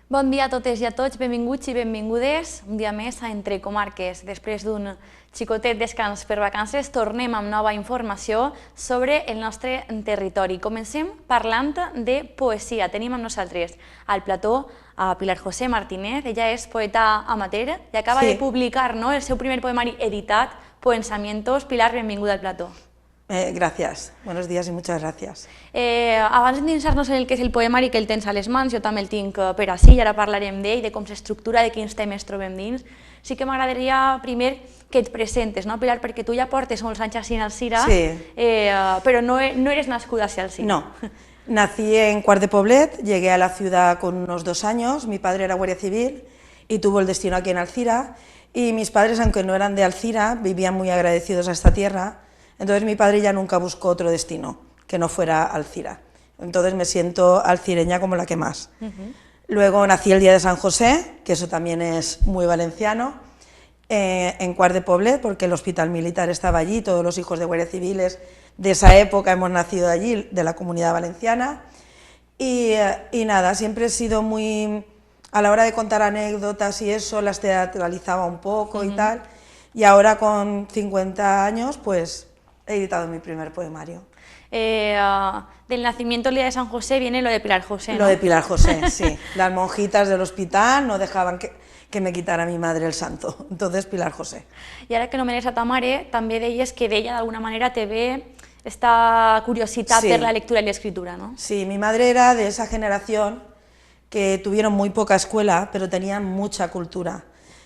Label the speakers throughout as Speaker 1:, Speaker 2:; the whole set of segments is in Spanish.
Speaker 1: Bon dia a totes i a tots, benvinguts i benvingudes un dia més a Entre Comarques. Després d'un xicotet descans per vacances, tornem amb nova informació sobre el nostre territori. Comencem parlant de poesia. Tenim amb nosaltres al plató a Pilar José Martínez. Ella és poeta amateur i acaba de publicar el seu primer poemari editat, Poensamientos. Pilar, benvinguda al plató.
Speaker 2: Gracias, buenos días y muchas gracias.
Speaker 1: Abans d'endinsar-nos en el que és el poemari que el tens a les mans, jo també el tinc per ací i ara parlarem d'ell, de com s'estructura, de quins temes trobem dins. Sí que m'agradaria primer que et presentes, no, Pilar? Perquè tu ja portes molts anys així en Alzira, però no eres nascuda així a Alzira.
Speaker 2: No, nací en Quart de Poblet, llegué a la ciudad con unos 2 años, mi padre era guardia civil y tuvo el destino aquí en Alzira, y mis padres, aunque no eran de Alzira, vivían muy agradecidos a esta tierra. Entonces mi padre ya nunca buscó otro destino que no fuera Alzira. Entonces me siento alcireña como la que más. Luego nací el día de San José, que eso también es muy valenciano, en Quart de Poblet, porque el hospital militar estaba allí, todos los hijos de guardias civiles de esa época hemos nacido allí, de la Comunidad Valenciana. Y nada, siempre he sido muy... A la hora de contar anécdotas y eso, las teatralizaba un poco y tal. Y ahora con 50 años, pues... he editado mi primer poemario.
Speaker 1: Del nacimiento el día de San José viene lo de Pilar José, ¿no?
Speaker 2: Lo de Pilar José, sí. Las monjitas del hospital no dejaban que me quitara mi madre el santo, entonces Pilar José.
Speaker 1: I ara que nomenes a ta mare, també deies que d'ella d'alguna manera te ve esta curiositat per la lectura y la escritura, ¿no?
Speaker 2: Sí, mi madre era de esa generación que tuvieron muy poca escuela, pero tenían mucha cultura.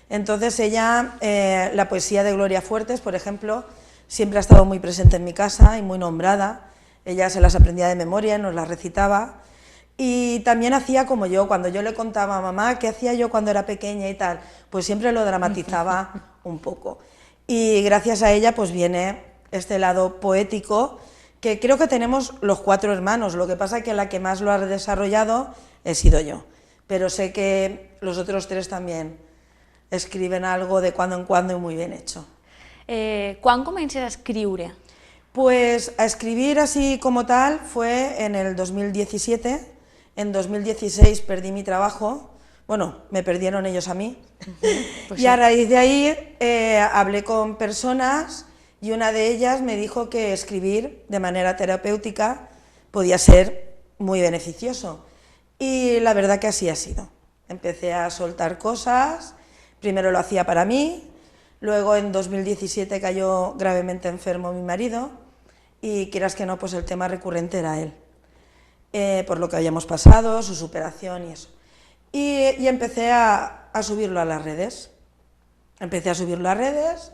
Speaker 2: Entonces ella, la poesía de Gloria Fuertes, por ejemplo, siempre ha estado muy presente en mi casa y muy nombrada. Ella se las aprendía de memoria, nos las recitaba. Y también hacía como yo, cuando yo le contaba a mamá qué hacía yo cuando era pequeña y tal, pues siempre lo dramatizaba un poco. Y gracias a ella pues viene este lado poético que creo que tenemos los 4 hermanos. Lo que pasa es que la que más lo ha desarrollado he sido yo. Pero sé que los otros 3 también escriben algo de cuando en cuando y muy bien hecho.
Speaker 1: ¿Quan comences a escriure?
Speaker 2: Pues a escribir así como tal fue en el 2017, en 2016 perdí mi trabajo, bueno, me perdieron ellos a mí, y a raíz de ahí hablé con personas y una de ellas me dijo que escribir de manera terapéutica podía ser muy beneficioso, y la verdad que así ha sido. Empecé a soltar cosas, primero lo hacía para mí. Luego en 2017 cayó gravemente enfermo mi marido y quieras que no, pues el tema recurrente era él, por lo que habíamos pasado, su superación y eso. Y empecé a subirlo a las redes. Empecé a subirlo a redes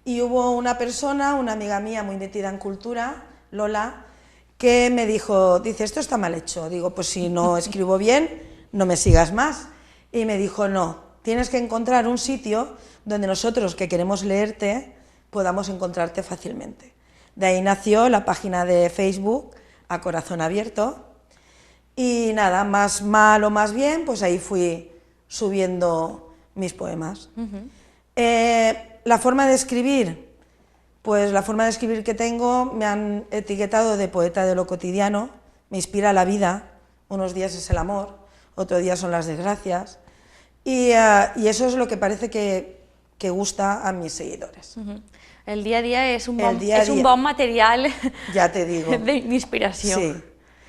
Speaker 2: y hubo una persona, una amiga mía muy metida en cultura, Lola, que me dijo, dice, esto está mal hecho. Digo, pues si no escribo bien, no me sigas más. Y me dijo, no, tienes que encontrar un sitio donde nosotros que queremos leerte podamos encontrarte fácilmente. De ahí nació la página de Facebook A Corazón Abierto y nada, más mal o más bien, pues ahí fui subiendo mis poemas. La forma de escribir, pues la forma de escribir que tengo, me han etiquetado de poeta de lo cotidiano, me inspira la vida, unos días es el amor, otros días son las desgracias, y eso es lo que parece que gusta a mis seguidores.
Speaker 1: El día a día es un bon material,
Speaker 2: ya te digo,
Speaker 1: de inspiración.
Speaker 2: Sí.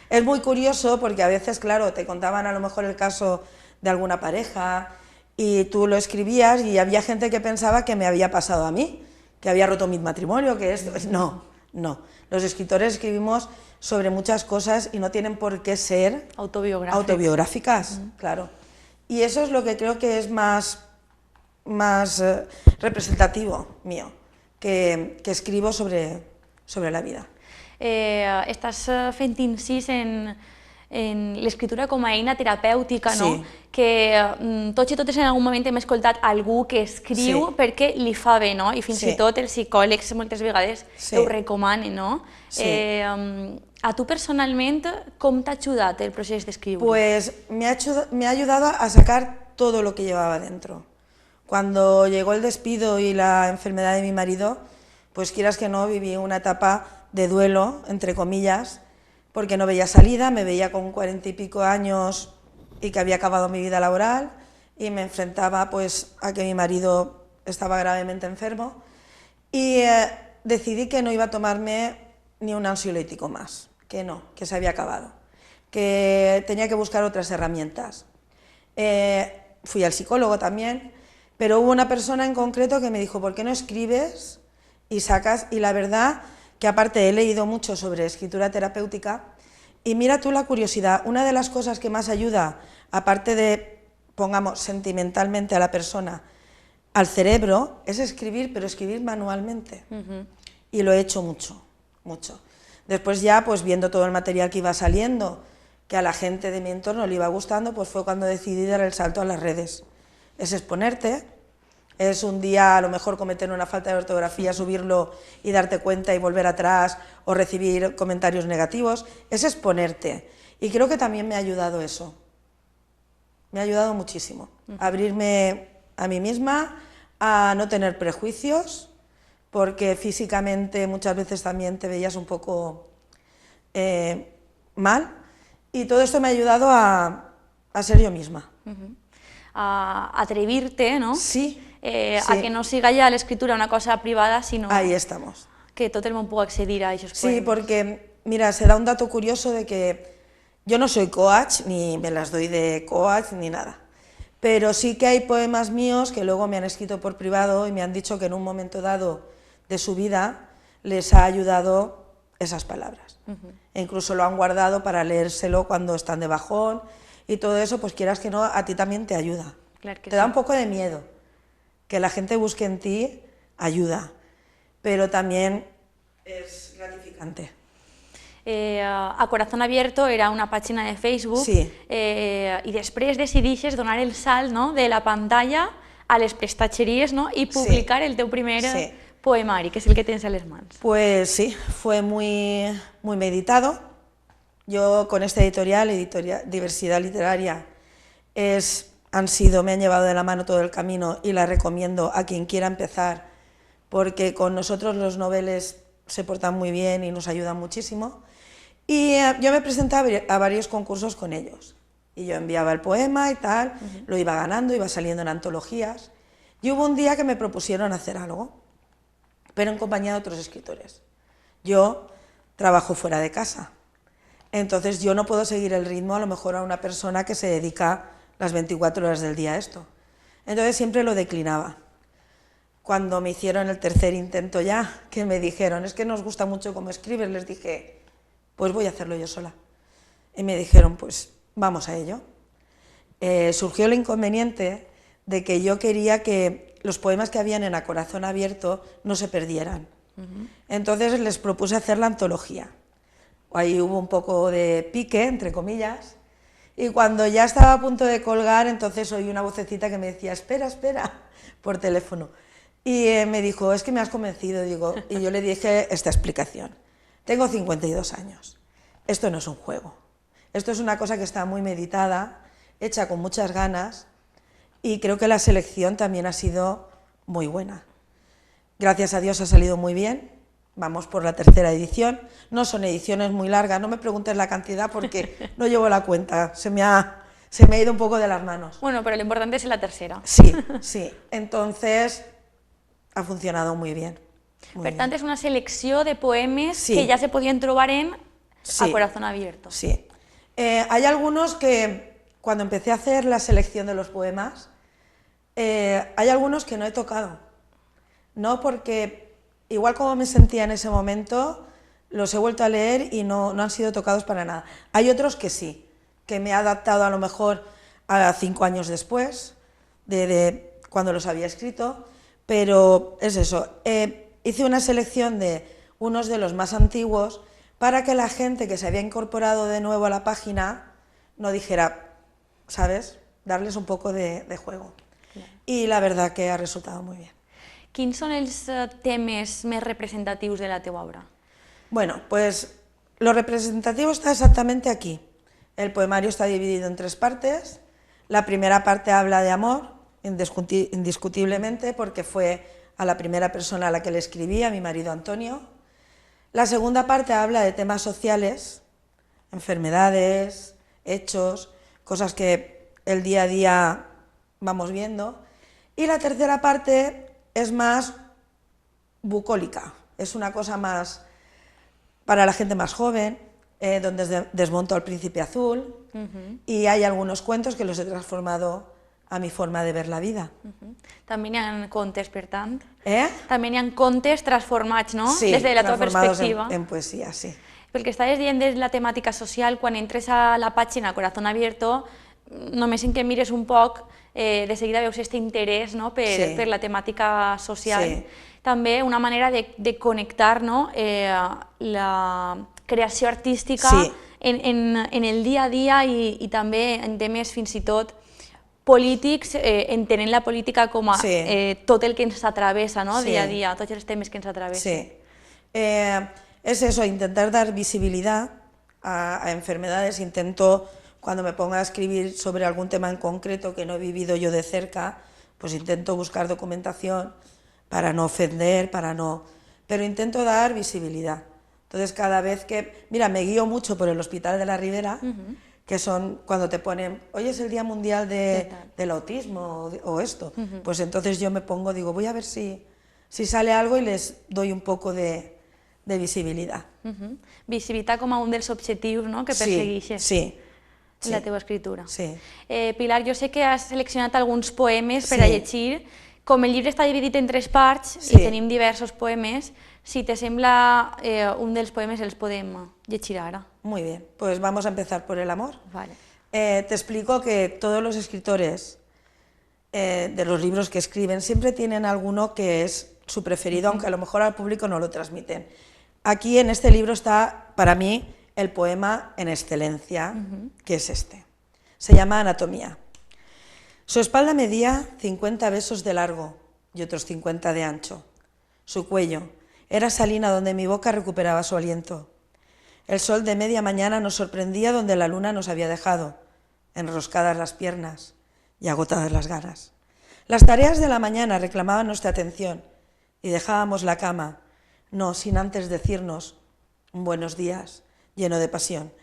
Speaker 2: Es muy curioso porque a veces, claro, te contaban a lo mejor el caso de alguna pareja y tú lo escribías y había gente que pensaba que me había pasado a mí, que había roto mi matrimonio, que esto... No, no. Los escritores escribimos sobre muchas cosas y no tienen por qué ser autobiográficas, claro. Y eso es lo que creo que es más representativo mío, que escribo sobre la vida.
Speaker 1: Estàs fent incís en l'escriptura com a eina terapèutica, no? Que tots i totes en algun moment hem escoltat algú que escriu perquè li fa bé, no? I fins i tot els psicòlegs moltes vegades ho recomanen, no? A tu personalment, com t'ha ajudat el procés d'escriure?
Speaker 2: Pues me ha ayudado a sacar todo lo que llevaba dentro. Cuando llegó el despido y la enfermedad de mi marido, pues quieras que no, viví una etapa de duelo, entre comillas, porque no veía salida, me veía con 40 y pico años y que había acabado mi vida laboral y me enfrentaba pues a que mi marido estaba gravemente enfermo y decidí que no iba a tomarme ni un ansiolítico más, que no, que se había acabado, que tenía que buscar otras herramientas. Fui al psicólogo también, pero hubo una persona en concreto que me dijo, ¿por qué no escribes y sacas? Y la verdad que aparte he leído mucho sobre escritura terapéutica y mira tú la curiosidad, una de las cosas que más ayuda, aparte de, pongamos, sentimentalmente a la persona, al cerebro, es escribir, pero escribir manualmente. Y lo he hecho mucho, mucho. Después ya, pues viendo todo el material que iba saliendo, que a la gente de mi entorno le iba gustando, pues fue cuando decidí dar el salto a las redes. Es exponerte, es un día a lo mejor cometer una falta de ortografía, subirlo y darte cuenta y volver atrás o recibir comentarios negativos, es exponerte. Y creo que también me ha ayudado eso. Me ha ayudado muchísimo. Abrirme a mí misma, a no tener prejuicios, porque físicamente muchas veces también te veías un poco mal. Y todo esto me ha ayudado a ser yo misma.
Speaker 1: A atrevirte, ¿no?
Speaker 2: Sí.
Speaker 1: A que no siga ya l'escriptura una cosa privada, sinó
Speaker 2: Ahí estamos.
Speaker 1: que tot el món pugui accedir a aquests
Speaker 2: Sí,
Speaker 1: poemes.
Speaker 2: porque, mira, se da un dato curioso de que yo no soy coach, ni me las doy de coach, ni nada. Pero sí que hay poemas míos que luego me han escrito por privado y me han dicho que en un momento dado de su vida les ha ayudado esas palabras. E incluso lo han guardado para leérselo cuando están de bajón y todo eso, pues quieras que no, a ti también te ayuda.
Speaker 1: Claro que
Speaker 2: Te da
Speaker 1: sí.
Speaker 2: un poco de miedo. Que la gente busque en ti ayuda, pero también es gratificante.
Speaker 1: A Corazón Abierto era una pàgina de Facebook
Speaker 2: Sí.
Speaker 1: I després decidixes donar el salt, no?, de la pantalla a les prestatgeries, no?, i publicar el teu primer
Speaker 2: Sí.
Speaker 1: poemari, que és el que tens a les mans.
Speaker 2: Pues sí, fue muy meditado. Yo con esta editorial Diversidad Literaria, me han llevado de la mano todo el camino y la recomiendo a quien quiera empezar, porque con nosotros los noveles se portan muy bien y nos ayudan muchísimo. Y yo me presenté a varios concursos con ellos. Y yo enviaba el poema y tal, lo iba ganando, iba saliendo en antologías. Y hubo un día que me propusieron hacer algo, pero en compañía de otros escritores. Yo trabajo fuera de casa, entonces yo no puedo seguir el ritmo a lo mejor a una persona que se dedica las 24 horas del día a esto. Entonces siempre lo declinaba. Cuando me hicieron el tercer intento ya, que me dijeron, es que nos gusta mucho cómo escribes, les dije, pues voy a hacerlo yo sola. Y me dijeron, pues vamos a ello. Surgió el inconveniente de que yo quería que los poemas que habían en A Corazón Abierto no se perdieran. Entonces les propuse hacer la antología. Ahí hubo un poco de pique, entre comillas, y cuando ya estaba a punto de colgar, entonces oí una vocecita que me decía, espera, espera, por teléfono. Y me dijo, es que me has convencido, digo, y yo le dije esta explicación. Tengo 52 años, esto no es un juego, esto es una cosa que está muy meditada, hecha con muchas ganas, y creo que la selección también ha sido muy buena. Gracias a Dios ha salido muy bien, vamos por la tercera edición, no son ediciones muy largas, no me preguntes la cantidad porque no llevo la cuenta, se me ha ido un poco de las manos.
Speaker 1: Bueno, pero lo importante es la tercera.
Speaker 2: Sí, sí, entonces ha funcionado muy bien.
Speaker 1: Per tant, és una selecció de poemes
Speaker 2: Sí.
Speaker 1: que ja se podien trobar en
Speaker 2: Sí.
Speaker 1: A Corazón Abierto.
Speaker 2: Sí. Hay algunos que, cuando empecé a hacer la selección de los poemas, hay algunos que no he tocado. No porque, igual como me sentía en ese momento, los he vuelto a leer y no han sido tocados para nada. Hay otros que sí, que me he adaptado a lo mejor a 5 años después, de cuando los había escrito, pero es eso. Hice una selección de unos de los más antiguos para que la gente que se había incorporado de nuevo a la página no dijera, ¿sabes?, darles un poco de juego.
Speaker 1: Claro.
Speaker 2: Y la verdad que ha resultado muy bien.
Speaker 1: Quins són els temes més representatius de la teva obra?
Speaker 2: Bueno, pues lo representativo está exactamente aquí. El poemario está dividido en 3 partes. La primera parte habla de amor, indiscutiblemente, porque fue a la primera persona a la que le escribí, a mi marido Antonio. La segunda parte habla de temas sociales, enfermedades, hechos, cosas que el día a día vamos viendo. Y la tercera parte es más bucólica, es una cosa más para la gente más joven, donde desmonto al príncipe azul, y hay algunos cuentos que los he transformado a mi forma de ver la vida.
Speaker 1: També n'hi ha contes, per tant.
Speaker 2: També
Speaker 1: n'hi ha contes transformats, no?
Speaker 2: Sí,
Speaker 1: des de la teva perspectiva.
Speaker 2: En poesía, sí.
Speaker 1: Pel que estaves dient de la temàtica social, quan entres a la pàgina Corazón Abierto, només en que mires un poc, de seguida veus aquest interès per la temàtica social. També una manera de connectar la creació artística en el dia a dia i també en temes fins i tot polítics, entenent la política com a tot el que ens atravessa dia a dia, tots els temes que ens atravessen.
Speaker 2: Sí. Es eso, intentar dar visibilidad a enfermedades. Intento, cuando me ponga a escribir sobre algún tema en concreto que no he vivido yo de cerca, pues intento buscar documentación para no ofender, pero intento dar visibilidad. Entonces cada vez que, mira, me guío mucho por el Hospital de la Ribera, que son cuando te ponen, hoy es el Día Mundial del Autismo o esto, pues entonces yo me pongo, digo, voy a ver si sale algo y les doy un poco de visibilitat.
Speaker 1: Visibilitat com a un dels objectius que persegueixes en la teva escritura. Pilar, jo sé que has seleccionat alguns poemes per a llegir. Com el llibre està dividit en 3 parts i tenim diversos poemes, si te sembla un dels poemes els podem llegir ara.
Speaker 2: Muy bien, pues vamos a empezar por el amor.
Speaker 1: Vale.
Speaker 2: Te explico que todos los escritores de los libros que escriben siempre tienen alguno que es su preferido, aunque a lo mejor al público no lo transmiten. Aquí en este libro está, para mí, el poema en excelencia, que es este. Se llama Anatomía. Su espalda medía 50 besos de largo y otros 50 de ancho. Su cuello era salina donde mi boca recuperaba su aliento. El sol de media mañana nos sorprendía donde la luna nos había dejado, enroscadas las piernas y agotadas las ganas. Las tareas de la mañana reclamaban nuestra atención y dejábamos la cama, no sin antes decirnos un buenos días, lleno de pasión.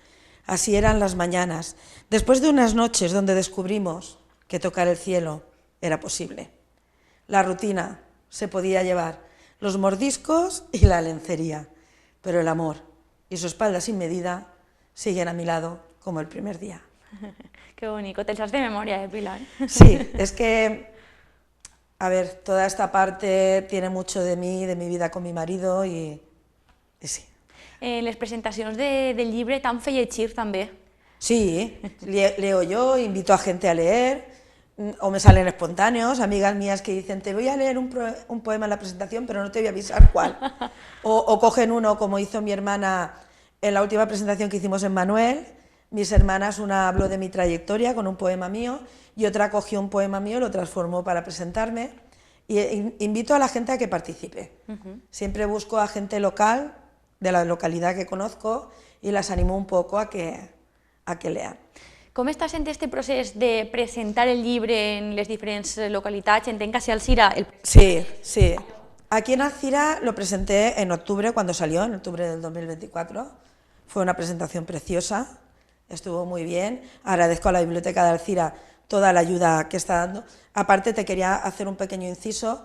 Speaker 2: Así eran las mañanas, después de unas noches donde descubrimos que tocar el cielo era posible. La rutina se podía llevar, los mordiscos y la lencería, pero el amor y su espalda sin medida siguen a mi lado como el primer día.
Speaker 1: Qué bonito, te echas de memoria, Pilar.
Speaker 2: Sí, es que, a ver, toda esta parte tiene mucho de mí, de mi vida con mi marido y sí.
Speaker 1: Les presentacions del llibre t'han fet llegir també?
Speaker 2: Sí, leo yo, invito a gente a leer, o me salen espontáneos, amigas mías que dicen, te voy a leer un poema en la presentación, pero no te voy a avisar cuál. O cogen uno, como hizo mi hermana en la última presentación que hicimos en Manuel. Mis hermanas, una habló de mi trayectoria con un poema mío y otra cogió un poema mío y lo transformó para presentarme. Y invito a la gente a que participe. Siempre busco a gente local, de la localidad que conozco, y las animo un poco a que lean.
Speaker 1: Com està sent aquest procés de presentar el llibre en les diferents localitats? Entenc que a Alzira...
Speaker 2: Sí, sí. Aquí en Alzira lo presenté en octubre, cuando salió, en octubre del 2024. Fue una presentación preciosa, estuvo muy bien. Agradezco a la Biblioteca de Alzira toda la ayuda que está dando. Aparte, te quería hacer un pequeño inciso.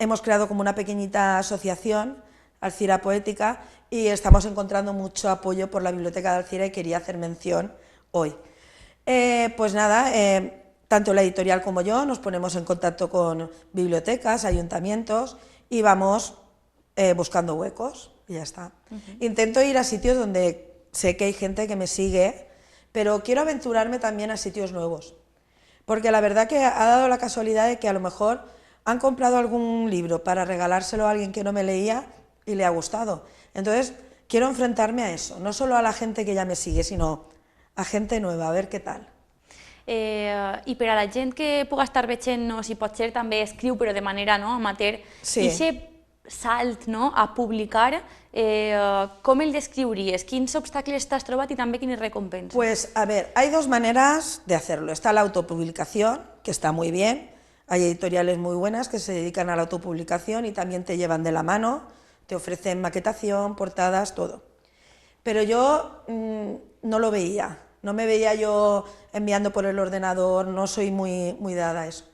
Speaker 2: Hemos creado como una pequeñita asociación, Alzira Poética, y estamos encontrando mucho apoyo por la Biblioteca de Alzira y quería hacer mención hoy. Pues nada, tanto la editorial como yo nos ponemos en contacto con bibliotecas, ayuntamientos y vamos buscando huecos y ya está. Intento ir a sitios donde sé que hay gente que me sigue, pero quiero aventurarme también a sitios nuevos, porque la verdad que ha dado la casualidad de que a lo mejor han comprado algún libro para regalárselo a alguien que no me leía y le ha gustado. Entonces quiero enfrentarme a eso, no solo a la gente que ya me sigue, sino a gente nueva, a ver què tal.
Speaker 1: I per a la gent que puga estar veient-nos i potser també escriu, però de manera amateur, aquest salt a publicar, com el descriuries? Quins obstacles t'has trobat i també quines recompenses?
Speaker 2: Pues, a ver, hay dos maneras de hacerlo. Está la autopublicación, que está muy bien. Hay editoriales muy buenas que se dedican a la autopublicación y también te llevan de la mano, te ofrecen maquetación, portadas, todo. Pero yo no lo veía. no me veía yo enviando por el ordenador, no soy muy dada a eso.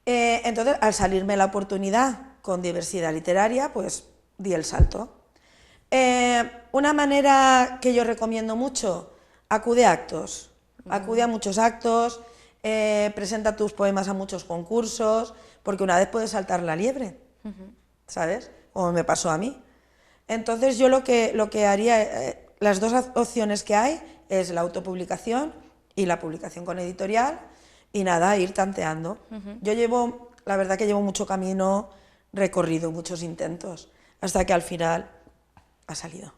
Speaker 2: Entonces, al salirme la oportunidad con diversidad literaria, pues di el salto. Una manera que yo recomiendo mucho, acude a actos, acude a muchos actos, presenta tus poemas a muchos concursos, porque una vez puedes saltar la liebre, ¿sabes? Como me pasó a mí. Entonces yo lo que haría, las dos opciones que hay es la autopublicación y la publicación con editorial, y nada, ir tanteando. Yo la verdad que llevo mucho camino recorrido, muchos intentos, hasta que al final ha salido.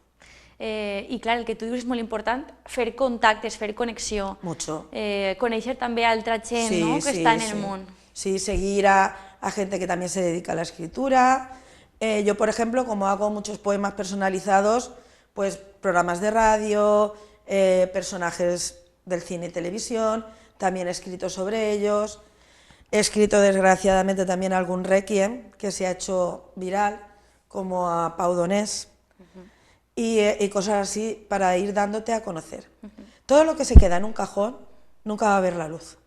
Speaker 1: I clar, el que tu dius és molt important, fer contactes, fer connexió.
Speaker 2: Mucho.
Speaker 1: Conèixer també altra gent, ¿no?, que està en el món.
Speaker 2: Sí, seguir a gente que también se dedica a la escritura. Yo, por ejemplo, como hago muchos poemas personalizados, pues programas de radio, personajes del cine y televisión, también he escrito sobre ellos. He escrito, desgraciadamente, también algún requiem que se ha hecho viral, como a Pau Donés, y cosas así para ir dándote a conocer. Todo lo que se queda en un cajón nunca va a ver la luz.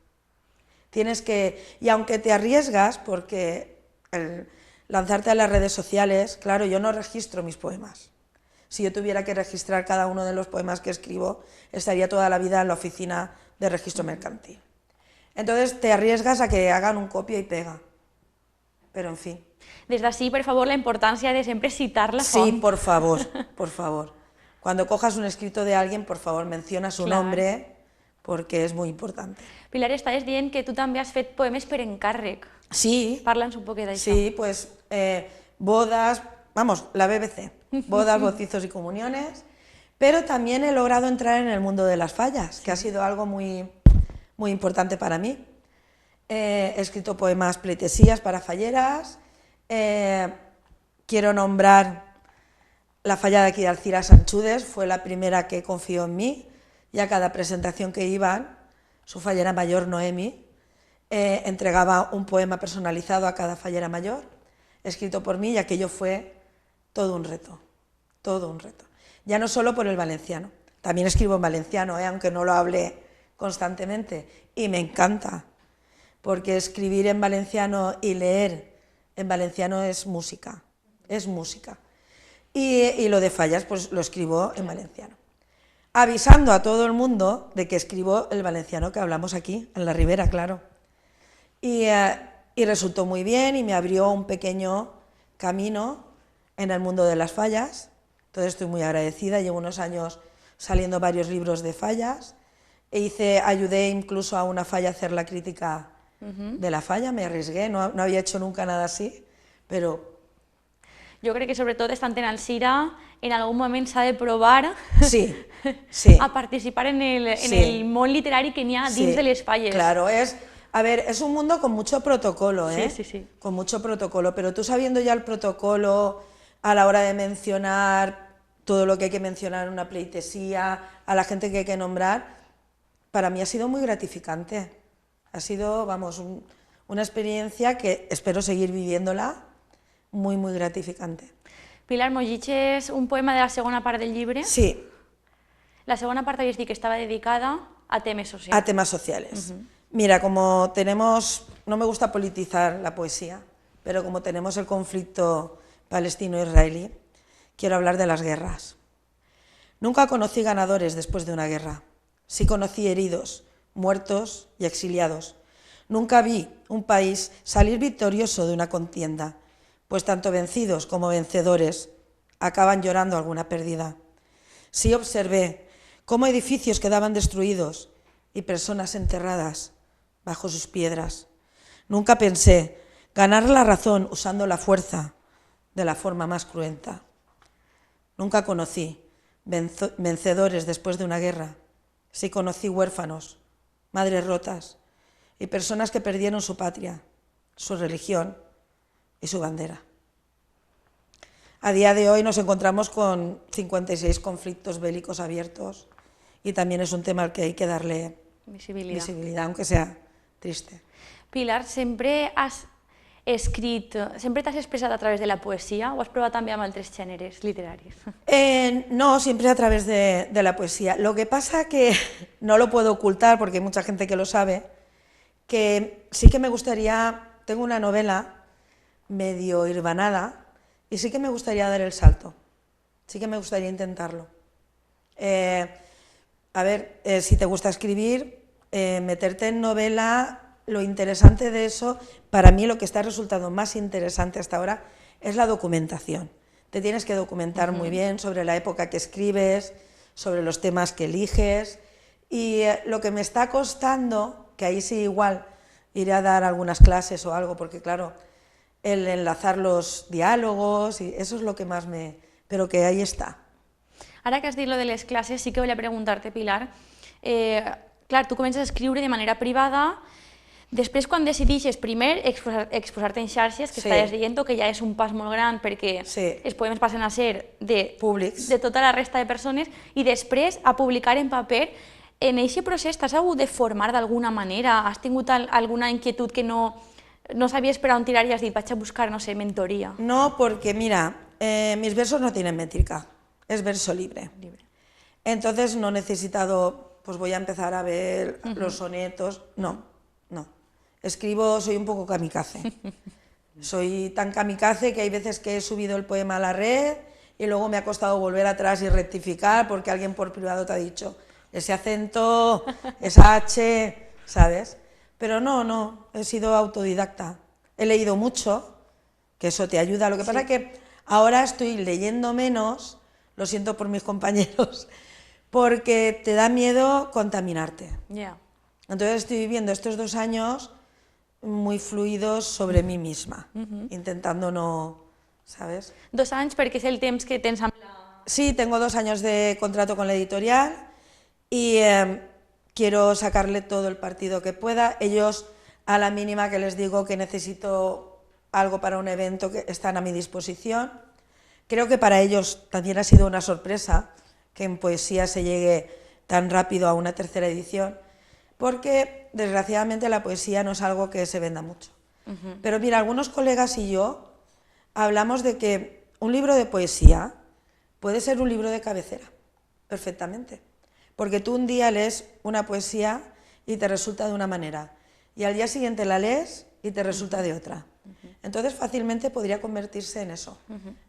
Speaker 2: Tienes que, y aunque te arriesgas, porque lanzarte a las redes sociales, claro, yo no registro mis poemas. Si yo tuviera que registrar cada uno de los poemas que escribo, estaría toda la vida en la oficina de registro mercantil. Entonces te arriesgas a que hagan un copia y pega, pero en fin.
Speaker 1: Des d'ací, per favor, la importància de sempre citar la font.
Speaker 2: Sí, por favor, por favor. Cuando cojas un escrito de alguien, por favor, menciona su nombre, porque es muy importante.
Speaker 1: Pilar, estaves dient que tu també has fet poemes per encàrrec.
Speaker 2: Sí.
Speaker 1: Parla'ns un poquet d'això.
Speaker 2: Sí, pues bodas, vamos, la BBC, bodas, bautizos y comuniones, pero también he logrado entrar en el mundo de las fallas, que ha sido algo muy importante para mí. He escrito poemas, pleitesías para falleras. Quiero nombrar la falla de aquí de Alcira Sanchudes, fue la primera que confió en mí, y a cada presentación que iban, su fallera mayor, Noemi, entregaba un poema personalizado a cada fallera mayor, escrito por mí, y aquello fue todo un reto, todo un reto. Ya no solo por el valenciano, también escribo en valenciano, aunque no lo hable constantemente, y me encanta, porque escribir en valenciano y leer en valenciano es música, es música. Y lo de fallas, pues lo escribo en valenciano. Avisando a todo el mundo de que escribo el valenciano que hablamos aquí, en la Ribera, claro. Y resultó muy bien y me abrió un pequeño camino en el mundo de las fallas. Entonces estoy muy agradecida, llevo unos años saliendo varios libros de fallas. Ayudé incluso a una falla a hacer la crítica de la falla, me arriesgué, no había hecho nunca nada así, pero...
Speaker 1: Jo crec que sobretot estant en Alcira, en algun moment s'ha de provar a participar en el món literari que n'hi ha dins de les falles.
Speaker 2: Claro, es un mundo con mucho protocolo,
Speaker 1: Sí.
Speaker 2: Con mucho protocolo, pero tú sabiendo ya el protocolo a la hora de mencionar todo lo que hay que mencionar en una pleitesía, a la gente que hay que nombrar, para mí ha sido muy gratificante. Ha sido, vamos, una experiencia que espero seguir viviéndola, muy gratificante.
Speaker 1: Pilar, mos llegeixes un poema de la segona part del llibre?
Speaker 2: Sí.
Speaker 1: La segona part havies dit que estava dedicada a temes socials.
Speaker 2: A temas sociales. Mira, como tenemos, no me gusta politizar la poesía, pero como tenemos el conflicto palestino-israelí, quiero hablar de las guerras. Nunca conocí ganadores después de una guerra. Sí conocí heridos, muertos y exiliados. Nunca vi un país salir victorioso de una contienda, pues tanto vencidos como vencedores acaban llorando alguna pérdida. Sí observé cómo edificios quedaban destruidos y personas enterradas bajo sus piedras. Nunca pensé ganar la razón usando la fuerza de la forma más cruenta. Nunca conocí vencedores después de una guerra. Sí conocí huérfanos, madres rotas y personas que perdieron su patria, su religión y su bandera. A día de hoy nos encontramos con 56 conflictos bélicos abiertos y también es un tema al que hay que darle visibilidad, aunque sea triste.
Speaker 1: Pilar, sempre has escrit, sempre t'has expressat a través de la poesia o has provat també amb altres gèneres literaris?
Speaker 2: No, siempre a través de la poesía. Lo que pasa que no lo puedo ocultar porque hay mucha gente que lo sabe, que sí que me gustaría, tengo una novela medio hirvanada y sí que me gustaría dar el salto, sí que me gustaría intentarlo. A ver, si te gusta escribir, meterte en novela, lo interesante de eso, para mí lo que está resultando más interesante hasta ahora es la documentación. Te tienes que documentar muy bien sobre la época que escribes, sobre los temas que eliges, y lo que me está costando, que ahí sí igual iré a dar algunas clases o algo, porque claro, el enlazar los diálogos, y eso es lo que más me... pero que ahí está.
Speaker 1: Ara que has dit lo de les classes, sí que volia preguntar-te, Pilar, clar, tu comences a escriure de manera privada, després quan decidixes primer exposar-te en xarxes, que estaves dient que ja és un pas molt gran perquè els poemes passen a ser
Speaker 2: públics,
Speaker 1: de tota la resta de persones, i després a publicar en paper. En aquest procés t'has hagut de formar d'alguna manera? Has tingut alguna inquietud que no sabies per on tirar y has dit, vaig a buscar, no sé, mentoría?
Speaker 2: No, porque mira, mis versos no tienen métrica, es verso libre. Entonces no he necesitado, pues voy a empezar a ver los sonetos, no. Escribo, soy un poco kamikaze. Soy tan kamikaze que hay veces que he subido el poema a la red y luego me ha costado volver atrás y rectificar porque alguien por privado te ha dicho ese acento, esa H, ¿sabes? Pero no, he sido autodidacta. He leído mucho, que eso te ayuda. Lo que pasa es que ahora estoy leyendo menos, lo siento por mis compañeros, porque te da miedo contaminarte. Entonces estoy viviendo estos 2 años muy fluidos sobre mí misma, intentando no, ¿sabes?
Speaker 1: 2 anys perquè és el temps que tens amb la...
Speaker 2: Sí, tengo 2 años de contrato con la editorial y quiero sacarle todo el partido que pueda. Ellos, a la mínima que les digo que necesito algo para un evento, que están a mi disposición. Creo que para ellos también ha sido una sorpresa que en poesía se llegue tan rápido a una 3ª edición, porque desgraciadamente la poesía no es algo que se venda mucho. Pero mira, algunos colegas y yo hablamos de que un libro de poesía puede ser un libro de cabecera, perfectamente. Porque tú un día lees una poesía y te resulta de una manera, y al día siguiente la lees y te resulta de otra. Entonces fácilmente podría convertirse en eso,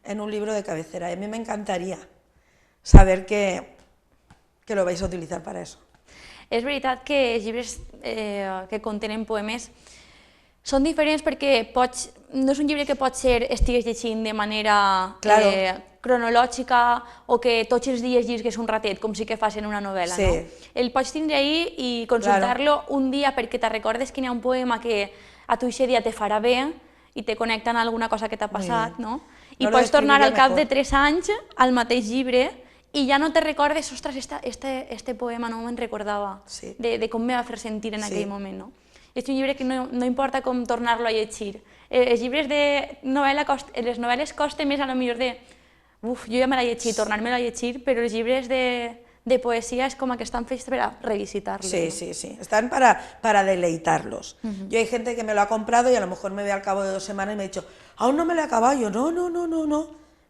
Speaker 2: en un libro de cabecera. Y a mí me encantaría saber que lo vais a utilizar para eso.
Speaker 1: És veritat que els llibres que contenen poemes són diferents perquè no és un llibre que estigues llegint de manera cronològica o que tots els dies llegis un ratet, com sí que fas en una novel·la. El pots tindre ahí i consultar-lo un dia perquè te recordes que hi ha un poema que a tu aquest dia te farà bé i te connecta amb alguna cosa que t'ha passat, i pots tornar al cap de 3 anys al mateix llibre i ja no te recordes, ostres, este poema no me'n recordava, de com me va fer sentir en aquell moment. És un llibre que no importa com tornar-lo a llegir. Els llibres de novel·la, les novel·les costa més a lo millor de uf, jo ja me l'he llegit, tornar-me-la a llegir, però els llibres de poesía es como que están fechos para revisitarlos.
Speaker 2: Sí, están para deleitarlos. Yo hay gente que me lo ha comprado y a lo mejor me ve al cabo de 2 semanas y me ha dicho, aún no me lo he acabado. Yo,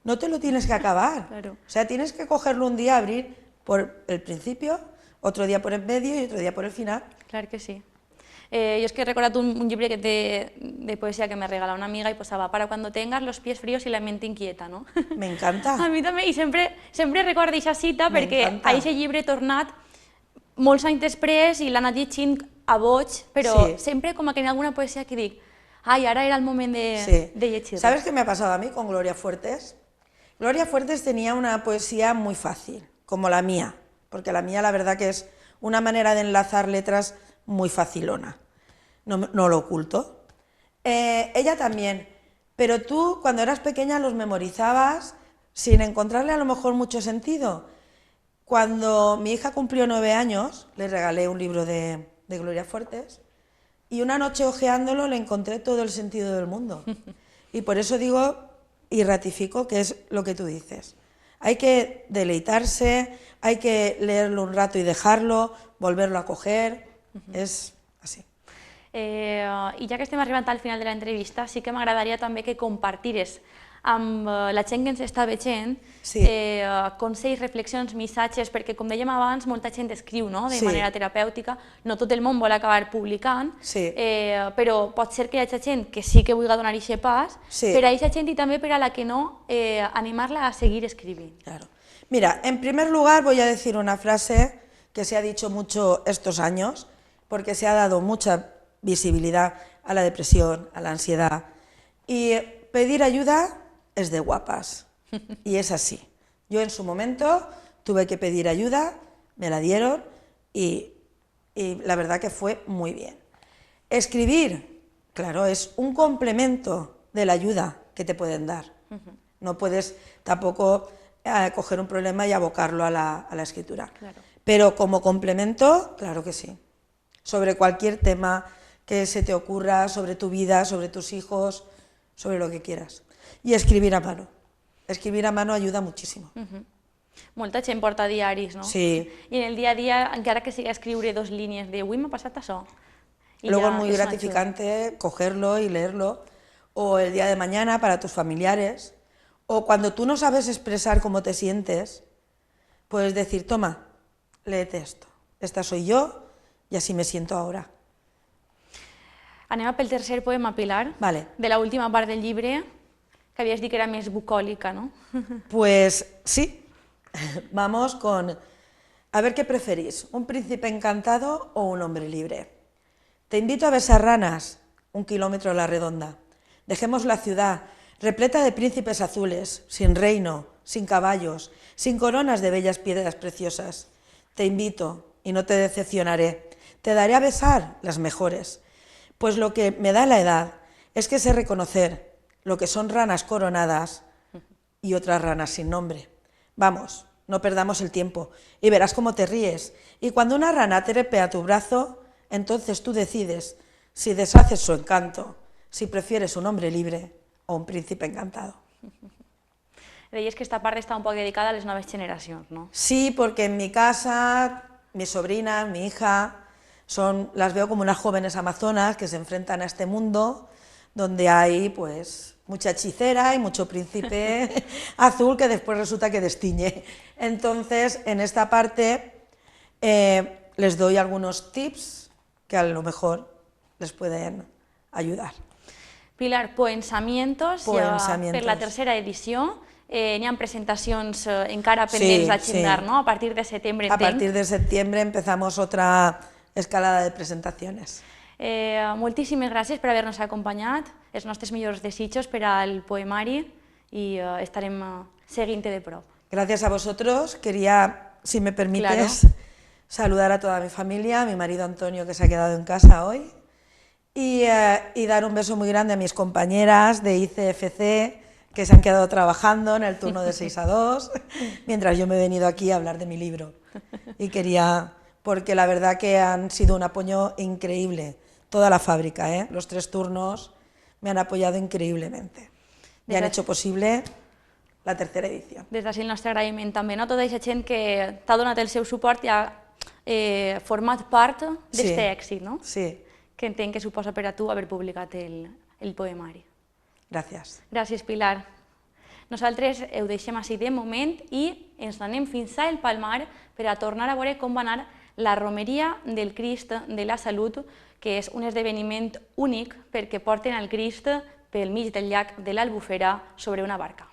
Speaker 2: no te lo tienes que acabar. O sea, tienes que cogerlo un día, abrir por el principio, otro día por el medio y otro día por el final.
Speaker 1: Claro que sí. Yo es que he recordado un libro de poesía que me regaló una amiga y posaba para cuando tengas los pies fríos y la mente inquieta, ¿no?
Speaker 2: Me encanta.
Speaker 1: A mi també, i sempre recordo aquesta cita perquè a aquest llibre he tornat molts anys després i l'he anat llegint a boig, però sempre com que en alguna poesía que dic, ai, ara era el moment de llegir.
Speaker 2: ¿Sabes qué me ha pasado a mí con Gloria Fuertes? Gloria Fuertes tenía una poesía muy fácil, como la mía, porque la mía la verdad que es una manera de enlazar letras muy facilona, no lo oculto. Ella también, pero tú cuando eras pequeña los memorizabas sin encontrarle a lo mejor mucho sentido. Cuando mi hija cumplió 9 años, le regalé un libro de Gloria Fuertes y una noche hojeándolo le encontré todo el sentido del mundo. Y por eso digo y ratifico que es lo que tú dices. Hay que deleitarse, hay que leerlo un rato y dejarlo, volverlo a coger, es así.
Speaker 1: I ja que estem arribant al final de l'entrevista, sí que m'agradaria també que compartires amb la gent que ens està veient consells, reflexions, missatges, perquè com dèiem abans, molta gent escriu de manera terapèutica, no tot el món vol acabar publicant, però pot ser que hi hagi gent que sí que vulgui donar aquest pas, per a aquesta gent i també per a la que no, animar-la a seguir escrivint.
Speaker 2: Mira, en primer lugar voy a decir una frase que se ha dicho mucho estos años, porque se ha dado mucha visibilidad a la depresión, a la ansiedad, y pedir ayuda es de guapas, y es así. Yo en su momento tuve que pedir ayuda, me la dieron y la verdad que fue muy bien. Escribir, claro, es un complemento de la ayuda que te pueden dar. No puedes tampoco coger un problema y abocarlo a la escritura. Pero como complemento, claro que sí. Sobre cualquier tema que se te ocurra, sobre tu vida, sobre tus hijos, sobre lo que quieras. Y escribir a mano. Escribir a mano ayuda muchísimo.
Speaker 1: Molta gent porta diaris, no?
Speaker 2: Sí.
Speaker 1: Y en el día a día, encara que sigui escriure 2 línies de «Avui m'ha passat això».
Speaker 2: Luego es muy gratificante cogerlo y leerlo, o el día de mañana para tus familiares, o cuando tú no sabes expresar cómo te sientes, puedes decir, toma, léete esto, esta soy yo y así me siento ahora.
Speaker 1: Anem pel tercer poema, Pilar, de la última part del llibre, que havies dit que era més bucòlica, ¿no?
Speaker 2: Pues sí, vamos con, a ver qué preferís, un príncipe encantado o un hombre libre. Te invito a besar ranas, 1 kilómetro a la redonda. Dejemos la ciudad, repleta de príncipes azules, sin reino, sin caballos, sin coronas de bellas piedras preciosas. Te invito, y no te decepcionaré, te daré a besar las mejores, pues lo que me da la edad es que sé reconocer lo que son ranas coronadas y otras ranas sin nombre. Vamos, no perdamos el tiempo, y verás cómo te ríes, y cuando una rana trepe a tu brazo, entonces tú decides si deshaces su encanto, si prefieres un hombre libre o un príncipe encantado.
Speaker 1: Deies que esta part està un poc dedicada a les noves generacions, ¿no?
Speaker 2: Sí, porque en mi casa, mi sobrina, mi hija, las veo como unas jóvenes amazonas que se enfrentan a este mundo donde hay pues mucha hechicera y mucho príncipe azul que después resulta que destiñe. Entonces, en esta parte les doy algunos tips que a lo mejor les pueden ayudar.
Speaker 1: Pilar, Poensamientos, per la tercera edició. N'hi ha presentacions encara pendents d'agendar, ¿no? A partir de setembre, entenc.
Speaker 2: A partir de septiembre empezamos otra escalada de presentaciones.
Speaker 1: Moltíssimes gràcies per haver-nos acompanyat, els nostres millors desitjos per al poemari i estarem seguint-te de prop.
Speaker 2: Gracias a vosotros. Quería, si me permites, saludar a toda mi familia, a mi marido Antonio que se ha quedado en casa hoy y dar un beso muy grande a mis compañeras de ICFC que se han quedado trabajando en el turno de 6 a 2, mientras yo me he venido aquí a hablar de mi libro. Y quería, porque la verdad que han sido un apoyo increíble, toda la fábrica, los 3 turnos me han apoyado increïblement. I han hecho posible la tercera edició.
Speaker 1: Des d'ací el nostre agraïment també, no? Tota aquesta gent que t'ha donat el seu suport i ha format part d'aquest èxit, no?
Speaker 2: Sí.
Speaker 1: Que entenc que suposa per a tu haver publicat el poemari.
Speaker 2: Gràcies.
Speaker 1: Gràcies, Pilar. Nosaltres ho deixem així de moment i ens anem fins a El Palmar per a tornar a veure com va anar la romeria del Crist de la Salut, que és un esdeveniment únic perquè porten el Crist pel mig del llac de l'Albufera sobre una barca.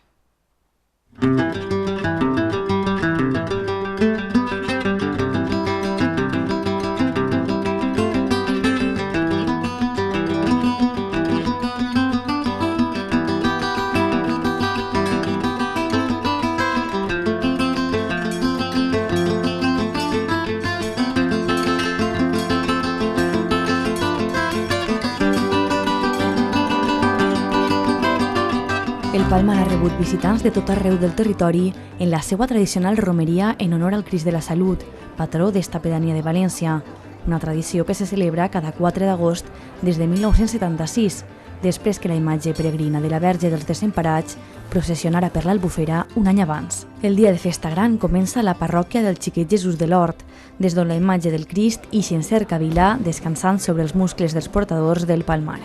Speaker 1: El Palmar ha rebut visitants de tot arreu del territori en la seva tradicional romeria en honor al Crist de la Salut, patró d'esta pedania de València, una tradició que se celebra cada 4 d'agost des de 1976, després que la imatge peregrina de la Verge dels Desemparats processionara per l'Albufera un any abans. El dia de festa gran comença a la parròquia del Xiquet Jesús de l'Hort, des d'on la imatge del Crist ix en cerca vilà descansant sobre els muscles dels portadors del Palmar.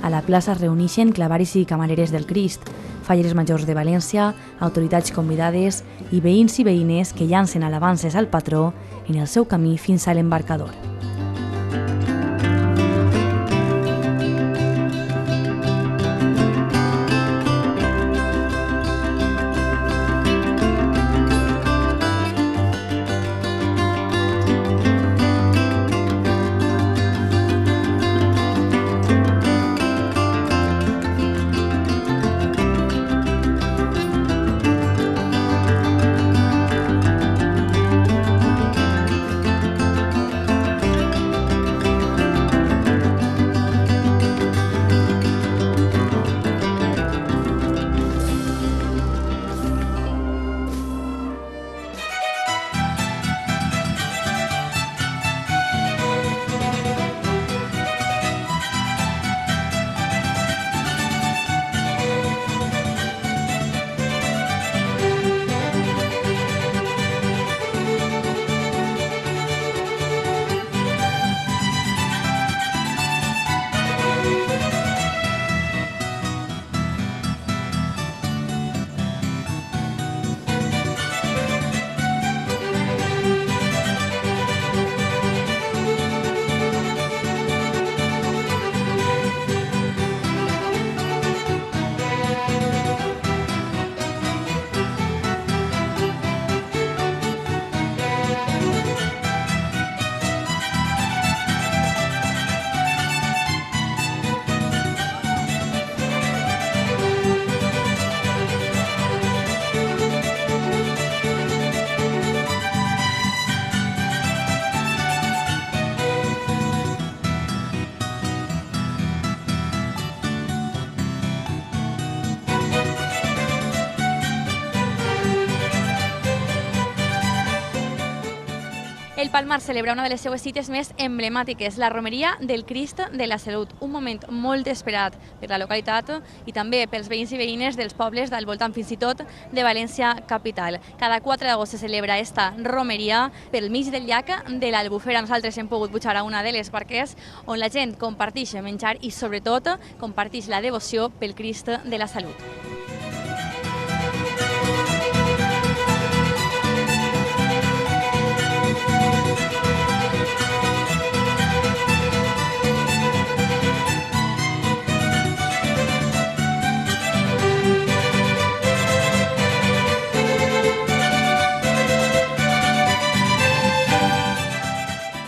Speaker 1: A la plaça es reuneixen clavaris i camareres del Crist, falleres majors de València, autoritats convidades i veïns i veïnes que llancen alabances al patró en el seu camí fins a l'embarcador. El Palmar celebra una de les seues cites més emblemàtiques, la romeria del Crist de la Salut, un moment molt esperat per la localitat i també pels veïns i veïnes dels pobles del voltant, fins i tot de València capital. Cada 4 d'agost se celebra esta romeria pel mig del llac de l'Albufera. Nosaltres hem pogut pujar a una de les barques on la gent comparteix menjar i sobretot comparteix la devoció pel Crist de la Salut.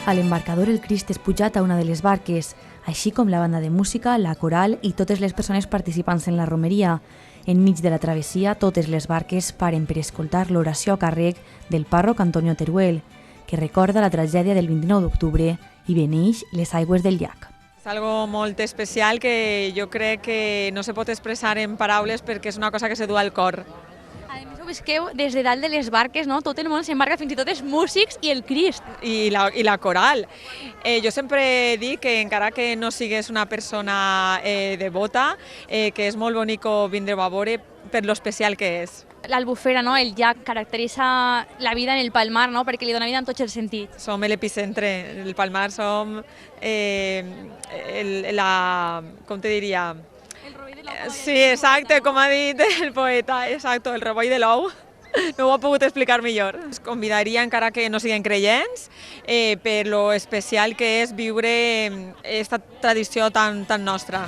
Speaker 1: A l'embarcador el Crist és pujat a una de les barques, així com la banda de música, la coral i totes les persones participants en la romeria. Enmig de la travessia, totes les barques paren per escoltar l'oració a càrrec del pàrroc Antonio Teruel, que recorda la tragèdia del 29 d'octubre i beneix les aigües del llac.
Speaker 3: És algo molt especial que jo crec que no se pot expressar en paraules perquè és una cosa que se du al cor.
Speaker 1: A més, ho visqueu des de dalt de les barques, no? Tot el món s'embarca, fins i tot els músics i el Crist.
Speaker 3: I la coral. Jo sempre dic que encara que no sigues una persona devota, que és molt bonic vindre a veure per lo especial que és.
Speaker 1: L'Albufera, no? El llac caracteritza la vida en el Palmar, no? Perquè li dona vida en tots els sentits.
Speaker 3: Som l'epicentre, el Palmar som com te diria? Sí, exacte, com ha dit el poeta, exacte, el reboi de l'ou. No ho he pogut explicar millor. Es convidaria, encara que no siguin creients, per lo especial que és viure aquesta tradició tan nostra.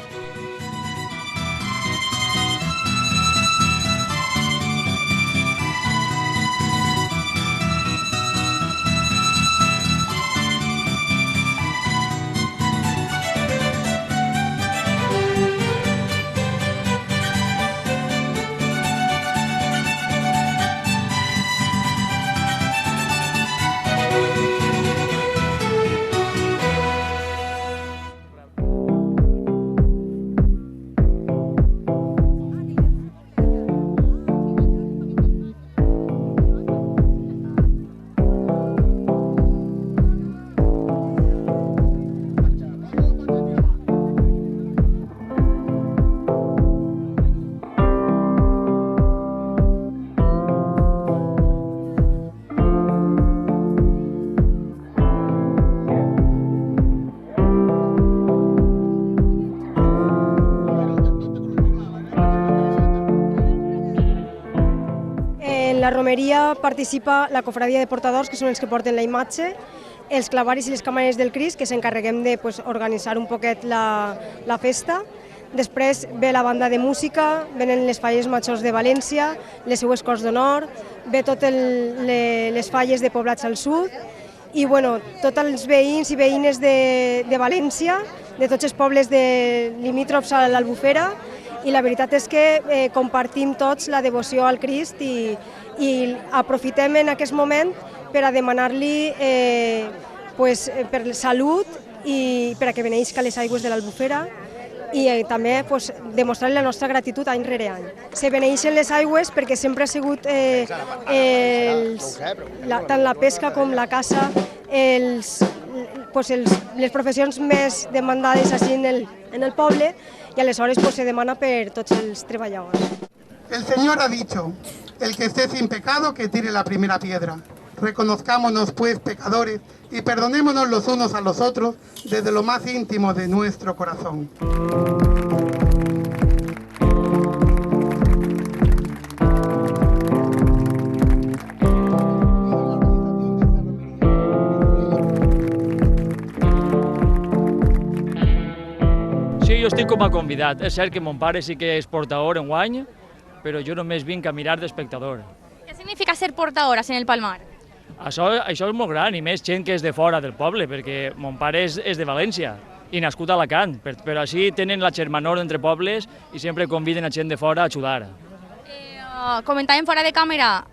Speaker 4: la romeria participa la cofradia de portadors, que són els que porten la imatge, els clavaris i les camareres del Crist, que s'encarreguem d'organitzar un poquet la festa. Després ve la banda de música, venen les falles majors de València, les seues Corts d'Honor, ve totes les falles de poblats al sud i tots els veïns i veïnes de València, de tots els pobles limítrofs a l'Albufera, i la veritat és que compartim tots la devoció al Crist i aprofitem en aquest moment per a demanar-li per salut i per a que beneïsca les aigües de l'Albufera i també demostrar la nostra gratitud any rere any. Se beneeixen les aigües perquè sempre ha sigut tant la pesca com la caça les professions més demandades així en el poble i aleshores se demana per tots els treballadors.
Speaker 5: El Señor ha dicho, el que esté sin pecado que tire la primera piedra. Reconozcámonos pues pecadores y perdonémonos los unos a los otros desde lo más íntimo de nuestro corazón.
Speaker 6: Sí, jo estic com a convidat. És cert que mon pare sí que és portador enguany, però jo només vinc a mirar d'espectador.
Speaker 1: Què significa ser portadores en el Palmar?
Speaker 6: Això és molt gran, i més gent que és de fora del poble, perquè mon pare és de València i nascut a Alacant, però així tenen la germanor entre pobles i sempre conviden a gent de fora a ajudar.
Speaker 1: Comentàvem fora de càmera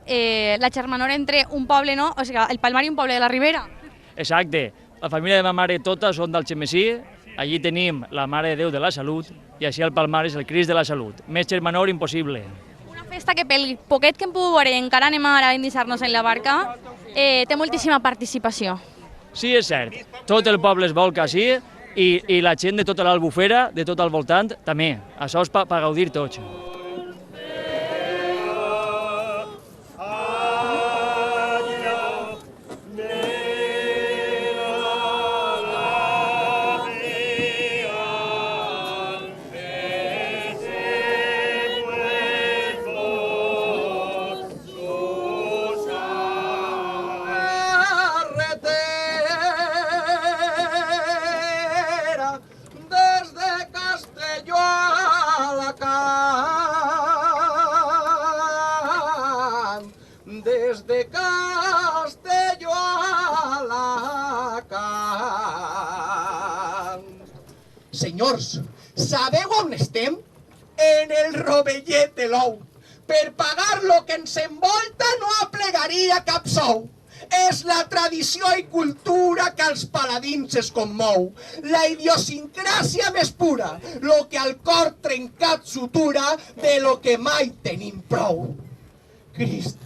Speaker 1: la germanor entre un poble, no? O sigui, el Palmar i un poble de la Ribera.
Speaker 6: Exacte. La família de ma mare totes són d'Algemesí, allí tenim la Mare de Déu de la Salut i així el Palmar és el Crist de la Salut. Més germanor impossible.
Speaker 1: Una festa que pel poquet que hem pogut veure, encara anem ara a endinçar-nos en la barca, té moltíssima participació.
Speaker 6: Sí, és cert. Tot el poble es volca així i la gent de tota l'Albufera, de tot al voltant, també. Això és per gaudir tots.
Speaker 5: Desde Castelló a Alacant. Senyors, sabeu on estem? En el rovellet de l'ou. Per pagar lo que ens envolta no aplegaria cap sou. És la tradició i cultura que als paladins es commou. La idiosincràsia més pura, lo que al cor trencat sutura de lo que mai tenim prou. Crist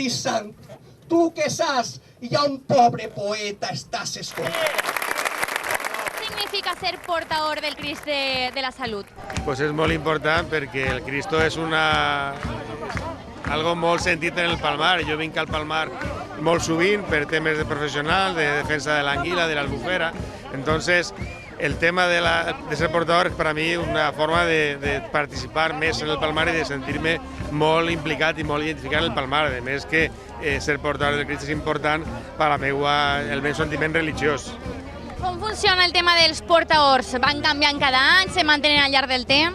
Speaker 5: sant, tu que saps, hi ha un pobre poeta estàs escoltant.
Speaker 1: Què significa ser portador del Crist de la Salut?
Speaker 7: Pues és molt important perquè el Cristo és algo molt sentit en el Palmar. Jo vinc al Palmar molt sovint per temes de professional, de defensa de l'anguila, de l'Albufera. Entonces, el tema de ser portador és per a mi una forma de participar més en el Palmar i de sentir-me molt implicat i molt identificat en el Palmar. A més que ser portador del Crist és important per al meu sentiment religiós.
Speaker 1: Com funciona el tema dels portadors? Van canviant cada any, se mantenen al llarg del temps?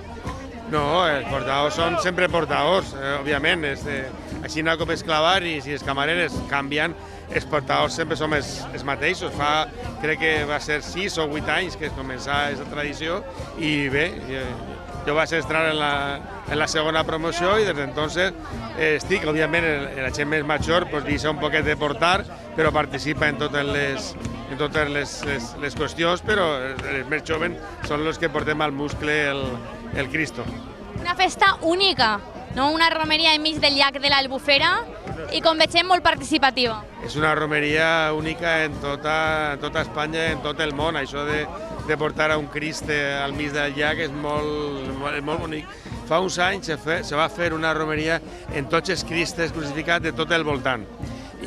Speaker 7: No, els portadors són sempre portadors, òbviament. Així com els clavaris i les camareres canvien, els portadors sempre som els mateixos. Crec que va ser 6 o 8 anys que es començà aquesta tradició i bé, jo vaig entrar en la segona promoció i des d'entonces estic, òbviament, la gent més major deixa un poquet de portar, però participa en totes les qüestions, però els més joves són els que portem al muscle el Cristo.
Speaker 1: Una festa única, no? Una romeria enmig del llac de l'Albufera i, com veiem, molt participativa.
Speaker 7: És una romeria única en tota Espanya i en tot el món. Això de portar a un Crist al mig del llac és molt bonic. Fa uns anys se va fer una romeria en tots els Cristes crucificats de tot el voltant.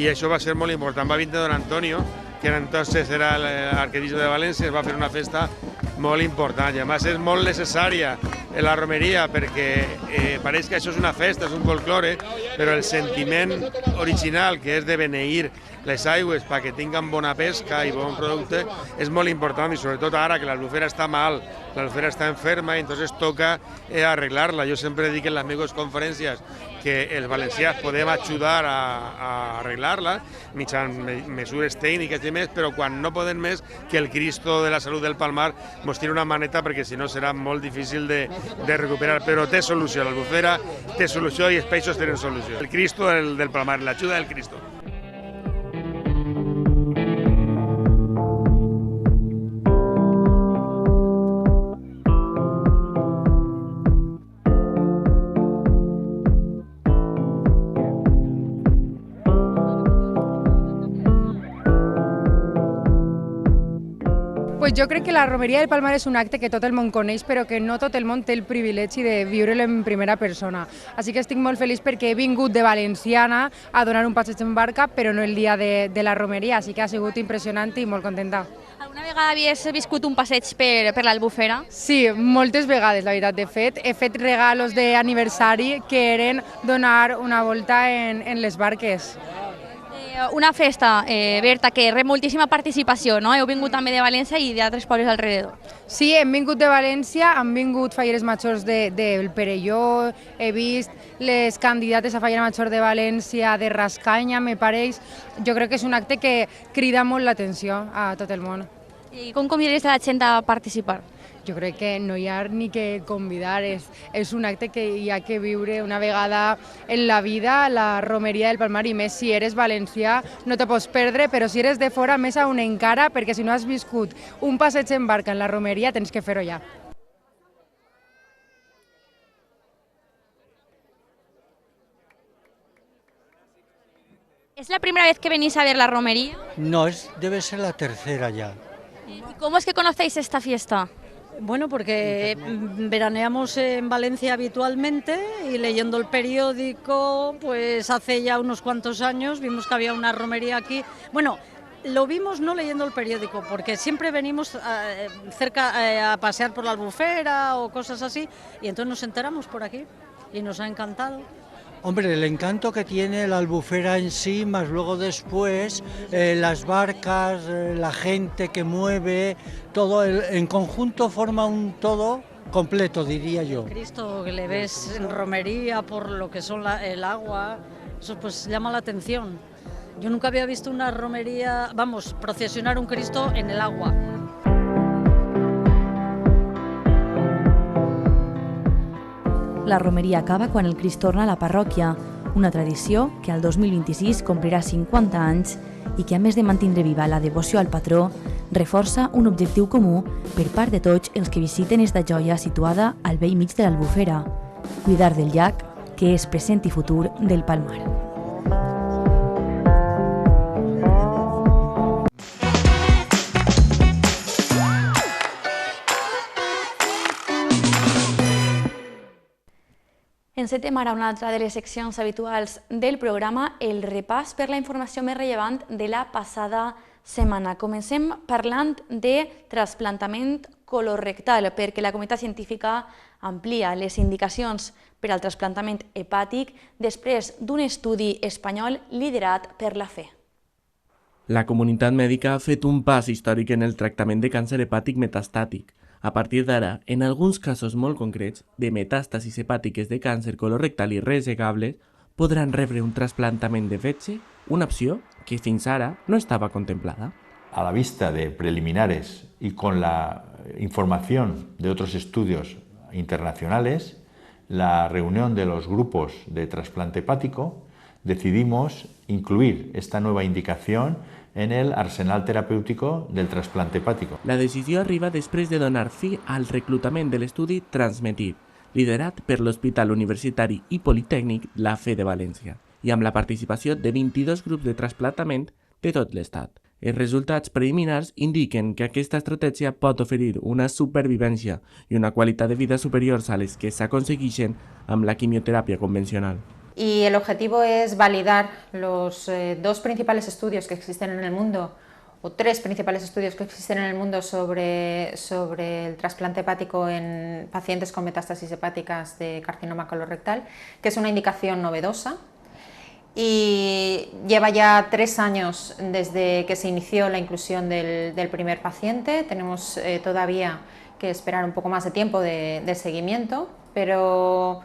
Speaker 7: I això va ser molt important. Va vindre Don Antonio, que entonces era l'arquebisbe de València, es va fer una festa molt important i a més és molt necessària la romeria perquè pareix que això és una festa, és un folklore, però el sentiment original, que és de beneir les aigües perquè tinguen bona pesca i bon producte, és molt important, i sobretot ara que l'albufera està mal, l'albufera està enferma, i entonces toca arreglar-la. Jo sempre dic en les meves conferències que els valencians podem ajudar a arreglar-la mitjançant mesures tècniques i més, però quan no podem més, que el Cristo de la Salut del Palmar ens tiri una maneta, perquè si no serà molt difícil de recuperar, però té solució, l'albufera té solució i els peixos tenen solució. El Cristo del Palmar, l'ajuda del Cristo.
Speaker 8: Pues jo crec que la romeria del Palmar és un acte que tot el món coneix, però que no tot el món té el privilegi de viure-lo en primera persona. Així que estic molt feliç perquè he vingut de Valenciana a donar un passeig en barca, però no el dia de la romeria, així que ha sigut impressionant i molt contenta.
Speaker 1: Alguna vegada havies viscut un passeig per l'Albufera?
Speaker 8: Sí, moltes vegades, la veritat. De fet, he fet regalos d'aniversari que eren donar una volta en les barques.
Speaker 1: Una festa, Berta, que rep moltíssima participació, no? Heu vingut també de València i d'altres pobles alrededor.
Speaker 8: Sí, hem vingut de València, han vingut falleres majors del Perelló, he vist les candidates a fallera major de València, de Rascanya, me pareix. Jo crec que és un acte que crida molt l'atenció a tot el món.
Speaker 1: I com convidaries a la gent a participar?
Speaker 8: Jo crec que no hi ha ni que convidar, és un acte que hi ha que viure una vegada en la vida, la romeria del Palmar, i més si eres valencià no te pots perdre, però si eres de fora més aún encara, perquè si no has viscut un passeig en barca en la romeria tens que fer-ho ja.
Speaker 1: ¿Es la primera vez que venís a ver la romería?
Speaker 9: No, debe ser la tercera ya.
Speaker 1: ¿Y cómo es que conocéis esta fiesta?
Speaker 10: Bueno, porque veraneamos en Valencia habitualmente y leyendo el periódico, pues hace ya unos cuantos años vimos que había una romería aquí. Bueno, lo vimos no leyendo el periódico, porque siempre venimos cerca a pasear por la Albufera o cosas así, y entonces nos enteramos por aquí y nos ha encantado.
Speaker 9: Hombre, el encanto que tiene la Albufera en sí, más luego después las barcas, la gente que mueve, todo en conjunto forma un todo completo, diría yo.
Speaker 10: Cristo que le ves en romería por lo que son el agua, eso pues llama la atención. Yo nunca había visto una romería, vamos, procesionar un Cristo en el agua.
Speaker 11: La romeria acaba quan el Crist torna a la parròquia, una tradició que al 2026 complirà 50 anys i que, a més de mantindre viva la devoció al patró, reforça un objectiu comú per part de tots els que visiten esta joia situada al bell mig de l'Albufera, cuidar del llac, que és present i futur del Palmar.
Speaker 1: Encetem ara una altra de les seccions habituals del programa, el repàs per la informació més rellevant de la passada setmana. Comencem parlant de trasplantament colorectal, perquè la comunitat científica amplia les indicacions per al trasplantament hepàtic després d'un estudi espanyol liderat per la FE.
Speaker 12: La comunitat mèdica ha fet un pas històric en el tractament de càncer hepàtic metastàtic. A partir d'ara, en alguns casos molt concrets de metàstasis hepàtiques de càncer colorectal i resegables, podran rebre un trasplantament de fetge, una opció que fins ara no estaba contemplada.
Speaker 13: A la vista de preliminares y con la información de otros estudios internacionales, la reunión de los grupos de trasplante hepático decidimos incluir esta nueva indicación en el arsenal terapèutic del trasplante hepàtic.
Speaker 12: La decisió arriba després de donar fi al reclutament de l'estudi Transmetir, liderat per l'Hospital Universitari i Politècnic La Fe de València, i amb la participació de 22 grups de trasplantament de tot l'Estat. Els resultats preliminars indiquen que aquesta estratègia pot oferir una supervivència i una qualitat de vida superiors a les que s'aconsegueixen amb la quimioteràpia convencional.
Speaker 14: Y el objetivo es validar los dos principales estudios que existen en el mundo. o 3 principales estudios que existen en el mundo sobre el trasplante hepático en pacientes con metástasis hepáticas de carcinoma colorectal, que es una indicación novedosa y lleva ya 3 años desde que se inició la inclusión del primer paciente. Tenemos todavía que esperar un poco más de tiempo de seguimiento, pero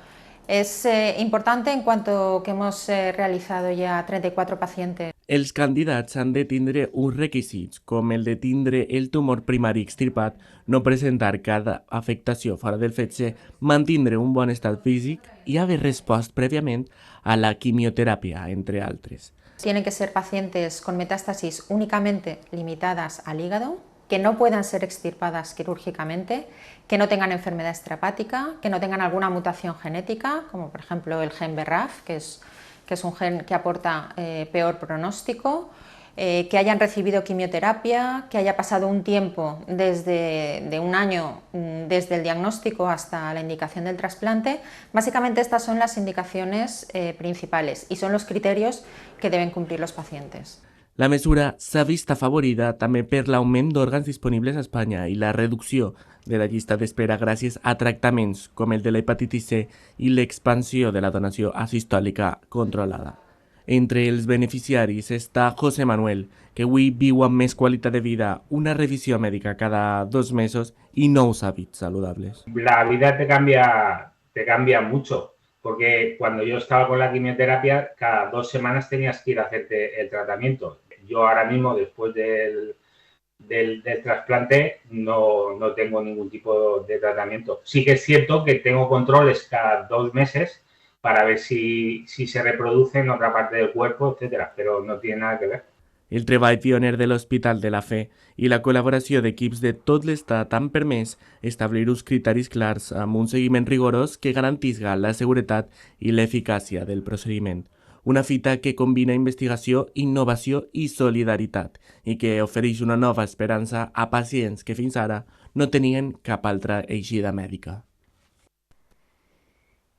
Speaker 14: es importante en cuanto que hemos realizado ya 34 pacientes.
Speaker 12: Els candidats han de tindre uns requisits, com el de tindre el tumor primari extirpat, no presentar cada afectació fora del fetge, mantindre un bon estat físic i haver respost prèviament a la quimioteràpia, entre altres.
Speaker 14: Tienen que ser pacientes con metástasis únicamente limitadas al hígado, que no puedan ser extirpadas quirúrgicamente, que no tengan enfermedad extrahepática, que no tengan alguna mutación genética, como por ejemplo el gen BRAF, que es un gen que aporta peor pronóstico, que hayan recibido quimioterapia, que haya pasado un tiempo de un año desde el diagnóstico hasta la indicación del trasplante. Básicamente estas son las indicaciones principales y son los criterios que deben cumplir los pacientes.
Speaker 12: La mesura s'ha vist afavorida també per l'augment d'òrgans disponibles a Espanya i la reducció de la llista d'espera gràcies a tractaments com el de la hepatitis C i l'expansió de la donació asistòlica controlada. Entre els beneficiaris està José Manuel, que avui viu amb més qualitat de vida, una revisió mèdica cada 2 mesos i nous hàbits saludables.
Speaker 15: La vida te cambia mucho. Porque cuando yo estaba con la quimioterapia, cada 2 semanas tenías que ir a hacerte el tratamiento. Yo ahora mismo, después del trasplante, no tengo ningún tipo de tratamiento. Sí que es cierto que tengo controles cada 2 meses para ver si se reproduce en otra parte del cuerpo, etcétera, pero no tiene nada que ver.
Speaker 12: El treball pioner de l'Hospital de la Fe i la col·laboració d'equips de tot l'Estat han permès establir uns criteris clars amb un seguiment rigorós que garantisca la seguretat i l'eficàcia del procediment. Una fita que combina investigació, innovació i solidaritat i que ofereix una nova esperança a pacients que fins ara no tenien cap altra eixida mèdica.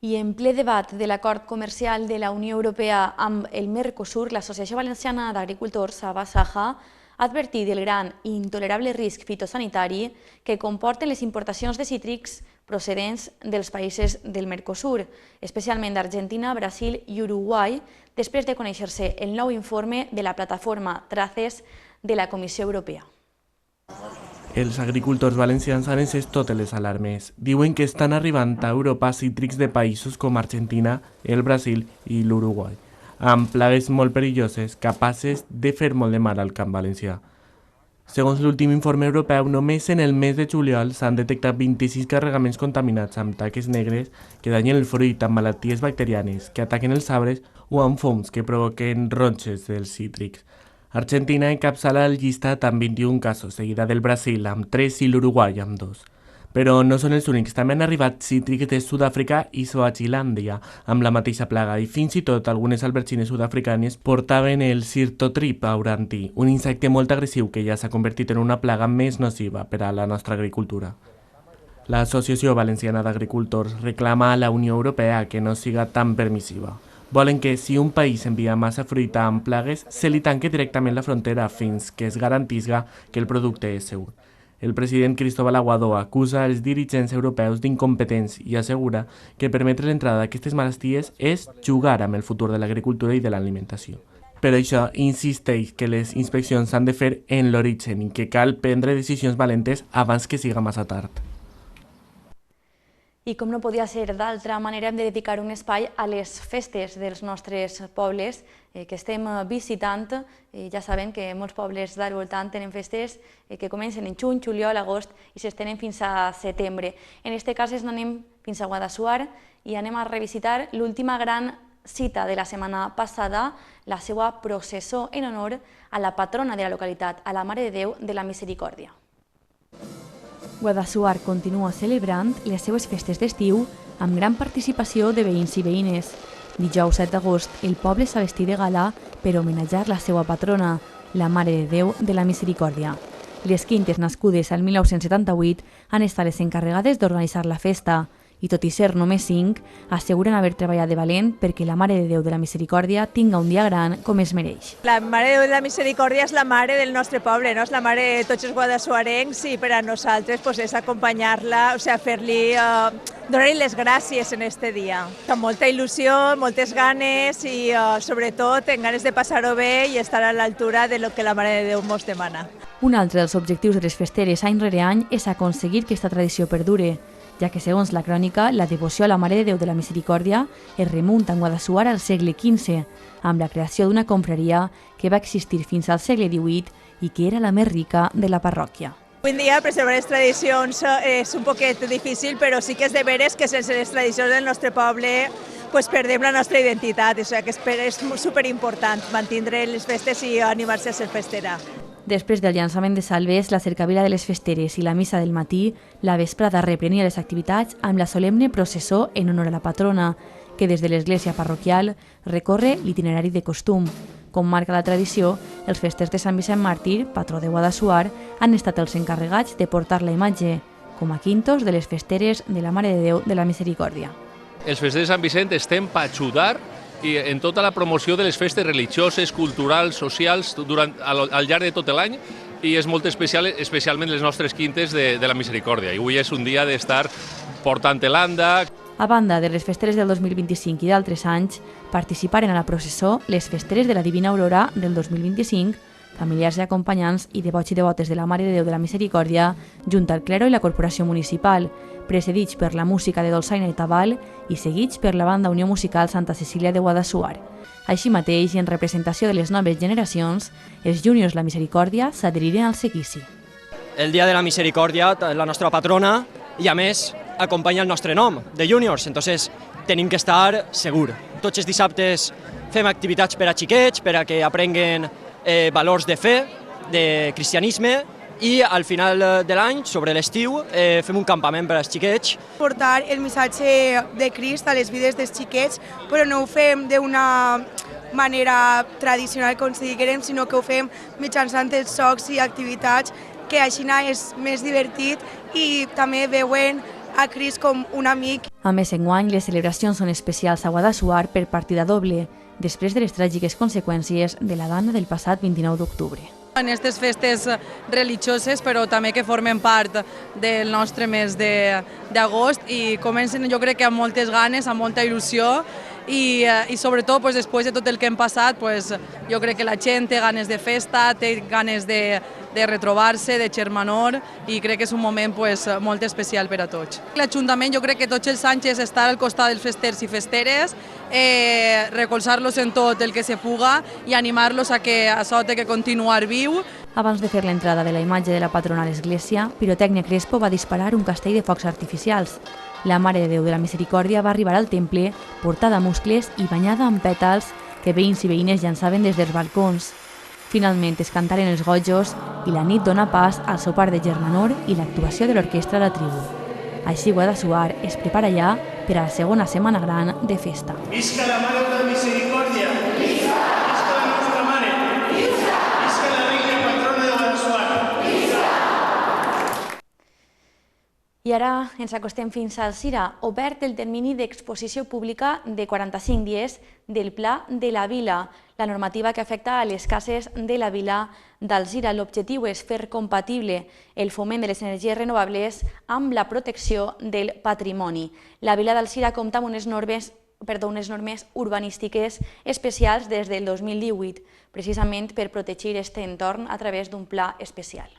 Speaker 1: I en ple debat de l'acord comercial de la Unió Europea amb el Mercosur, l'Associació Valenciana d'Agricultors, AVASAJA, ha advertit del gran i intolerable risc fitosanitari que comporten les importacions de cítrics procedents dels països del Mercosur, especialment d'Argentina, Brasil i Uruguai, després de conèixer-se el nou informe de la plataforma Traces de la Comissió Europea.
Speaker 12: Els agricultors valencians han encès totes les alarmes. Diuen que estan arribant a Europa cítrics de països com Argentina, el Brasil i l'Uruguai, amb plagues molt perilloses capaces de fer molt de mal al camp valencià. Segons l'últim informe europeu, només en el mes de juliol s'han detectat 26 carregaments contaminats amb taques negres que danyen el fruit, amb malalties bacterianes que ataquen els arbres o amb fongs que provoquen ronxes dels cítrics. Argentina encapçala el llistat amb 21 casos, seguida del Brasil amb 3 i l'Uruguai amb 2. Però no són els únics, també han arribat cítrics de Sud-àfrica i Swazilàndia amb la mateixa plaga i fins i tot algunes albergines sud-africanes portaven el Sirtotrip auranti, un insecte molt agressiu que ja s'ha convertit en una plaga més nociva per a la nostra agricultura. L'Associació Valenciana d'Agricultors reclama a la Unió Europea que no siga tan permissiva. Volen que si un país envia massa fruita amb plagues, se li tanque directament la frontera fins que es garantisca que el producte és segur. El president Cristóbal Aguadó acusa els dirigents europeus d'incompetents i assegura que permetre l'entrada d'aquestes malalties és jugar amb el futur de l'agricultura i de l'alimentació. Per això insisteix que les inspeccions s'han de fer en l'origen i que cal prendre decisions valentes abans que siga massa tard.
Speaker 1: I com no podia ser d'altra manera, hem de dedicar un espai a les festes dels nostres pobles que estem visitant. Ja saben que molts pobles del voltant tenen festes que comencen en juny, juliol, agost i s'estenen fins a setembre. En aquest cas anem fins a Guadassuar i anem a revisitar l'última gran cita de la setmana passada, la seva processó en honor a la patrona de la localitat, a la Mare de Déu de la Misericòrdia.
Speaker 11: Guadassuar continua celebrant les seues festes d'estiu amb gran participació de veïns i veïnes. Dijous 7 d'agost, el poble s'ha vestit de gala per homenatjar la seva patrona, la Mare de Déu de la Misericòrdia. Les quintes nascudes al 1978 han estat les encarregades d'organitzar la festa i tot i ser només 5, asseguren haver treballat de valent perquè la Mare de Déu de la Misericòrdia tinga un dia gran com es mereix.
Speaker 16: La Mare de Déu de la Misericòrdia és la mare del nostre poble, no? És la mare de tots els guadassuarencs i per a nosaltres pues, és acompanyar-la, o sigui, fer-li, donar-li les gràcies en este dia. Amb molta il·lusió, moltes ganes i sobretot en ganes de passar-ho bé i estar a l'altura de lo que la Mare de Déu mos demana.
Speaker 11: Un altre dels objectius de les festeres any rere any és aconseguir que aquesta tradició perdure, ja que, segons la crònica, la devoció a la Mare de Déu de la Misericòrdia es remunta en Guadassuar al segle XV, amb la creació d'una confraria que va existir fins al segle XVIII i que era la més rica de la parròquia.
Speaker 16: Avui en dia preservar les tradicions és un poquet difícil, però sí que és de veres que sense les tradicions del nostre poble pues perdem la nostra identitat, o sigui que és superimportant mantindre les festes i animar-se a ser festera.
Speaker 11: Després del llançament de salves, la cercavila de les festeres i la missa del matí, la vesprada reprenia les activitats amb la solemne processó en honor a la patrona, que des de l'església parroquial recorre l'itinerari de costum. Com marca la tradició, els festers de Sant Vicent Màrtir, patró de Guadassuar, han estat els encarregats de portar la imatge, com a quintos de les festeres de la Mare de Déu de la Misericòrdia.
Speaker 17: Els festers de Sant Vicent estem per ajudar en tota la promoció de les festes religioses, culturals, socials, al llarg de tot l'any, i és molt especial, especialment les nostres quintes de la Misericòrdia. I avui és un dia d'estar portant l'anda.
Speaker 11: A banda de les festeres del 2025 i d'altres anys, participaren a la processó les festeres de la Divina Aurora del 2025, familiars i acompanyants i devots i devotes de la Mare de Déu de la Misericòrdia, junt al clero i la corporació municipal, precedits per la música de Dolçaina i Tabal i seguits per la banda Unió Musical Santa Cecília de Guadassuar. Així mateix, i en representació de les noves generacions, els Júniors La Misericòrdia s'adheriren al seguici.
Speaker 18: El dia de la Misericòrdia, la nostra patrona, i a més acompanya el nostre nom, de Júniors, entonces tenim que estar segur. Tots els dissabtes fem activitats per a xiquets, per a que aprenguen valors de fe, de cristianisme, i al final de l'any, sobre l'estiu, fem un campament per als xiquets.
Speaker 19: Portar el missatge de Crist a les vides dels xiquets, però no ho fem d'una manera tradicional, com si diguem, sinó que ho fem mitjançant els jocs i activitats, que així és més divertit i també veuen a Crist com un amic.
Speaker 11: A més, enguany, les celebracions són especials a Guadassuar per partida doble, després de les tràgiques conseqüències de la dana del passat 29 d'octubre.
Speaker 20: En aquestes festes religioses, però també que formen part del nostre mes d'agost i comencen, jo crec que amb moltes ganes, amb molta il·lusió i sobretot després de tot el que hem passat, jo crec que la gent té ganes de festa, té ganes de retrobar-se, de germanor i crec que és un moment molt especial per a tots. L'Ajuntament jo crec que tots els anys està al costat dels festers i festeres, recolzar-los en tot el que se puga i animar-los a que això té que continuar viu.
Speaker 11: Abans de fer l'entrada de la imatge de la patrona a l'església, Pirotècnia Crespo va disparar un castell de focs artificials. La Mare de Déu de la Misericòrdia va arribar al temple portada a muscles i banyada amb pètals que veïns i veïnes llançaven des dels balcons. Finalment es cantaren els gojos i la nit dona pas al sopar de germanor i l'actuació de l'orquestra de la tribu. Així Guadassuar es prepara ja per a la segona setmana gran de festa.
Speaker 21: Visca la Mare de la Misericòrdia! Visca! Visca la nostra Mare! Visca! Visca la Reina Patrona de Guadassuar! Visca!
Speaker 1: I ara ens acostem fins al Cira, obert el termini d'exposició pública de 45 dies del Pla de la Vila, la normativa que afecta a les cases de la Vila d'Alzira. L'objectiu és fer compatible el foment de les energies renovables amb la protecció del patrimoni. La Vila d'Alzira compta amb unes normes urbanístiques especials des del 2018, precisament per protegir aquest entorn a través d'un pla especial.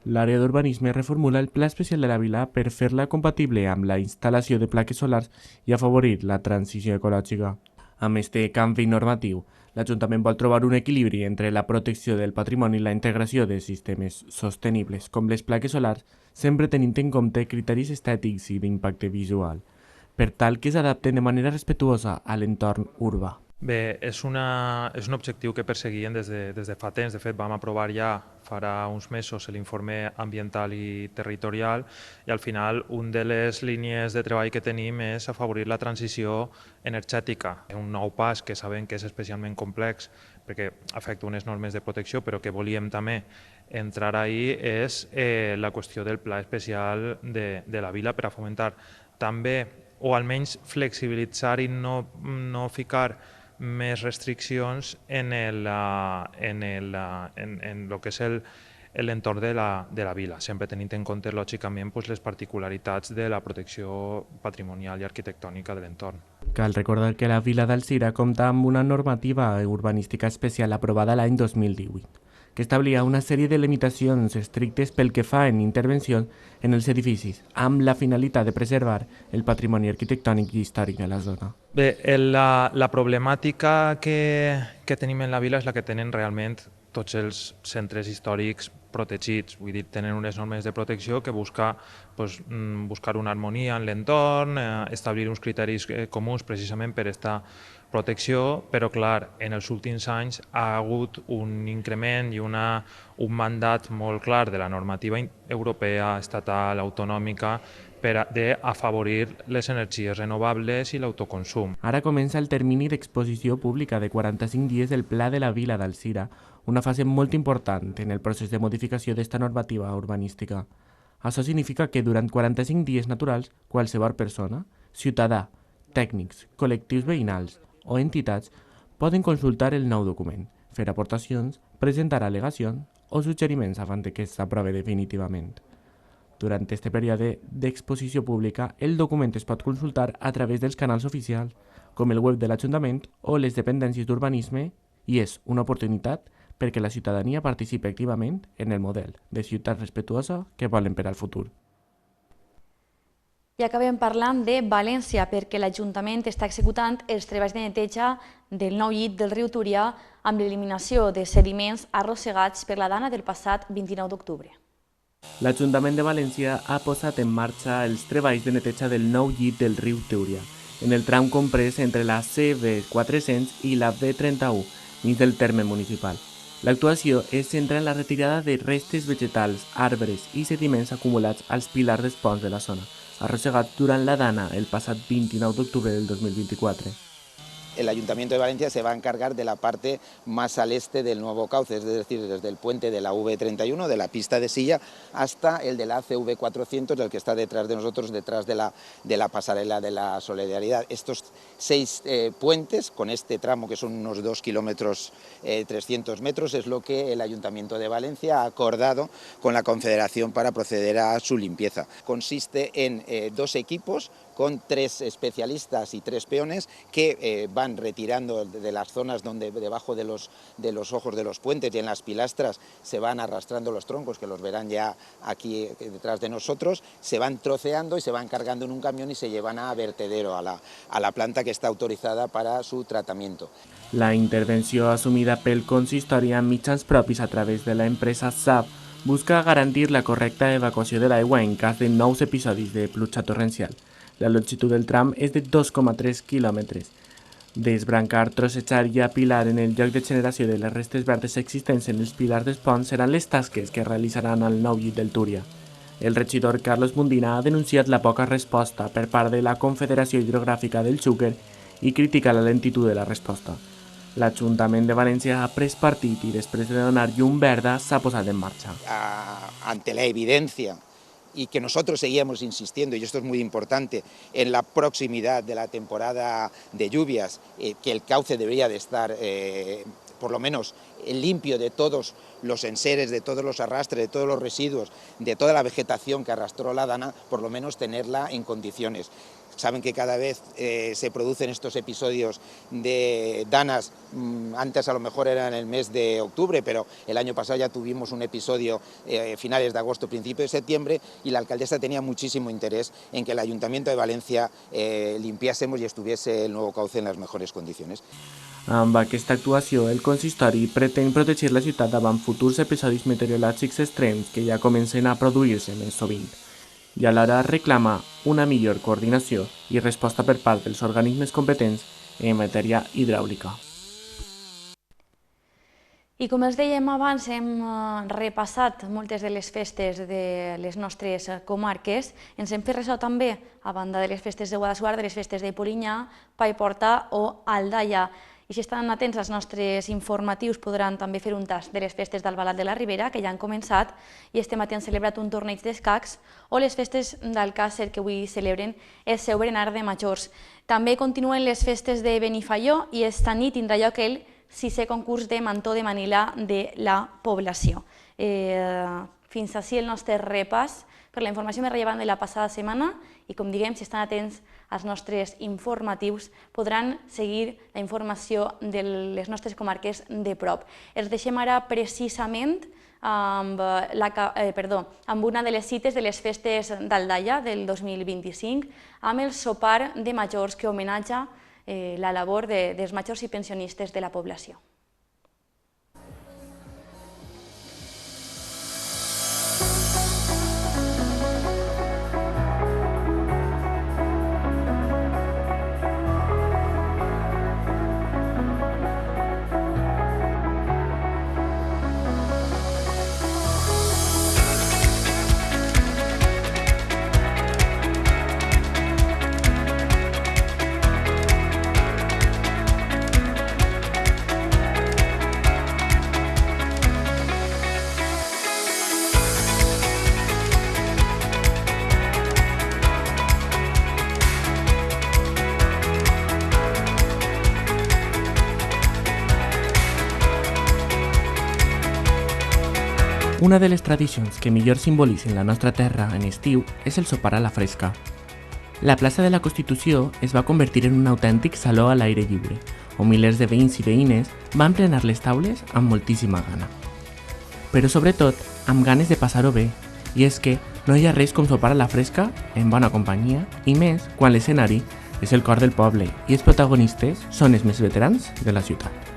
Speaker 12: L'àrea d'urbanisme reformula el Pla Especial de la Vila per fer-la compatible amb la instal·lació de plaques solars i afavorir la transició ecològica. Amb este canvi normatiu, l'Ajuntament vol trobar un equilibri entre la protecció del patrimoni i la integració de sistemes sostenibles, com les plaques solars, sempre tenint en compte criteris estètics i d'impacte visual, per tal que s'adapten de manera respectuosa a l'entorn urbà.
Speaker 22: Bé, és un objectiu que perseguien des de fa temps. De fet, vam aprovar ja farà uns mesos l'informe ambiental i territorial i al final una de les línies de treball que tenim és afavorir la transició energètica. Un nou pas que sabem que és especialment complex perquè afecta unes normes de protecció, però que volíem també entrar ahí és la qüestió del pla especial de la vila per a fomentar també, o almenys flexibilitzar i no ficar més restriccions en el que és l'entorn de la vila, sempre tenint en compte, lògicament, les particularitats de la protecció patrimonial i arquitectònica de l'entorn.
Speaker 12: Cal recordar que la vila d'Alzira compta amb una normativa urbanística especial aprovada l'any 2018, que establia una sèrie de limitacions estrictes pel que fa en intervencions en els edificis, amb la finalitat de preservar el patrimoni arquitectònic i històric de la zona.
Speaker 22: Bé, la problemàtica que tenim en la vila és la que tenen realment tots els centres històrics protegits, vull dir, tenen unes normes de protecció que buscar una harmonia en l'entorn, establir uns criteris comuns precisament per aquesta protecció, però clar, en els últims anys ha hagut un increment i un mandat molt clar de la normativa europea, estatal, autonòmica, per afavorir les energies renovables i l'autoconsum.
Speaker 12: Ara comença el termini d'exposició pública de 45 dies del Pla de la Vila d'Alzira, una fase molt important en el procés de modificació d'esta normativa urbanística. Això significa que durant 45 dies naturals, qualsevol persona, ciutadà, tècnics, col·lectius veïnals o entitats poden consultar el nou document, fer aportacions, presentar al·legacions o suggeriments abans que s'aprovi definitivament. Durant aquest període d'exposició pública, el document es pot consultar a través dels canals oficials, com el web de l'Ajuntament o les dependències d'urbanisme, i és una oportunitat perquè la ciutadania participi activament en el model de ciutat respetuosa que volen per al futur.
Speaker 1: I acabem parlant de València, perquè l'Ajuntament està executant els treballs de neteja del nou llit del riu Túria amb l'eliminació de sediments arrossegats per la dana del passat 29 d'octubre.
Speaker 12: L'Ajuntament de València ha posat en marxa els treballs de neteja del nou llit del riu Túria, en el tram comprès entre la CV400 i la B31, dins del terme municipal. L'actuació es centra en la retirada de restes vegetals, arbres i sediments acumulats als pilars dels ponts de la zona, arrossegats durant la dana el passat 29 d'octubre del 2024.
Speaker 2: El Ayuntamiento de Valencia se va a encargar de la parte más al este del nuevo cauce, es decir, desde el puente de la V31, de la pista de Silla, hasta el de la CV400, el que está detrás de nosotros, detrás de la pasarela de la Solidaridad. Estos 6 puentes, con este tramo que son unos 2 kilómetros 300 metros, es lo que el Ayuntamiento de Valencia ha acordado con la Confederación para proceder a su limpieza. Consiste en 2 equipos con 3 especialistas y 3 peones que van retirando de las zonas donde debajo de los ojos de los puentes y en las pilastras se van arrastrando los troncos, que los verán ya aquí detrás de nosotros, se van troceando y se van cargando en un camión y se llevan a vertedero, a la planta que está autorizada para su tratamiento.
Speaker 12: La intervenció assumida pel consistori amb mitjans propis a través de la empresa SAP busca garantir la correcta evacuació de l'aigua en cas de nous episodis de pluja torrencial. La longitud del tram és de 2,3 quilòmetres. Desbrancar, trossejar i apilar en el lloc de generació de les restes verdes existents en els pilars dels ponts seran les tasques que realitzaran al nou llit del Túria. El regidor Carlos Mundina ha denunciat la poca resposta per part de la Confederació Hidrogràfica del Xúquer i critica la lentitud de la resposta. L'Ajuntament de València ha pres partit i després de donar llum verda s'ha posat en marxa.
Speaker 2: Ante la evidencia y que nosotros seguíamos insistiendo, y esto es muy importante, en la proximidad de la temporada de lluvias, que el cauce debería de estar por lo menos limpio de todos los enseres, de todos los arrastres, de todos los residuos, de toda la vegetación que arrastró la dana, por lo menos tenerla en condiciones. Saben que cada vez se producen estos episodios de danas, antes a lo mejor era en el mes de octubre, pero el año pasado ya tuvimos un episodio finales de agosto, principio de septiembre, y la alcaldesa tenía muchísimo interés en que el Ayuntamiento de Valencia limpiásemos y estuviese el nuevo cauce en las mejores condiciones.
Speaker 12: Amb aquesta actuació, el consistori pretén protegir la ciutat davant futurs episodis meteorològics extrems que ja comencen a produir-se més sovint, i alhora reclama una millor coordinació i resposta per part dels organismes competents en matèria hidràulica.
Speaker 1: I com els dèiem abans, hem repassat moltes de les festes de les nostres comarques. Ens hem fet ressò també, a banda de les festes de Guadassuar, de les festes de Polinyà, Paiporta o Aldaia. I si estan atents als nostres informatius podran també fer un tast de les festes d'Albalat de la Ribera, que ja han començat, i este matí han celebrat un torneig d'escacs, o les festes d'Alcàsser, que avui celebren el seu berenar de majors. També continuen les festes de Benifaió i esta nit tindrà lloc el 6è concurs de mantó de Manila de la població. Fins així el nostre repàs per la informació més rellevant de la passada setmana i, com diguem, si estan atents als nostres informatius, podran seguir la informació de les nostres comarques de prop. Els deixem ara precisament amb una de les cites de les festes d'Aldaia del 2025, amb el sopar de majors que homenatja la labor dels majors i pensionistes de la població.
Speaker 12: Una de les tradicions que millor simbolitzen la nostra terra en estiu és el sopar a la fresca. La plaça de la Constitució es va convertir en un autèntic saló a l'aire lliure, on milers de veïns i veïnes van plenar les taules amb moltíssima gana. Però sobretot amb ganes de passar-ho bé, i és que no hi ha res com sopar a la fresca en bona companyia, i més quan l'escenari és el cor del poble i els protagonistes són els més veterans de la ciutat.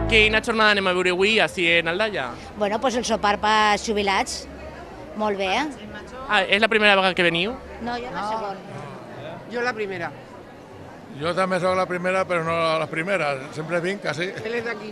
Speaker 3: Quina jornada anem a veure avui, així en Aldaia?
Speaker 4: Bueno, pues el sopar per jubilats, molt bé.
Speaker 3: És la primera vegada que veniu?
Speaker 4: No, jo la segona.
Speaker 23: Jo la primera.
Speaker 24: Jo també soc la primera, però no la primera. Sempre vinc, quasi.
Speaker 23: Él és d'aquí.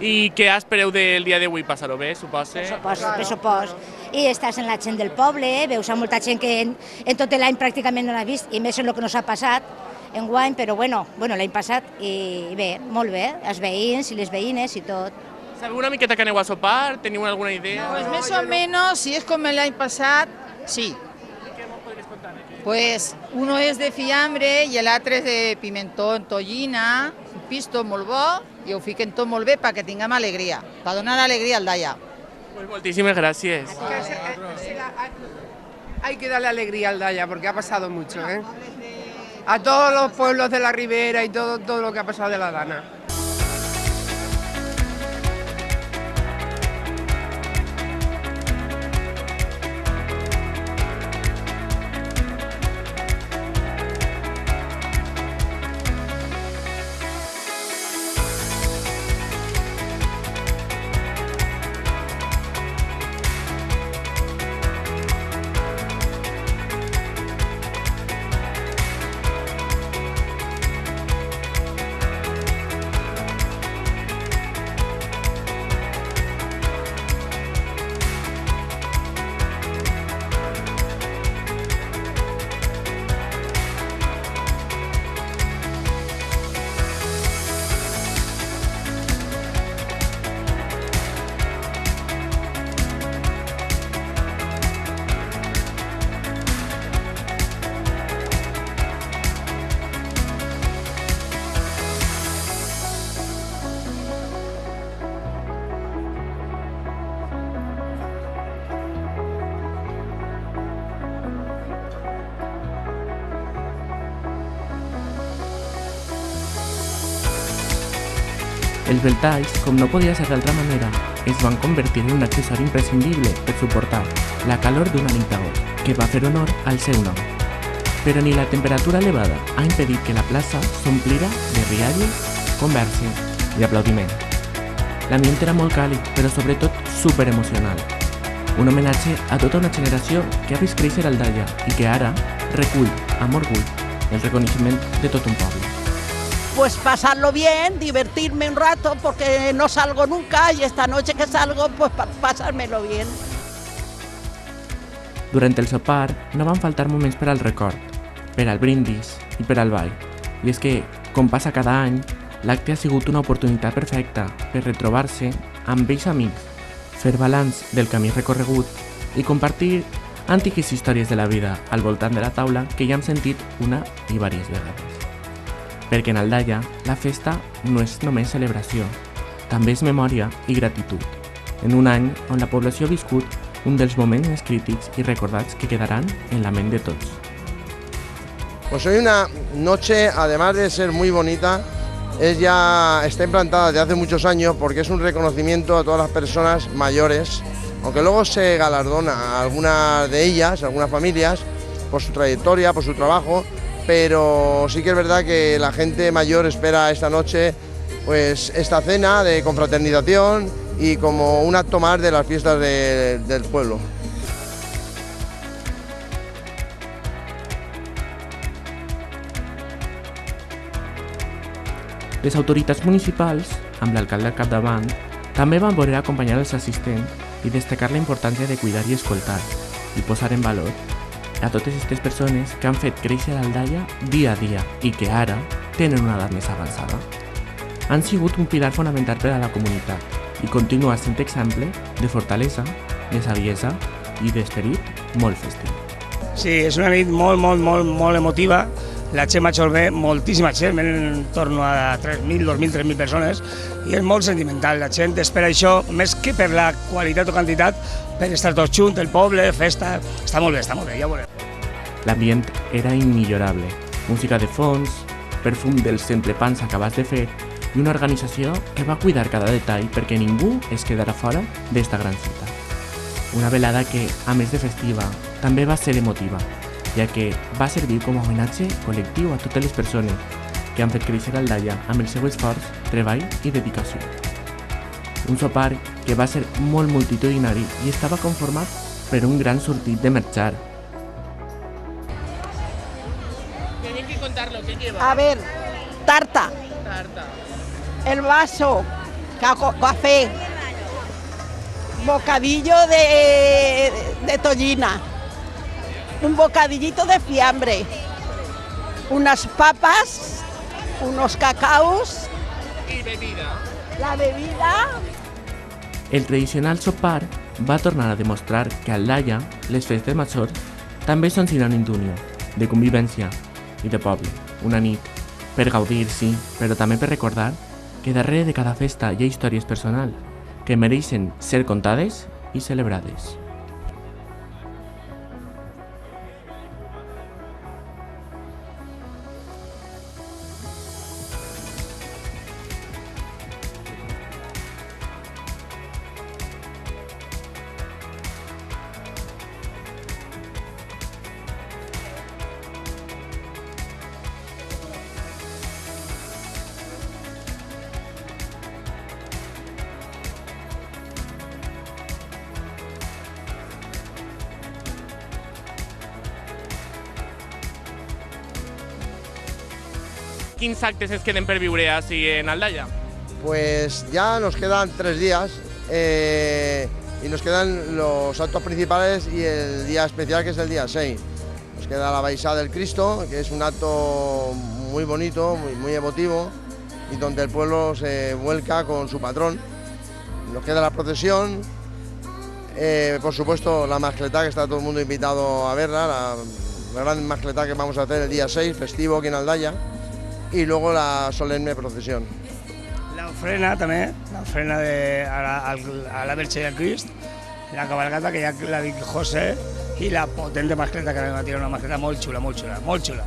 Speaker 3: I què espereu del dia d'avui? Passar-ho bé, suposo?
Speaker 4: Pressupost. I estàs en la gent del poble, veus a molta gent que en tot l'any pràcticament no l'ha vist, i més en el que nos ha passat enguany, però bueno, l'any passat, i bé, molt bé, els veïns i les veïnes i tot.
Speaker 3: ¿Sabeu una miqueta que aneu a sopar? ¿Teniu alguna idea?
Speaker 23: Pues más o menos, si es como el año pasado, sí.
Speaker 3: ¿Qué nos podrías contar?
Speaker 23: Pues uno es de fiambre i l'altre és de pimentó en tollina, un pisto molt bo, i ho fiquen tot molt bé perquè tinguem alegria, per donar alegria al Aldaia.
Speaker 3: Pues muchísimas gracias.
Speaker 23: Hay que darle alegría al Aldaia porque ha pasado mucho, ¿eh? A todos los pueblos de la Ribera y todo lo que ha pasado de la Dana.
Speaker 12: Els ventalls, com no podia ser d'altra manera, es van convertir en un accessori imprescindible per suportar la calor d'una nit d'agost, que va fer honor al seu nom. Però ni la temperatura elevada ha impedit que la plaça s'omplira de rialles, converses i aplaudiments. L'ambient era molt càlid, però sobretot superemocional. Un homenatge a tota una generació que ha vist créixer Aldaia i que ara recull, amb orgull, el reconeixement de tot un poble.
Speaker 5: pues pasarlo bien, divertirme un rato, porque no salgo nunca y esta noche que salgo, pues pasármelo bien.
Speaker 12: Durant el sopar no van faltar moments per al record, per al brindis i per al ball. I és que, com passa cada any, l'acte ha sigut una oportunitat perfecta per retrobar-se amb vells amics, fer balanç del camí recorregut i compartir antigues històries de la vida al voltant de la taula que ja hem sentit una i diverses vegades. Perquè en Aldaia la festa no és només celebració, també és memòria i gratitud, en un any on la població ha viscut un dels moments més crítics i recordats que quedaran en la ment de tots.
Speaker 6: Pues hoy una noche, además de ser muy bonita, está implantada desde hace muchos años porque es un reconocimiento a todas las personas mayores, aunque luego se galardona a algunas de ellas, a algunas familias, por su trayectoria, por su trabajo, pero sí que es verdad que la gente mayor espera esta noche pues esta cena de confraternización y como un acto más de las fiestas del pueblo.
Speaker 12: Les autoritats municipals, amb l'alcalde al capdavant, també van voler acompanyar els assistents i destacar la importància de cuidar i escoltar i posar en valor a totes aquestes persones que han fet créixer l'Aldaia dia a dia i que ara tenen una edat més avançada. Han sigut un pilar fonamental per a la comunitat i continua sent exemple de fortalesa, de saviesa i d'esperit molt festiu.
Speaker 7: Sí, és una nit molt emotiva. La gent major ve, moltíssima gent, ven en torno a 3.000, 2.000, 3.000 persones i és molt sentimental. La gent espera això, més que per la qualitat o quantitat, per estar tots junts, el poble, festa. Està molt bé, ja ho veurem.
Speaker 12: L'ambient era immillorable. Música de fons, perfum dels entrepans acabats de fer i una organització que va cuidar cada detall perquè ningú es quedara fora d'esta gran cita. Una velada que, a més de festiva, també va ser emotiva, ja que va servir com a homenatge col·lectiu a totes les persones que han fet créixer Aldaia amb el seu esforç, treball i dedicació. Un sopar que va ser molt multitudinari i estava conformat per un gran sortit de marxar.
Speaker 3: Tenéis que contar lo que lleva.
Speaker 5: A ver, tarta, el vaso, café, bocadillo de tollina, un bocadillito de fiambre, unas papas, unos cacaos
Speaker 3: y bebida.
Speaker 5: La bebida.
Speaker 12: El tradicional sopar va tornar a demostrar que a Aldaia les festes majors també són sinònim d'unió, de convivència i de poble. Una nit per gaudir, sí, però també per recordar que darrere de cada festa hi ha històries personals que mereixen ser contades i celebrades.
Speaker 3: Quins actes es queden per viure així en Aldaia?
Speaker 6: Pues ya nos quedan 3 días y nos quedan los actos principales y el día especial que es el día 6. Nos queda la Baixada del Cristo, que es un acto muy bonito, muy emotivo y donde el pueblo se vuelca con su patrón. Nos queda la procesión, por supuesto la mascletá, que está todo el mundo invitado a verla, la gran mascletá que vamos a hacer el día 6, festivo aquí en Aldaia, y luego la solemne procesión.
Speaker 7: La ofrena també, l'ofrena a la Verge de Crist, la cabalgata que ja la dic José i la potente mascleta que va tirar una mascleta molt xula, molt xula, molt xula.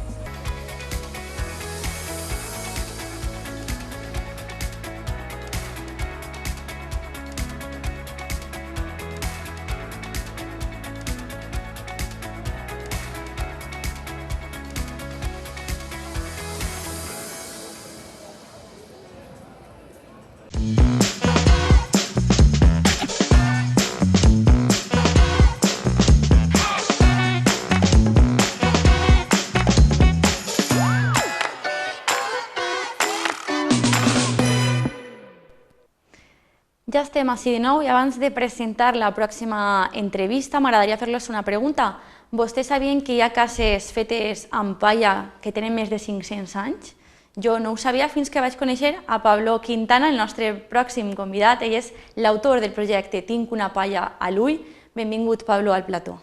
Speaker 1: Ja estem així de nou i abans de presentar la pròxima entrevista m'agradaria fer-los una pregunta. Vostès sabien que hi ha cases fetes amb palla que tenen més de 500 anys? Jo no ho sabia fins que vaig conèixer a Pablo Quintana, el nostre pròxim convidat. Ell és l'autor del projecte Tinc una palla a l'ull. Benvingut, Pablo, al plató.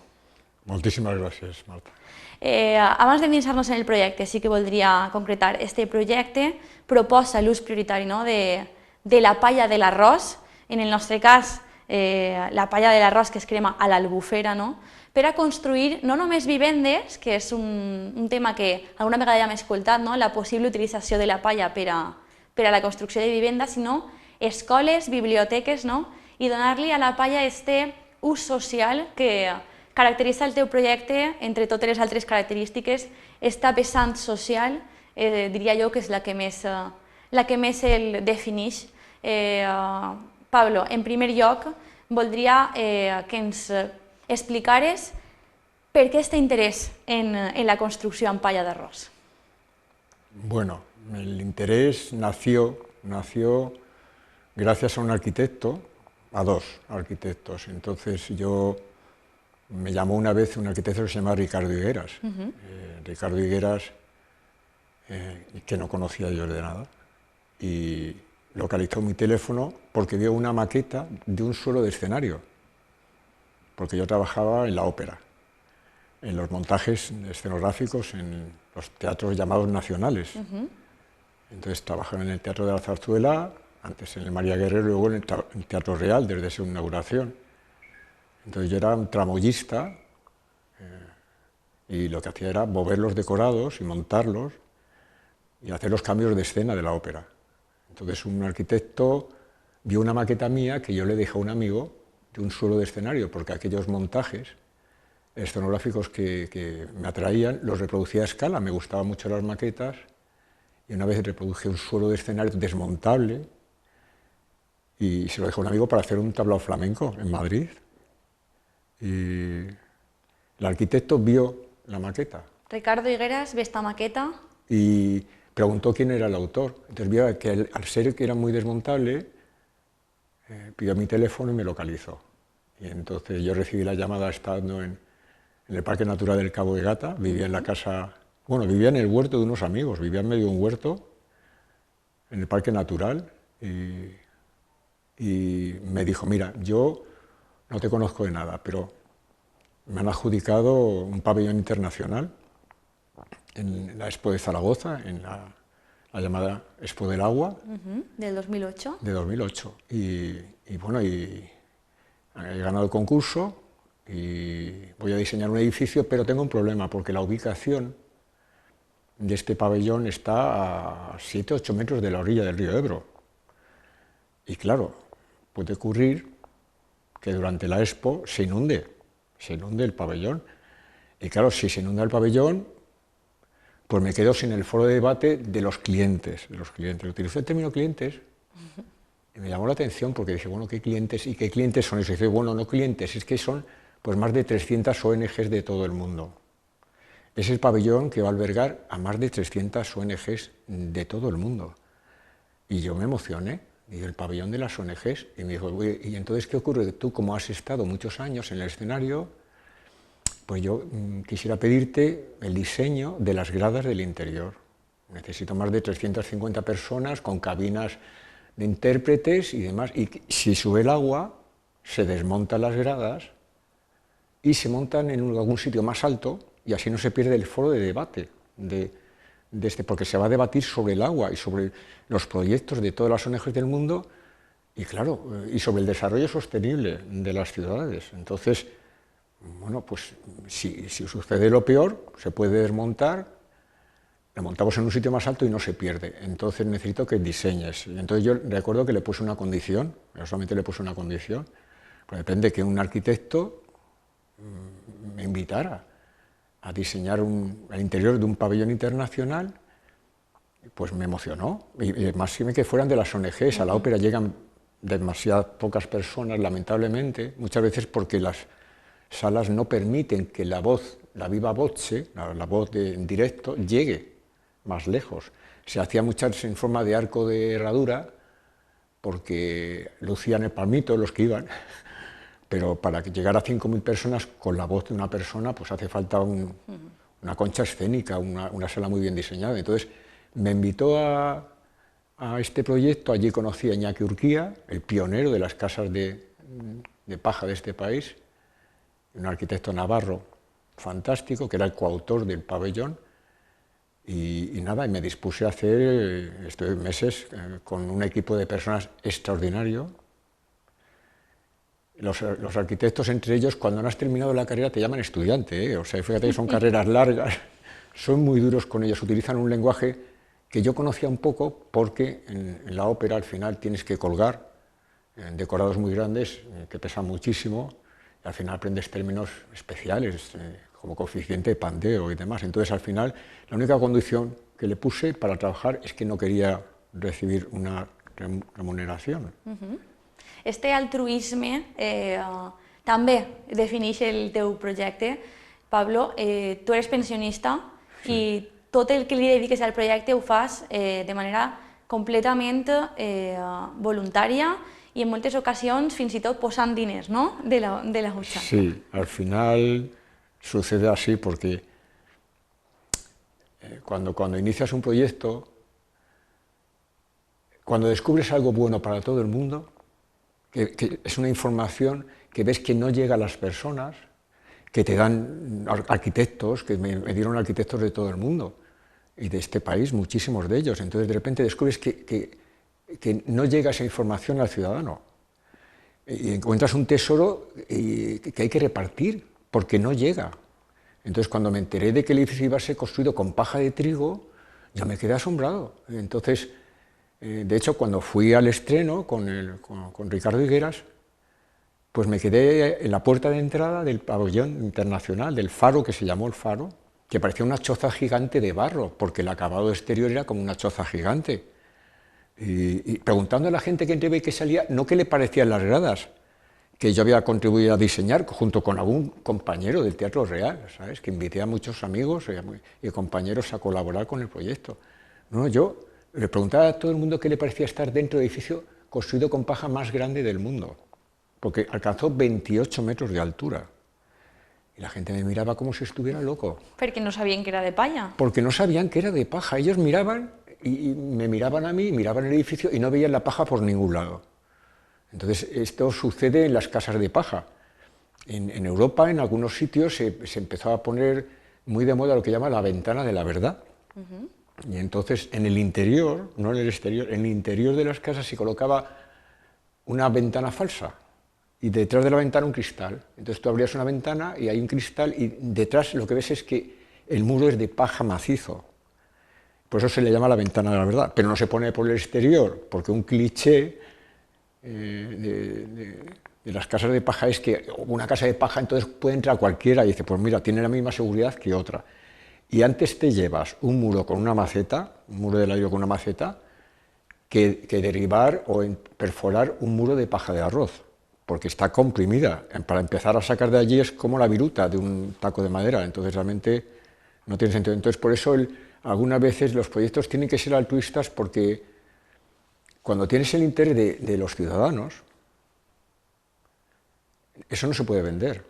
Speaker 8: Moltíssimes gràcies, Marta.
Speaker 1: Abans d'endinsar-nos en el projecte, sí que voldria concretar. Este projecte proposa l'ús prioritari de la palla de l'arròs, en el nostre cas, la palla de l'arròs que es crema a l'albufera, per a construir no només vivendes, que és un tema que alguna vegada ja hem escoltat, la possible utilització de la palla per a la construcció de vivendes, sinó escoles, biblioteques, i donar-li a la palla aquest ús social que caracteritza el teu projecte, entre totes les altres característiques, esta vessant social, diria jo que és la que més el defineix. Pablo, en primer lloc, voldria que ens explicares per què este interés en la construcció amb palla d'arròs.
Speaker 8: Bueno, el interés nació gracias a un arquitecto, a dos arquitectos. Entonces me llamó una vez un arquitecto que se llama Ricardo Higueras. Ricardo Higueras, que no conocía yo de nada, y localizó mi teléfono porque vio una maqueta de un suelo de escenario, porque yo trabajaba en la ópera, en los montajes escenográficos en los teatros llamados nacionales. Entonces trabajaba en el Teatro de la Zarzuela, antes en el María Guerrero y luego en el Teatro Real desde su inauguración. Entonces yo era un tramoyista y lo que hacía era mover los decorados y montarlos y hacer los cambios de escena de la ópera. Entonces un arquitecto vio una maqueta mía que yo le dejé a un amigo de un suelo de escenario, porque aquellos montajes escenográficos que me atraían los reproducía a escala, me gustaban mucho las maquetas, y una vez reproduje un suelo de escenario desmontable y se lo dejé a un amigo para hacer un tablao flamenco en Madrid. Y el arquitecto vio la maqueta.
Speaker 1: Ricardo Higueras ve esta maqueta
Speaker 8: y preguntó quién era el autor. Entonces vio que al ser que era muy desmontable, pidió mi teléfono y me localizó. Y entonces yo recibí la llamada estando en el Parque Natural del Cabo de Gata, vivía en la casa, bueno, vivía en el huerto de unos amigos, vivía en medio de un huerto, en el Parque Natural, y me dijo, mira, yo no te conozco de nada, pero me han adjudicado un pabellón internacional en la Expo de Zaragoza, en la llamada Expo del Agua.
Speaker 1: Del 2008.
Speaker 8: De 2008. Y bueno, he ganado el concurso y voy a diseñar un edificio, pero tengo un problema, porque la ubicación de este pabellón está a 7-8 metros de la orilla del río Ebro. Y claro, puede ocurrir que durante la Expo se inunde el pabellón. Y claro, si se inunda el pabellón, pues me quedo sin el foro de debate de los clientes. Utilicé el término clientes y me llamó la atención porque dije, bueno, ¿qué clientes? ¿Y qué clientes son? Y se dice, bueno, no clientes, es que son pues más de 300 ONGs de todo el mundo. Es el pabellón que va a albergar a más de 300 ONGs de todo el mundo. Y yo me emocioné, y el pabellón de las ONGs, y me dijo, ¿y entonces qué ocurre? Tú, como has estado muchos años en el escenario, pues yo quisiera pedirte el diseño de las gradas del interior. Necesito más de 350 personas con cabinas de intérpretes y demás. Y si sube el agua, se desmontan las gradas y se montan en algún sitio más alto y así no se pierde el foro de debate porque se va a debatir sobre el agua y sobre los proyectos de todas las ONGs del mundo y claro, y sobre el desarrollo sostenible de las ciudades. Entonces, bueno, pues si sucede lo peor, se puede desmontar, la montamos en un sitio más alto y no se pierde. Entonces necesito que diseñes. Entonces yo recuerdo que le puse una condición, yo solamente le puse una condición, pues depende que un arquitecto me invitara a diseñar el interior de un pabellón internacional, pues me emocionó. Y más que fueran de las ONGs, a la ópera llegan demasiadas pocas personas, lamentablemente, muchas veces porque las salas no permiten que la voz, la viva voce, la voz en directo, llegue más lejos. Se hacía muchas en forma de arco de herradura porque lucían el palmito los que iban, pero para llegar a 5.000 personas con la voz de una persona, pues hace falta una concha escénica, una sala muy bien diseñada. Entonces me invitó a este proyecto, allí conocí a Iñaki Urquía, el pionero de las casas de paja de este país, un arquitecto navarro fantástico, que era el coautor del pabellón, y nada, y me dispuse a hacer, estuve meses con un equipo de personas extraordinario. Los arquitectos, entre ellos, cuando no has terminado la carrera te llaman estudiante, ¿eh? O sea, fíjate que son carreras largas, son muy duros con ellos, utilizan un lenguaje que yo conocía un poco porque en la ópera al final tienes que colgar en decorados muy grandes que pesan muchísimo y al final aprendes términos especiales como coeficiente de pandeo y demás. Entonces al final la única condición que le puse para trabajar es que no quería recibir una remuneración.
Speaker 1: Este altruisme també defineix el teu projecte. Pablo, tu eres pensionista i tot el que li dediques al projecte ho fas de manera completament voluntària y en muchas ocasiones fins i tot posant diners, ¿no?, de la butxaca.
Speaker 8: Sí, al final sucede así porque cuando inicias un proyecto, cuando descubres algo bueno para todo el mundo, que es una información que ves que no llega a las personas, que te dan arquitectos, que me dieron arquitectos de todo el mundo y de este país, muchísimos de ellos. Entonces de repente descubres que no llega esa información al ciudadano y encuentras un tesoro que hay que repartir porque no llega. Entonces cuando me enteré de que el edificio iba a ser construido con paja de trigo, yo me quedé asombrado. Entonces, de hecho, cuando fui al estreno con Ricardo Higueras, pues me quedé en la puerta de entrada del pabellón internacional, del Faro, que se llamó el Faro, que parecía una choza gigante de barro, porque el acabado exterior era como una choza gigante. Y preguntando a la gente que entraba y que salía, no qué le parecían las gradas, que yo había contribuido a diseñar junto con algún compañero del Teatro Real, ¿sabes?, que invité a muchos amigos y compañeros a colaborar con el proyecto. No, yo le preguntaba a todo el mundo qué le parecía estar dentro del edificio construido con paja más grande del mundo, porque alcanzó 28 metros de altura. Y la gente me miraba como si estuviera loco.
Speaker 1: Porque no sabían que era de paja.
Speaker 8: Porque no sabían que era de paja. Ellos miraban y me miraban a mí, miraban el edificio y no veían la paja por ningún lado. Entonces, esto sucede en las casas de paja. En Europa, en algunos sitios, se empezó a poner muy de moda lo que llama la ventana de la verdad. Y entonces, en el interior, no en el exterior, en el interior de las casas se colocaba una ventana falsa. Y detrás de la ventana un cristal. Entonces tú abrías una ventana y hay un cristal y detrás lo que ves es que el muro es de paja macizo. Por eso se le llama la ventana de la verdad. Pero no se pone por el exterior, porque un cliché de las casas de paja es que una casa de paja entonces puede entrar cualquiera y dice, pues mira, tiene la misma seguridad que otra. Y antes te llevas un muro con una maceta, un muro de ladrillo con una maceta, que derribar o perforar un muro de paja de arroz, porque está comprimida. Para empezar a sacar de allí es como la viruta de un taco de madera, entonces realmente no tiene sentido. Entonces por eso algunas veces los proyectos tienen que ser altruistas, porque cuando tienes el interés de los ciudadanos, eso no se puede vender,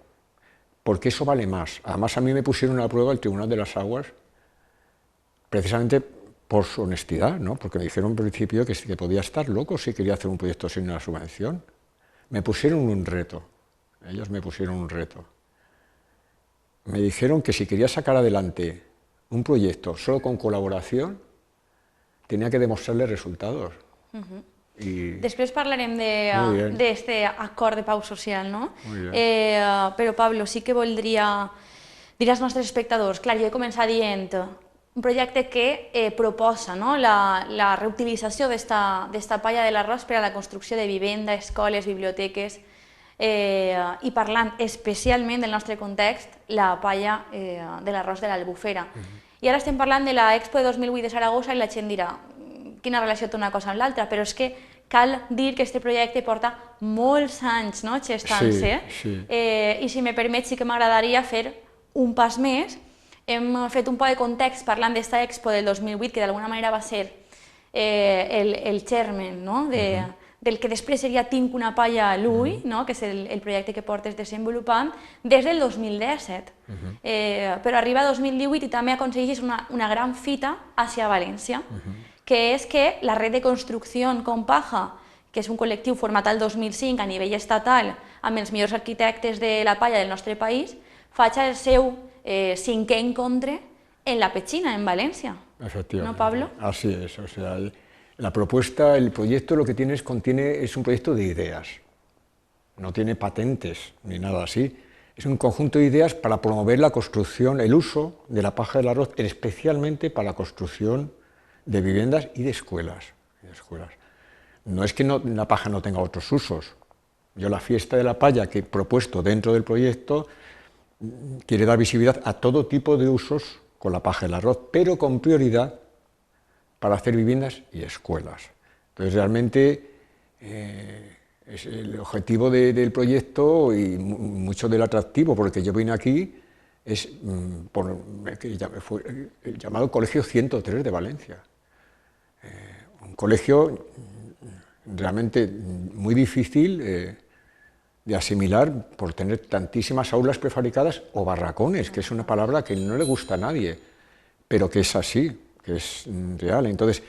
Speaker 8: porque eso vale más. Además a mí me pusieron a prueba el Tribunal de las Aguas, precisamente por su honestidad, ¿no? Porque me dijeron en principio que podía estar loco si quería hacer un proyecto sin una subvención. Me pusieron un reto, ellos me pusieron un reto. Me dijeron que si quería sacar adelante un proyecto solo con colaboración, tenía que demostrarle resultados.
Speaker 1: Després parlarem d'aquest acord de pau social, no? Però, Pablo, sí que voldria dir als nostres espectadors, clar, jo he començat dient un projecte que proposa la reutilització d'esta palla de l'arròs per a la construcció de vivenda, escoles, biblioteques, i parlant especialment del nostre context, la palla de l'arròs de l'Albufera. I ara estem parlant de l'Expo de 2008 de Saragossa i la gent dirà quina relació té una cosa amb l'altra, però és que cal dir que aquest projecte porta molts anys gestant-se, i si me permet sí que m'agradaria fer un pas més. Hem fet un poc de context parlant d'esta Expo del 2008, que d'alguna manera va ser el germen del que després seria Tinc una palla a l'ull, no? Que és el projecte que portes desenvolupant, des del 2017. Però arriba 2018 i també aconsegueixes una gran fita hacia València, que és que la red de construcció con paja, que és un col·lectiu format al 2005 a nivell estatal amb els millors arquitectes de la palla del nostre país, faig el seu 5è encontre en la Petxina, en Valencia.
Speaker 8: Efectivamente.
Speaker 1: ¿No, Pablo?
Speaker 8: Así es, o sea, la propuesta, el proyecto lo que es un proyecto de ideas, no tiene patentes ni nada así, es un conjunto de ideas para promover la construcción, el uso de la paja del arroz, especialmente para la construcción de viviendas y de escuelas. No es que la paja no tenga otros usos, yo la fiesta de la palla que he propuesto dentro del proyecto quiere dar visibilidad a todo tipo de usos con la paja del arroz, pero con prioridad para hacer viviendas y escuelas. Entonces realmente es el objetivo del proyecto y mucho del atractivo, porque yo vine aquí, es fue el llamado Colegio 103 de Valencia. Un colegio realmente muy difícil de asimilar por tener tantísimas aulas prefabricadas o barracones, que es una palabra que no le gusta a nadie, pero que es así, que es real. Entonces,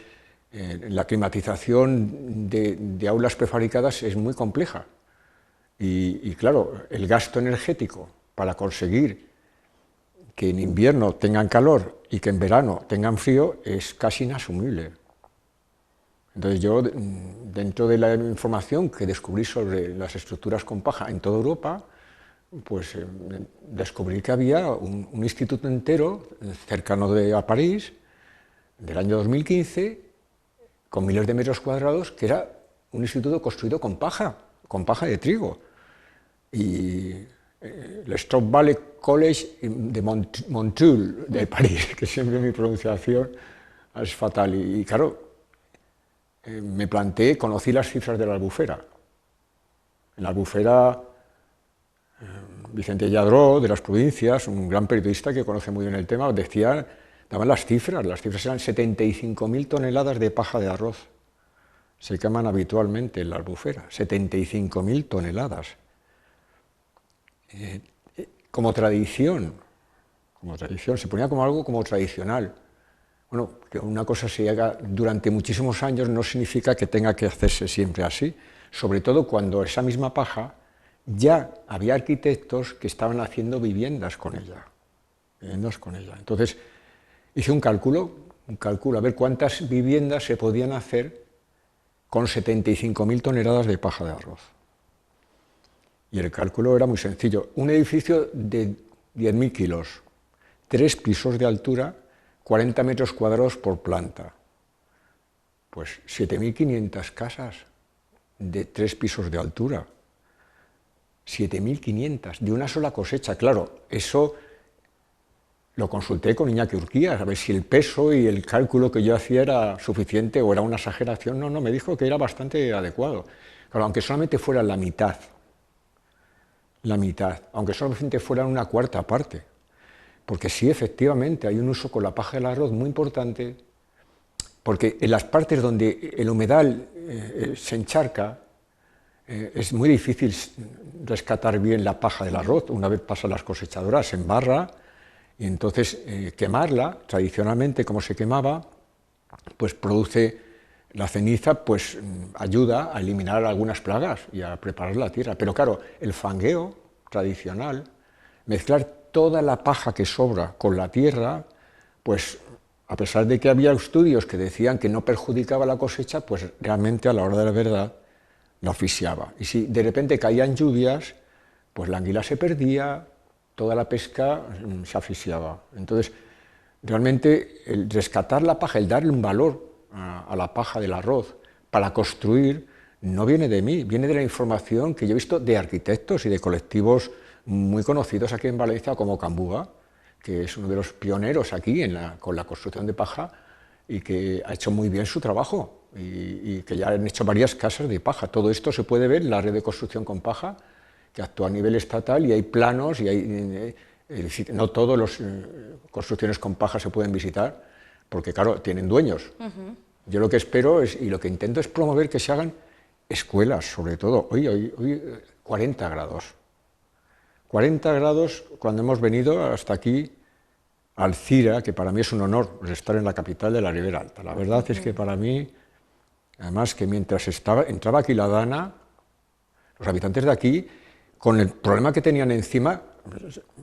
Speaker 8: la climatización de aulas prefabricadas es muy compleja. Y claro, el gasto energético para conseguir que en invierno tengan calor y que en verano tengan frío es casi inasumible. Entonces yo, dentro de la información que descubrí sobre las estructuras con paja en toda Europa, pues descubrí que había un instituto entero cercano a París, del año 2015, con miles de metros cuadrados, que era un instituto construido con paja de trigo. Y el Straub Valley College de Montoul, de París, que siempre mi pronunciación es fatal. Y claro, me planteé, conocí las cifras de la Albufera. En la Albufera, Vicente Lladró, de las provincias, un gran periodista que conoce muy bien el tema, daban las cifras eran 75.000 toneladas de paja de arroz. Se queman habitualmente en la Albufera, 75.000 toneladas. Como tradición, se ponía como algo como tradicional. Bueno, que una cosa se haga durante muchísimos años no significa que tenga que hacerse siempre así, sobre todo cuando esa misma paja ya había arquitectos que estaban haciendo viviendas con ella. Entonces hice un cálculo a ver cuántas viviendas se podían hacer con 75.000 toneladas de paja de arroz. Y el cálculo era muy sencillo. Un edificio de 10.000 kilos, 3 pisos de altura, 40 metros cuadrados por planta. Pues 7.500 casas de 3 pisos de altura. 7.500 de una sola cosecha. Claro, eso lo consulté con Iñaki Urquía, a ver si el peso y el cálculo que yo hacía era suficiente o era una exageración. No, me dijo que era bastante adecuado. Claro, aunque solamente fuera la mitad, aunque solamente fuera una cuarta parte, porque sí, efectivamente, hay un uso con la paja del arroz muy importante, porque en las partes donde el humedal se encharca, es muy difícil rescatar bien la paja del arroz. Una vez pasan las cosechadoras, se embarra, y entonces quemarla, tradicionalmente como se quemaba, pues produce la ceniza, pues ayuda a eliminar algunas plagas y a preparar la tierra. Pero claro, el fangueo tradicional, mezclar toda la paja que sobra con la tierra, pues a pesar de que había estudios que decían que no perjudicaba la cosecha, pues realmente a la hora de la verdad la asfixiaba. Y si de repente caían lluvias, pues la anguila se perdía, toda la pesca se asfixiaba. Entonces, realmente el rescatar la paja, el darle un valor a la paja del arroz para construir, no viene de mí, viene de la información que yo he visto de arquitectos y de colectivos muy conocidos aquí en Valencia, como Cambuga, que es uno de los pioneros aquí con la construcción de paja y que ha hecho muy bien su trabajo y que ya han hecho varias casas de paja. Todo esto se puede ver en la red de construcción con paja, que actúa a nivel estatal, y hay planos, y no todas las construcciones con paja se pueden visitar, porque claro, tienen dueños. Yo lo que espero y lo que intento es promover que se hagan escuelas sobre todo, hoy 40 grados. 40 grados cuando hemos venido hasta aquí, Alcira, que para mí es un honor estar en la capital de la Ribera Alta. La verdad es que para mí, además que mientras entraba aquí la Dana, los habitantes de aquí, con el problema que tenían encima,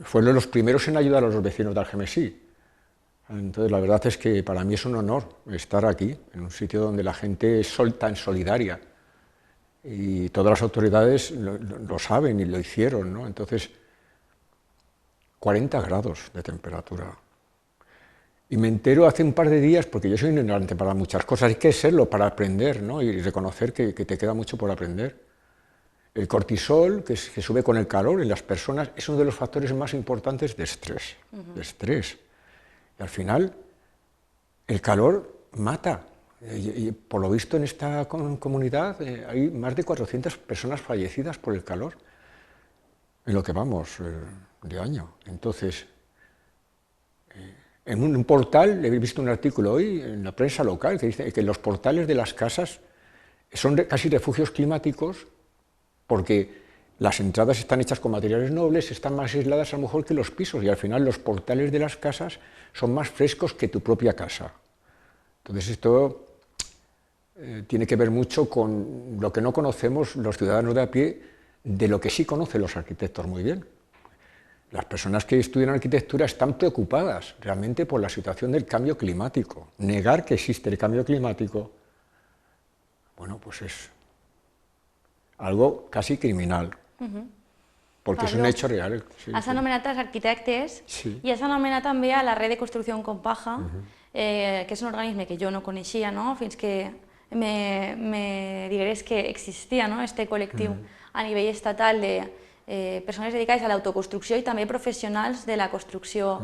Speaker 8: fueron los primeros en ayudar a los vecinos de Algemesí. Entonces la verdad es que para mí es un honor estar aquí, en un sitio donde la gente es tan solidaria. Y todas las autoridades lo saben y lo hicieron, ¿no? Entonces, 40 grados de temperatura. Y me entero hace un par de días, porque yo soy ignorante para muchas cosas, hay que serlo para aprender, ¿no? Y reconocer que te queda mucho por aprender. El cortisol, que sube con el calor en las personas, es uno de los factores más importantes de estrés. De estrés. Y al final, el calor mata. Y por lo visto en esta comunidad hay más de 400 personas fallecidas por el calor en lo que vamos de año. Entonces, en un portal, he visto un artículo hoy en la prensa local que dice que los portales de las casas son casi refugios climáticos porque las entradas están hechas con materiales nobles, están más aisladas a lo mejor que los pisos y al final los portales de las casas son más frescos que tu propia casa. Entonces esto tiene que ver mucho con lo que no conocemos los ciudadanos de a pie, de lo que sí conocen los arquitectos muy bien. Las personas que estudian arquitectura están preocupadas realmente por la situación del cambio climático. Negar que existe el cambio climático, bueno, pues es algo casi criminal, porque és un hecho real.
Speaker 1: Has anomenat els arquitectes i has anomenat també a la Red de Construcción con Paja, que és un organisme que jo no coneixia, fins que me digués que existia este col·lectiu a nivell estatal de persones dedicades a l'autoconstrucció i també professionals de la construcció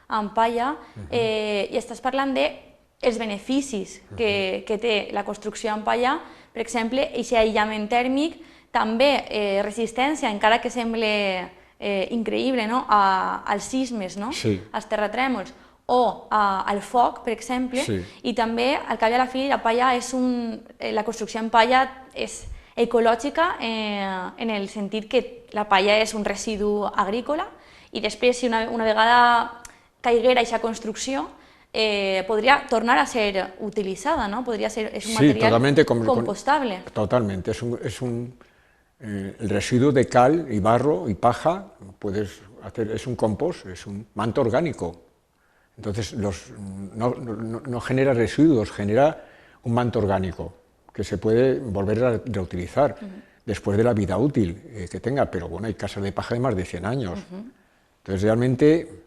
Speaker 1: en palla, i estàs parlant dels beneficis que té la construcció en palla, per exemple, aquest aïllament tèrmic, també resistència, encara que sembla increïble, als sismes, als terratrèmols, o al foc, per exemple, i també, al cap i a la fi, la construcció en palla és ecològica en el sentit que la palla és un residu agrícola i després, si una vegada caiguera aquesta construcció, podria tornar a ser utilitzada, ¿no? Podria ser, és un material compostable.
Speaker 8: Totalmente, el residuo de cal y barro y paja, es un compost, es un manto orgánico. Entonces no genera residuos, genera un manto orgánico que se puede volver a reutilizar después de la vida útil que tenga, pero bueno, hay casas de paja de más de 100 años. Entonces realmente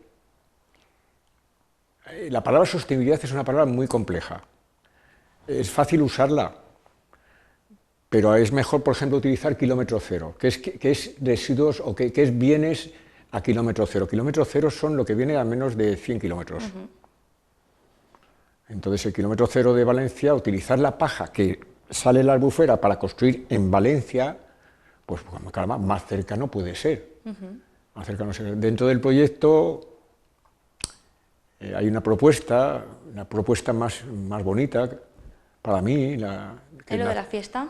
Speaker 8: la palabra sostenibilidad es una palabra muy compleja. Es fácil usarla, pero es mejor, por ejemplo, utilizar kilómetro cero, que es residuos o que es bienes a kilómetro cero. Kilómetro cero son lo que viene a menos de 100 kilómetros. Entonces, el kilómetro cero de Valencia, utilizar la paja que sale en la albufera para construir en Valencia, pues caramba, más cercano puede ser. Más cercano ser. Dentro del proyecto hay una propuesta más bonita para mí.
Speaker 1: ¿Es lo de la fiesta?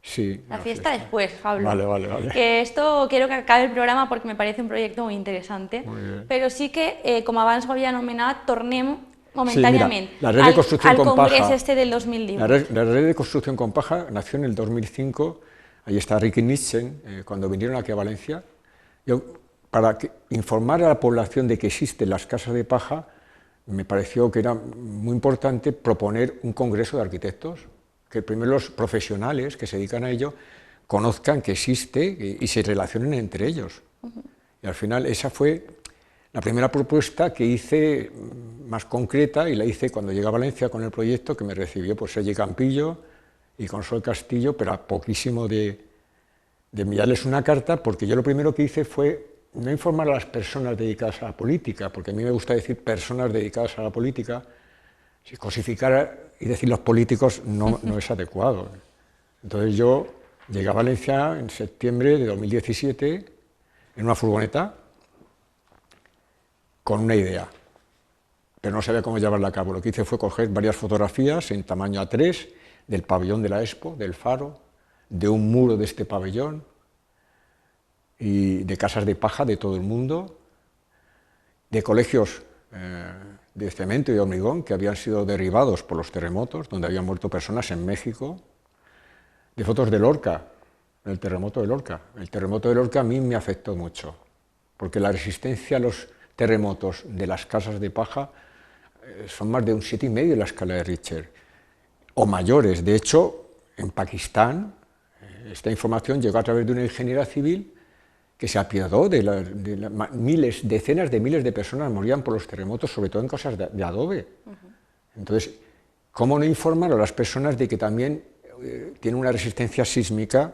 Speaker 8: Sí.
Speaker 1: La fiesta después, Pablo.
Speaker 8: Vale.
Speaker 1: Que esto quiero que acabe el programa porque me parece un proyecto muy interesante. Pero sí que, com abans ho havia anomenat, tornem momentàniament al Congrés este del 2018.
Speaker 8: La Red de Construcción con Paja nació en el 2005, ahí está Ricky Nitzen, cuando vinieron aquí a Valencia. Para informar a la población de que existen las casas de paja, me pareció que era muy importante proponer un congreso de arquitectos, que primero los profesionales que se dedican a ello conozcan que existe y se relacionen entre ellos. Y al final esa fue la primera propuesta que hice más concreta, y la hice cuando llegué a Valencia con el proyecto, que me recibió pues Sergi Campillo y Consol Castillo, pero a poquísimo de enviarles una carta, porque yo lo primero que hice fue no informar a las personas dedicadas a la política, porque a mí me gusta decir personas dedicadas a la política. Si cosificar y decir los políticos no es adecuado. Entonces yo llegué a Valencia en septiembre de 2017 en una furgoneta con una idea, pero no sabía cómo llevarla a cabo. Lo que hice fue coger varias fotografías en tamaño A3 del pabellón de la Expo, del Faro, de un muro de este pabellón y de casas de paja de todo el mundo, de colegios de cemento y hormigón que habían sido derribados por los terremotos, donde habían muerto personas en México, de fotos de Lorca, el terremoto de Lorca. El terremoto de Lorca a mí me afectó mucho, porque la resistencia a los terremotos de las casas de paja son más de un 7,5 en la escala de Richter, o mayores. De hecho, en Pakistán, esta información llegó a través de una ingeniera civil que se apiadó de miles, decenas de miles de personas morían por los terremotos, sobre todo en casas de adobe. Entonces, ¿cómo no informar a las personas de que también tiene una resistencia sísmica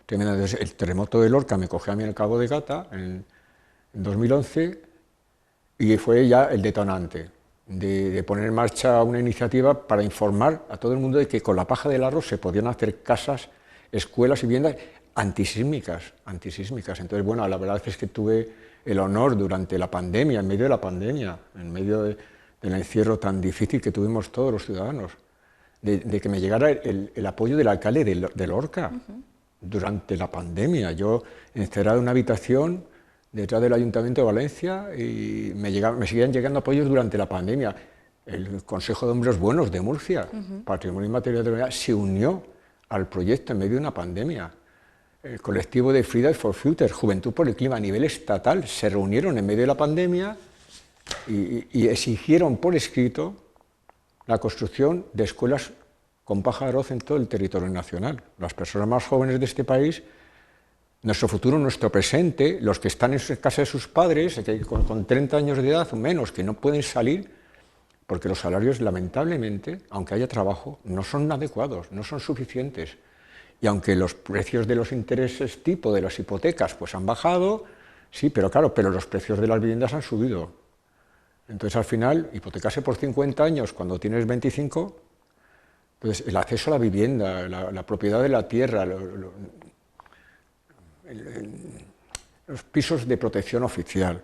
Speaker 8: tremenda? Entonces, el terremoto de Lorca me cogió a mí en el Cabo de Gata en 2011 y fue ya el detonante de poner en marcha una iniciativa para informar a todo el mundo de que con la paja del arroz se podían hacer casas, escuelas y viviendas antisísmicas. Entonces, bueno, la verdad es que tuve el honor durante la pandemia, en medio de la pandemia, en medio del encierro tan difícil que tuvimos todos los ciudadanos, de que me llegara el apoyo del alcalde de Lorca durante la pandemia. Yo encerrado en una habitación detrás del Ayuntamiento de Valencia y me seguían llegando apoyos durante la pandemia. El Consejo de Hombres Buenos de Murcia, Patrimonio Inmaterial de la Humanidad, se unió al proyecto en medio de una pandemia. El colectivo de Fridays for Future, Juventud por el Clima a nivel estatal, se reunieron en medio de la pandemia y exigieron por escrito la construcción de escuelas con paja de arroz en todo el territorio nacional. Las personas más jóvenes de este país, nuestro futuro, nuestro presente, los que están en casa de sus padres, que con 30 años de edad o menos, que no pueden salir, porque los salarios, lamentablemente, aunque haya trabajo, no son adecuados, no son suficientes. Y aunque los precios de los intereses tipo de las hipotecas pues han bajado, sí, pero claro, pero los precios de las viviendas han subido. Entonces, al final, hipotecarse por 50 años cuando tienes 25, entonces el acceso a la vivienda, la propiedad de la tierra, los pisos de protección oficial,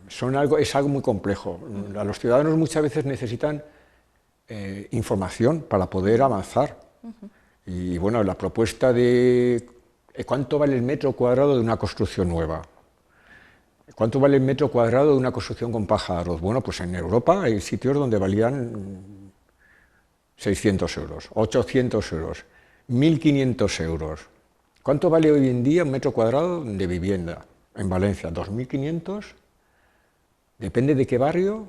Speaker 8: es algo muy complejo. Los ciudadanos muchas veces necesitan información para poder avanzar. Y bueno, la propuesta de cuánto vale el metro cuadrado de una construcción nueva, cuánto vale el metro cuadrado de una construcción con paja de arroz. Bueno, pues en Europa hay sitios donde valían 600 euros, 800 euros, 1.500 euros. ¿Cuánto vale hoy en día un metro cuadrado de vivienda? En Valencia, 2.500. Depende de qué barrio.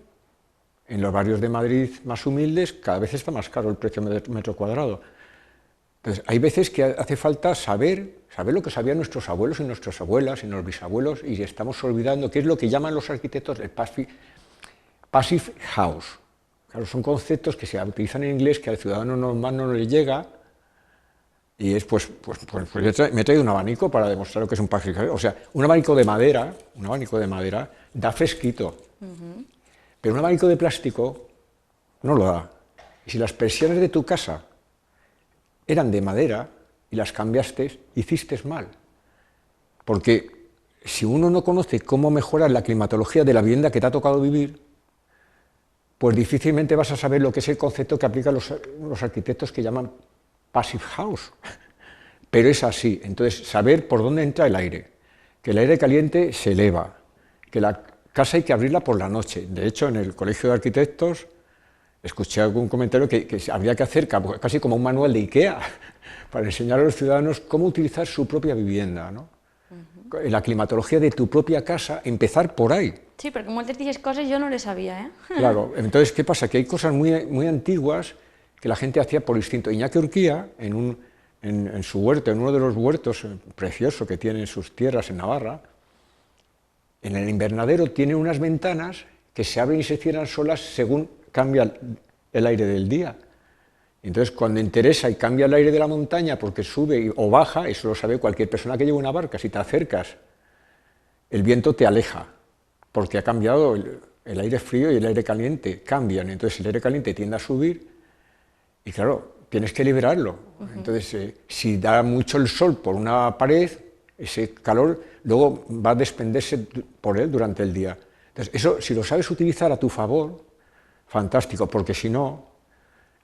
Speaker 8: En los barrios de Madrid más humildes cada vez está más caro el precio de metro cuadrado. Entonces, hay veces que hace falta saber lo que sabían nuestros abuelos y nuestras abuelas y nuestros bisabuelos, y estamos olvidando qué es lo que llaman los arquitectos el passive house. Claro, son conceptos que se utilizan en inglés que al ciudadano normal no le llega, y es pues me he traído un abanico para demostrar lo que es un passive house. O sea, un abanico de madera da fresquito, pero un abanico de plástico no lo da. Y si las persianas de tu casa eran de madera y las cambiaste, hiciste mal. Porque si uno no conoce cómo mejorar la climatología de la vivienda que te ha tocado vivir, pues difícilmente vas a saber lo que es el concepto que aplican los arquitectos que llaman passive house. Pero es así. Entonces, saber por dónde entra el aire, que el aire caliente se eleva, que la casa hay que abrirla por la noche. De hecho, en el Colegio de Arquitectos escuché algún comentario que habría que hacer casi como un manual de IKEA para enseñar a los ciudadanos cómo utilizar su propia vivienda, ¿no? La climatología de tu propia casa, empezar por ahí.
Speaker 1: Sí, porque moltes d'aquestes coses yo no les sabía, ¿eh?
Speaker 8: Claro, entonces, ¿qué pasa? Que hay cosas muy antiguas que la gente hacía por instinto. Iñaki Urquía, en su huerto, en uno de los huertos preciosos que tiene en sus tierras en Navarra, en el invernadero tiene unas ventanas que se abren y se cierran solas según cambia el aire del día. Entonces, cuando interesa y cambia el aire de la montaña porque sube o baja, eso lo sabe cualquier persona que lleva una barca, si te acercas, el viento te aleja, porque ha cambiado el aire frío y el aire caliente, cambian. Entonces, el aire caliente tiende a subir y, claro, tienes que liberarlo. Entonces, si da mucho el sol por una pared, ese calor luego va a desprenderse por él durante el día. Entonces, eso, si lo sabes utilizar a tu favor, fantástico, porque si no,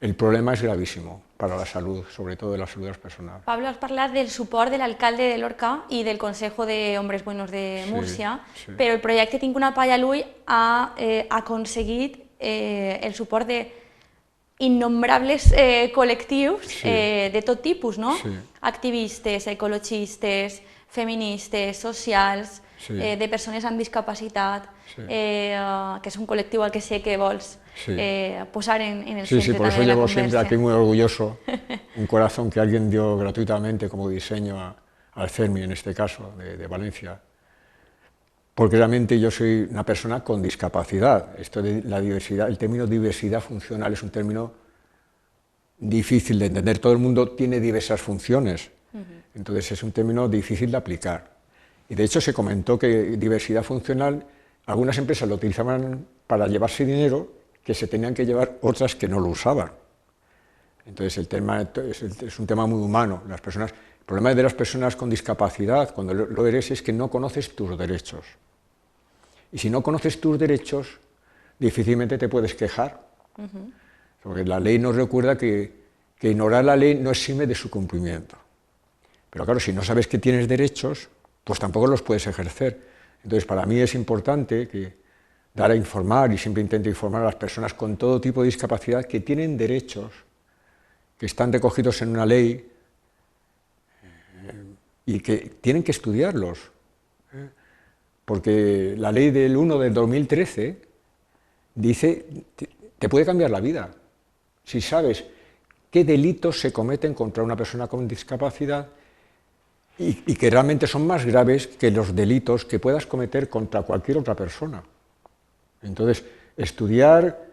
Speaker 8: el problema es gravísimo para la salud, sobre todo de la salud de las personas.
Speaker 1: Pablo, has parlat del suport de l'alcalde de Lorca i del Consejo de Hombres Buenos de Múrcia, però el projecte Tinc una palla a l'ull ha aconseguit el suport d'innombrables col·lectius de tot tipus, no? Activistes, ecologistes, feministes, socials, de persones amb discapacitat, que és un col·lectiu al que sé que vols posar en el centre
Speaker 8: por eso
Speaker 1: de la
Speaker 8: llevo
Speaker 1: conversa.
Speaker 8: siempre aquí muy orgulloso un corazón que alguien dio gratuitamente como diseño al CERMI, en este caso, de Valencia. Porque realmente yo soy una persona con discapacidad. Esto de la diversidad, el término diversidad funcional es un término difícil de entender. Todo el mundo tiene diversas funciones, entonces es un término difícil de aplicar. Y de hecho se comentó que diversidad funcional, algunas empresas lo utilizaban para llevarse dinero, que se tenían que llevar otras que no lo usaban. Entonces el tema es un tema muy humano. El problema de las personas con discapacidad, cuando lo eres, es que no conoces tus derechos. Y si no conoces tus derechos, difícilmente te puedes quejar. Porque la ley nos recuerda que ignorar la ley no exime de su cumplimiento. Pero claro, si no sabes que tienes derechos, pues tampoco los puedes ejercer. Entonces para mí es importante dar a informar, y siempre intento informar a las personas con todo tipo de discapacidad que tienen derechos, que están recogidos en una ley y que tienen que estudiarlos. Porque la ley del 1 del 2013 dice, te puede cambiar la vida, si sabes qué delitos se cometen contra una persona con discapacidad y que realmente son más graves que los delitos que puedas cometer contra cualquier otra persona. Entonces, estudiar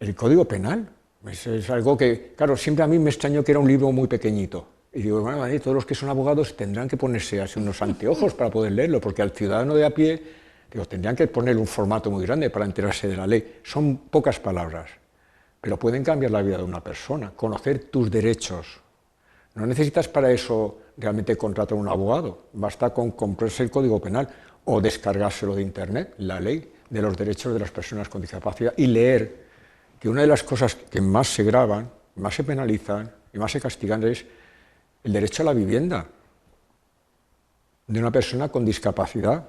Speaker 8: el Código Penal es algo que, claro, siempre a mí me extrañó que era un libro muy pequeñito. Y digo, bueno, todos los que son abogados tendrán que ponerse así unos anteojos para poder leerlo, porque al ciudadano de a pie, digo, tendrían que poner un formato muy grande para enterarse de la ley. Son pocas palabras, pero pueden cambiar la vida de una persona, conocer tus derechos. No necesitas para eso realmente contratar a un abogado, basta con comprarse el Código Penal o descargárselo de internet, la ley de los derechos de las personas con discapacidad, y leer que una de las cosas que más se graban, más se penalizan y más se castigan es el derecho a la vivienda de una persona con discapacidad.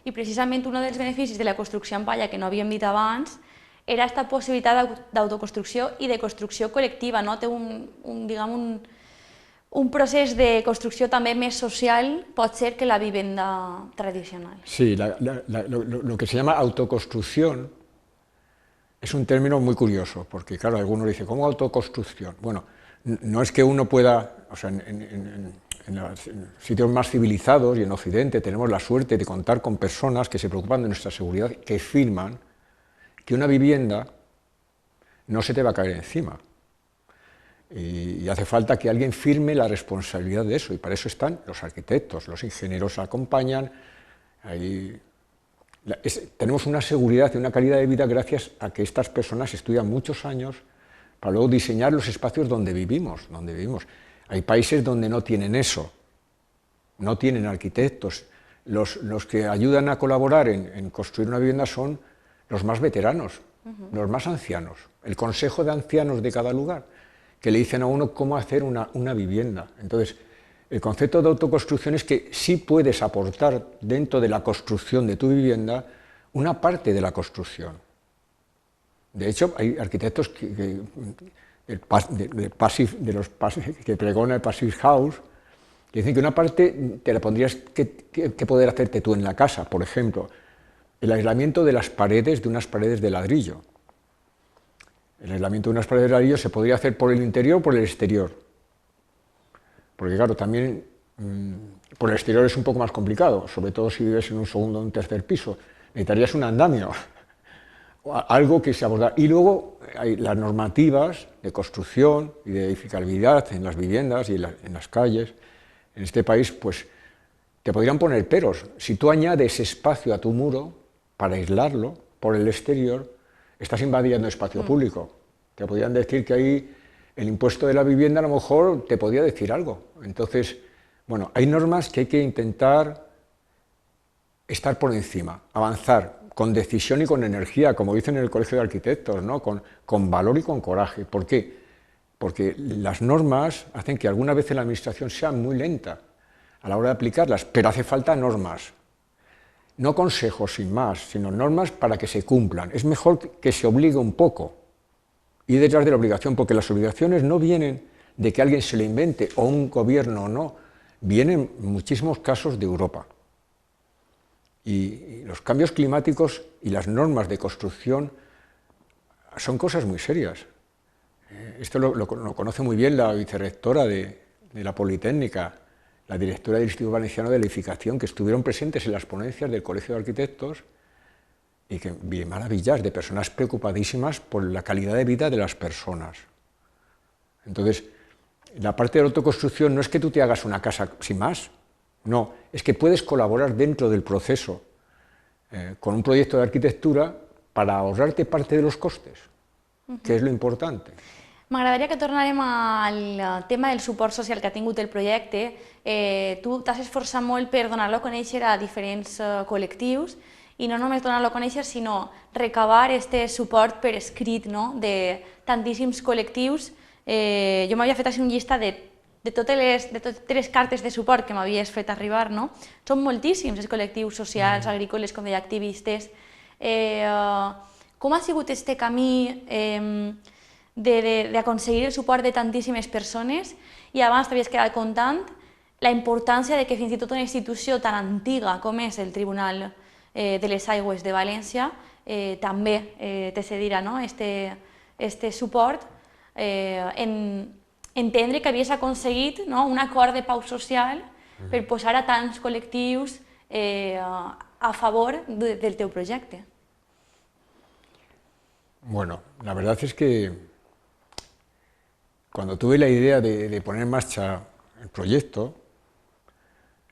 Speaker 1: I precisament un dels beneficis de la construcció en palla que no havíem dit abans era aquesta possibilitat d'autoconstrucció i de construcció col·lectiva, no? Té un procés de construcció també més social, pot ser, que la vivenda tradicional.
Speaker 8: Sí, lo que se llama autoconstrucción es un término muy curioso, porque claro, algunos dicen, ¿cómo autoconstrucción? Bueno, no es que uno pueda, o sea, en los sitios más civilizados y en Occidente tenemos la suerte de contar con personas que se preocupan de nuestra seguridad, que firman que una vivienda no se te va a caer encima. Y hace falta que alguien firme la responsabilidad de eso, y para eso están los arquitectos, los ingenieros acompañan. Tenemos una seguridad y una calidad de vida gracias a que estas personas estudian muchos años para luego diseñar los espacios donde vivimos. Hay países donde no tienen eso, no tienen arquitectos. Los que ayudan a colaborar en construir una vivienda son los más veteranos, los más ancianos, el consejo de ancianos de cada lugar, que le dicen a uno cómo hacer una vivienda. Entonces, el concepto de autoconstrucción es que sí puedes aportar dentro de la construcción de tu vivienda una parte de la construcción. De hecho, hay arquitectos que pregona el Passive House, que dicen que una parte te la pondrías que poder hacerte tú en la casa. Por ejemplo, el aislamiento de las paredes, de unas paredes de ladrillo. El aislamiento de unas paredes de ladrillo se podría hacer por el interior o por el exterior. Porque claro, también por el exterior es un poco más complicado, sobre todo si vives en un segundo o un tercer piso. Necesitarías un andamio, algo que se aborda. Y luego hay las normativas de construcción y de edificabilidad en las viviendas y en las calles. En este país, pues, te podrían poner peros. Si tú añades espacio a tu muro para aislarlo por el exterior, estás invadiendo espacio público. Te podrían decir que ahí el impuesto de la vivienda a lo mejor te podía decir algo. Entonces, bueno, hay normas que hay que intentar estar por encima, avanzar con decisión y con energía, como dicen en el Colegio de Arquitectos, ¿no? Con valor y con coraje. ¿Por qué? Porque las normas hacen que alguna vez la administración sea muy lenta a la hora de aplicarlas, pero hace falta normas. No consejos sin más, sino normas para que se cumplan. Es mejor que se obligue un poco y detrás de la obligación, porque las obligaciones no vienen de que alguien se lo invente o un gobierno o no, vienen en muchísimos casos de Europa. Y los cambios climáticos y las normas de construcción son cosas muy serias. Esto lo conoce muy bien la vicerrectora de la Politécnica, la directora del Instituto Valenciano de Edificación, que estuvieron presentes en las ponencias del Colegio de Arquitectos y que vi maravillas de personas preocupadísimas por la calidad de vida de las personas. Entonces, la parte de la autoconstrucción no es que tú te hagas una casa sin más, no, es que puedes colaborar dentro del proceso con un proyecto de arquitectura para ahorrarte parte de los costes, que és lo important.
Speaker 1: M'agradaria que tornarem al tema del suport social que ha tingut el projecte. Tu t'has esforçat molt per donar-lo a conèixer a diferents col·lectius i no només donar-lo a conèixer, sinó recabar aquest suport per escrit de tantíssims col·lectius. Jo m'havia fet un llistat de totes les cartes de suport que m'havies fet arribar. Són moltíssims els col·lectius socials, agrícoles, com deia, activistes. Com ha sigut aquest camí d'aconseguir el suport de tantíssimes persones? I abans t'havies quedat contant la importància de que fins i tot una institució tan antiga com és el Tribunal de les Aigües de València també te cedirà aquest suport, entendre que havies aconseguit un acord de pau social per posar a tants col·lectius a favor del teu projecte.
Speaker 8: Bueno, la verdad es que cuando tuve la idea de poner en marcha el proyecto,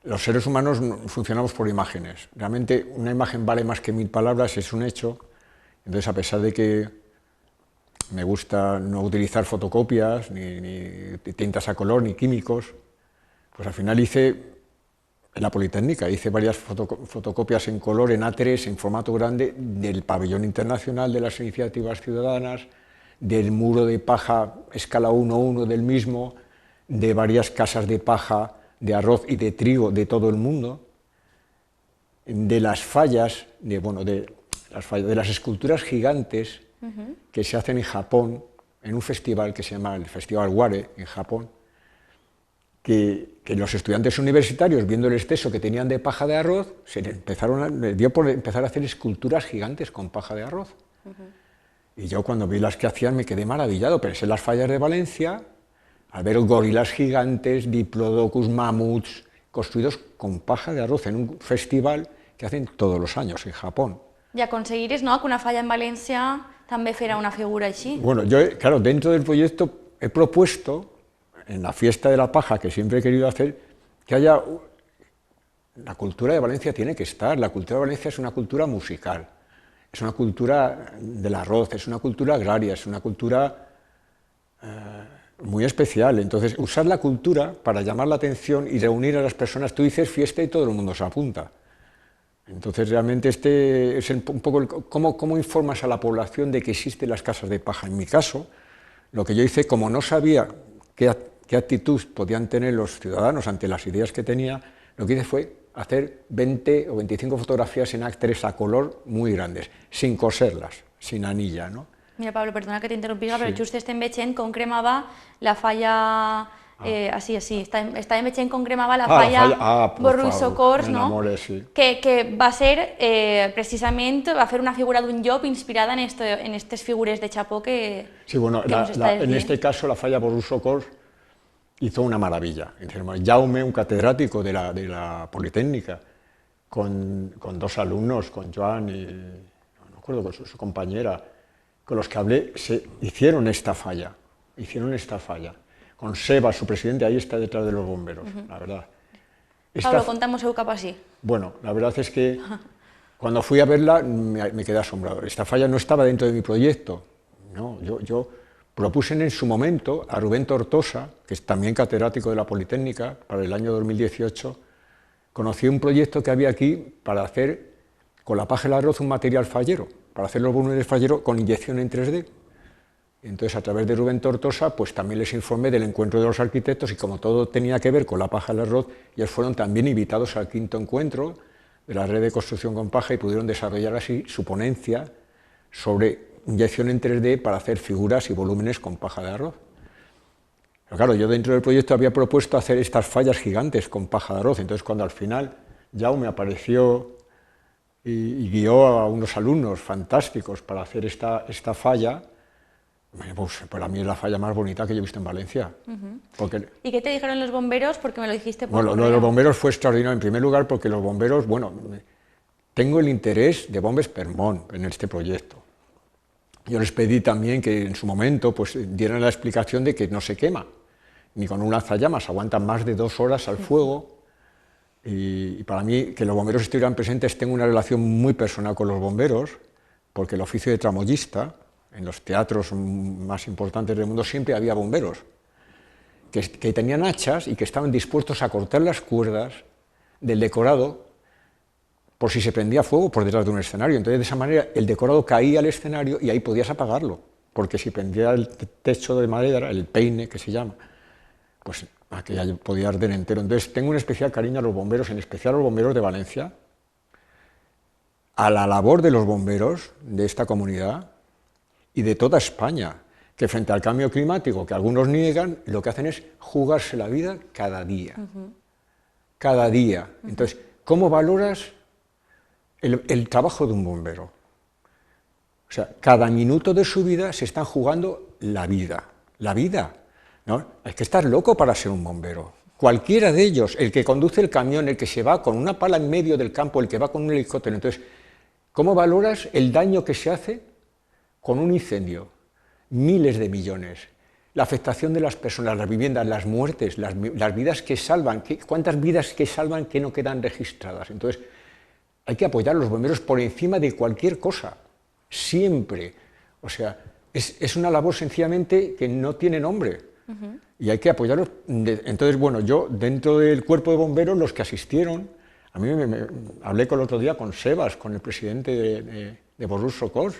Speaker 8: los seres humanos funcionamos por imágenes. Realmente una imagen vale más que 1000 palabras, es un hecho. Entonces, a pesar de que me gusta no utilizar fotocopias, ni tintas a color, ni químicos, pues al final hice, en la Politécnica, hice varias fotocopias en color, en A3, en formato grande, del pabellón internacional de las iniciativas ciudadanas, del muro de paja escala 1:1 del mismo, de varias casas de paja, de arroz y de trigo de todo el mundo, de las fallas, de las esculturas gigantes que se hacen en Japón, en un festival que se llama el Festival Ware, en Japón, que los estudiantes universitarios, viendo el exceso que tenían de paja de arroz, les dio por empezar a hacer esculturas gigantes con paja de arroz. Y yo cuando vi las que hacían me quedé maravillado, pensé en las fallas de Valencia, al ver gorilas gigantes, diplodocus, mamuts, construidos con paja de arroz en un festival que hacen todos los años en Japón.
Speaker 1: I aconseguires que una falla en València també farà una figura així.
Speaker 8: Bueno, yo, claro, dentro del proyecto he propuesto, en la fiesta de la paja, que siempre he querido hacer, que haya... La cultura de Valencia tiene que estar, la cultura de Valencia es una cultura musical, es una cultura del arroz, es una cultura agraria, es una cultura muy especial. Entonces, usar la cultura para llamar la atención y reunir a las personas. Tú dices fiesta y todo el mundo se apunta. Entonces, realmente este es un poco cómo informas a la población de que existen las casas de paja. En mi caso, lo que yo hice, como no sabía qué actitud podían tener los ciudadanos ante las ideas que tenía, lo que hice fue hacer 20 o 25 fotografías en A3 a color muy grandes, sin coserlas, sin anilla, ¿no?
Speaker 1: Mira, Pablo, perdona que t'interrompiga, però just estem veient com cremava la falla... Així, estàvem veient com cremava la falla Borrul Socors, no? Que va ser, precisament, va fer una figura d'un llop inspirada en aquestes figures de chapó que...
Speaker 8: Sí, bueno, en este caso la falla Borrul Socors hizo una maravilla. Jaume, un catedrático de la Politécnica, con 2 alumnos, con Joan y, no me acuerdo, con su compañera, con los que hablé, hicieron esta falla. Con Seba, su presidente, ahí está detrás de los bomberos, la verdad.
Speaker 1: Pablo, contamos el cap así.
Speaker 8: Bueno, la verdad es que cuando fui a verla me quedé asombrado. Esta falla no estaba dentro de mi proyecto, no, yo propuse en su momento a Rubén Tortosa, que es también catedrático de la Politécnica, para el año 2018, conocí un proyecto que había aquí para hacer con la paja del arroz un material fallero, para hacer los volúmenes falleros con inyección en 3D. Entonces, a través de Rubén Tortosa, pues también les informé del encuentro de los arquitectos, y como todo tenía que ver con la paja del arroz, ellos fueron también invitados al 5º encuentro de la red de construcción con paja y pudieron desarrollar así su ponencia sobre inyección en 3D para hacer figuras y volúmenes con paja de arroz. Pero claro, yo dentro del proyecto había propuesto hacer estas fallas gigantes con paja de arroz, entonces cuando al final Jaume apareció y guió a unos alumnos fantásticos para hacer esta falla, pues para mí es la falla más bonita que yo he visto en Valencia. Porque,
Speaker 1: ¿y qué te dijeron los bomberos? Porque me lo dijiste por
Speaker 8: bueno,
Speaker 1: correo.
Speaker 8: lo de los bomberos fue extraordinario, en primer lugar porque los bomberos, bueno, tengo el interés de Bombes per Món en este proyecto. Yo les pedí también que en su momento pues, dieran la explicación de que no se quema, ni con un lanzallamas, aguantan más de 2 horas al fuego, y para mí que los bomberos estuvieran presentes, tengo una relación muy personal con los bomberos, porque el oficio de tramoyista, en los teatros más importantes del mundo siempre había bomberos, que tenían hachas y que estaban dispuestos a cortar las cuerdas del decorado por si se prendía fuego por detrás de un escenario. Entonces, de esa manera, el decorado caía al escenario y ahí podías apagarlo, porque si prendía el techo de madera, el peine que se llama, pues aquello podía arder entero. Entonces, tengo un especial cariño a los bomberos, en especial a los bomberos de Valencia, a la labor de los bomberos de esta comunidad y de toda España, que frente al cambio climático, que algunos niegan, lo que hacen es jugarse la vida cada día. Cada día. Entonces, ¿cómo valoras el trabajo de un bombero? O sea, cada minuto de su vida se están jugando la vida. La vida, ¿no? Es que estás loco para ser un bombero. Cualquiera de ellos, el que conduce el camión, el que se va con una pala en medio del campo, el que va con un helicóptero. Entonces, ¿cómo valoras el daño que se hace con un incendio? Miles de millones. La afectación de las personas, las viviendas, las muertes, las vidas que salvan. ¿Cuántas vidas que salvan que no quedan registradas? Entonces, hay que apoyar a los bomberos por encima de cualquier cosa. Siempre. O sea, es una labor sencillamente que no tiene nombre. Y hay que apoyarlos. Entonces, bueno, yo dentro del cuerpo de bomberos, los que asistieron, a mí me hablé el otro día con Sebas, con el presidente de Borrus Socors,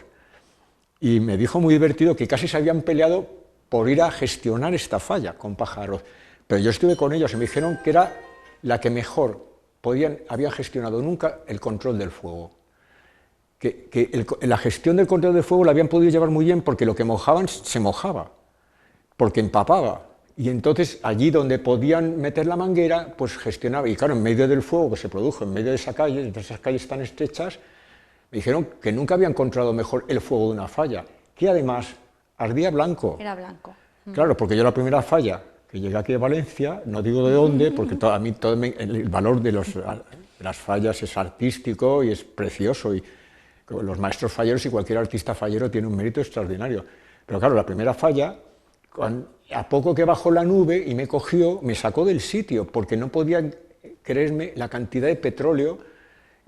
Speaker 8: y me dijo muy divertido que casi se habían peleado por ir a gestionar esta falla con paja de arroz. Pero yo estuve con ellos y me dijeron que era la que mejor habían gestionado nunca el control del fuego. La gestión del control del fuego la habían podido llevar muy bien porque lo que mojaban se mojaba, porque empapaba. Y entonces allí donde podían meter la manguera, pues gestionaba. Y claro, en medio del fuego que se produjo, en medio de esa calle, de esas calles tan estrechas, me dijeron que nunca habían controlado mejor el fuego de una falla, que además ardía blanco.
Speaker 1: Era blanco.
Speaker 8: Claro, porque yo la primera falla que llegué aquí a Valencia, no digo de dónde, porque a mí el valor de las fallas es artístico y es precioso, y los maestros falleros y cualquier artista fallero tiene un mérito extraordinario. Pero claro, la primera falla, a poco que bajó la nube y me cogió, me sacó del sitio, porque no podía creerme la cantidad de petróleo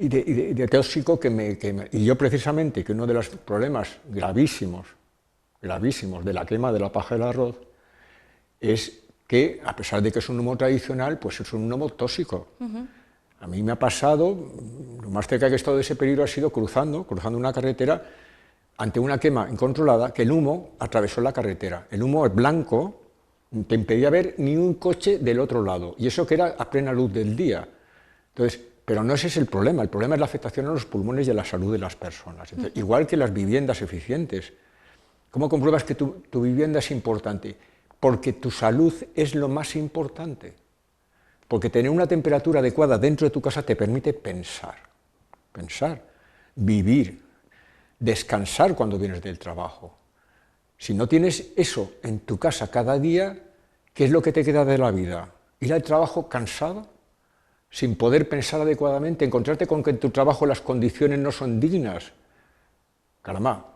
Speaker 8: y de tóxico y yo precisamente, que uno de los problemas gravísimos de la quema de la paja del arroz es que, a pesar de que es un humo tradicional, pues es un humo tóxico. A mí me ha pasado, lo más cerca que he estado de ese peligro ha sido cruzando una carretera ante una quema incontrolada, que el humo atravesó la carretera. El humo es blanco, te impedía ver ni un coche del otro lado, y eso que era a plena luz del día. Entonces, pero no ese es el problema es la afectación a los pulmones y a la salud de las personas. Entonces, igual que las viviendas eficientes. ¿Cómo compruebas que tu vivienda es importante? Porque tu salud es lo más importante. Porque tener una temperatura adecuada dentro de tu casa te permite pensar, vivir, descansar cuando vienes del trabajo. Si no tienes eso en tu casa cada día, ¿qué es lo que te queda de la vida? ¿Ir al trabajo cansado? Sin poder pensar adecuadamente, encontrarte con que en tu trabajo las condiciones no son dignas. Caramba,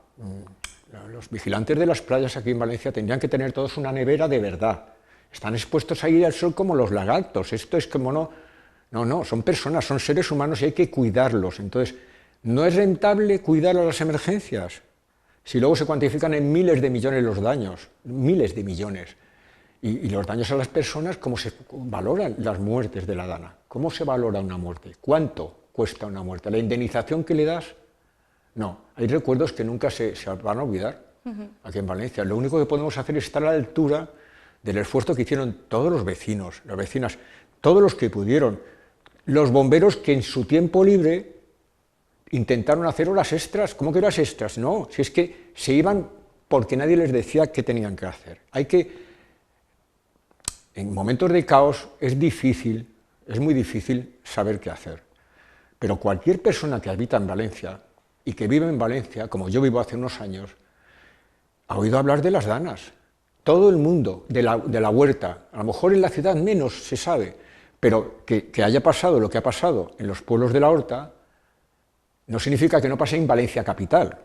Speaker 8: los vigilantes de las playas aquí en Valencia tendrían que tener todos una nevera de verdad. Están expuestos a ir al sol como los lagartos. Esto es como no, son personas, son seres humanos y hay que cuidarlos. Entonces, no es rentable cuidar a las emergencias. Si luego se cuantifican en miles de millones los daños, miles de millones. Y los daños a las personas, ¿cómo se valoran las muertes de la dana? ¿Cómo se valora una muerte? ¿Cuánto? cuesta una muerte. La indemnización que le das, no. Hay recuerdos que nunca se van a olvidar aquí en Valencia. Lo único que podemos hacer es estar a la altura del esfuerzo que hicieron todos los vecinos, las vecinas, todos los que pudieron, los bomberos que en su tiempo libre intentaron hacer horas extras. ¿Cómo que horas extras? No, si es que se iban porque nadie les decía qué tenían que hacer. En momentos de caos es muy difícil saber qué hacer. Pero cualquier persona que habita en Valencia y que vive en Valencia, como yo vivo hace unos años, ha oído hablar de las danas. Todo el mundo, de la huerta, a lo mejor en la ciudad menos se sabe, pero que haya pasado lo que ha pasado en los pueblos de la Horta, no significa que no pase en Valencia capital.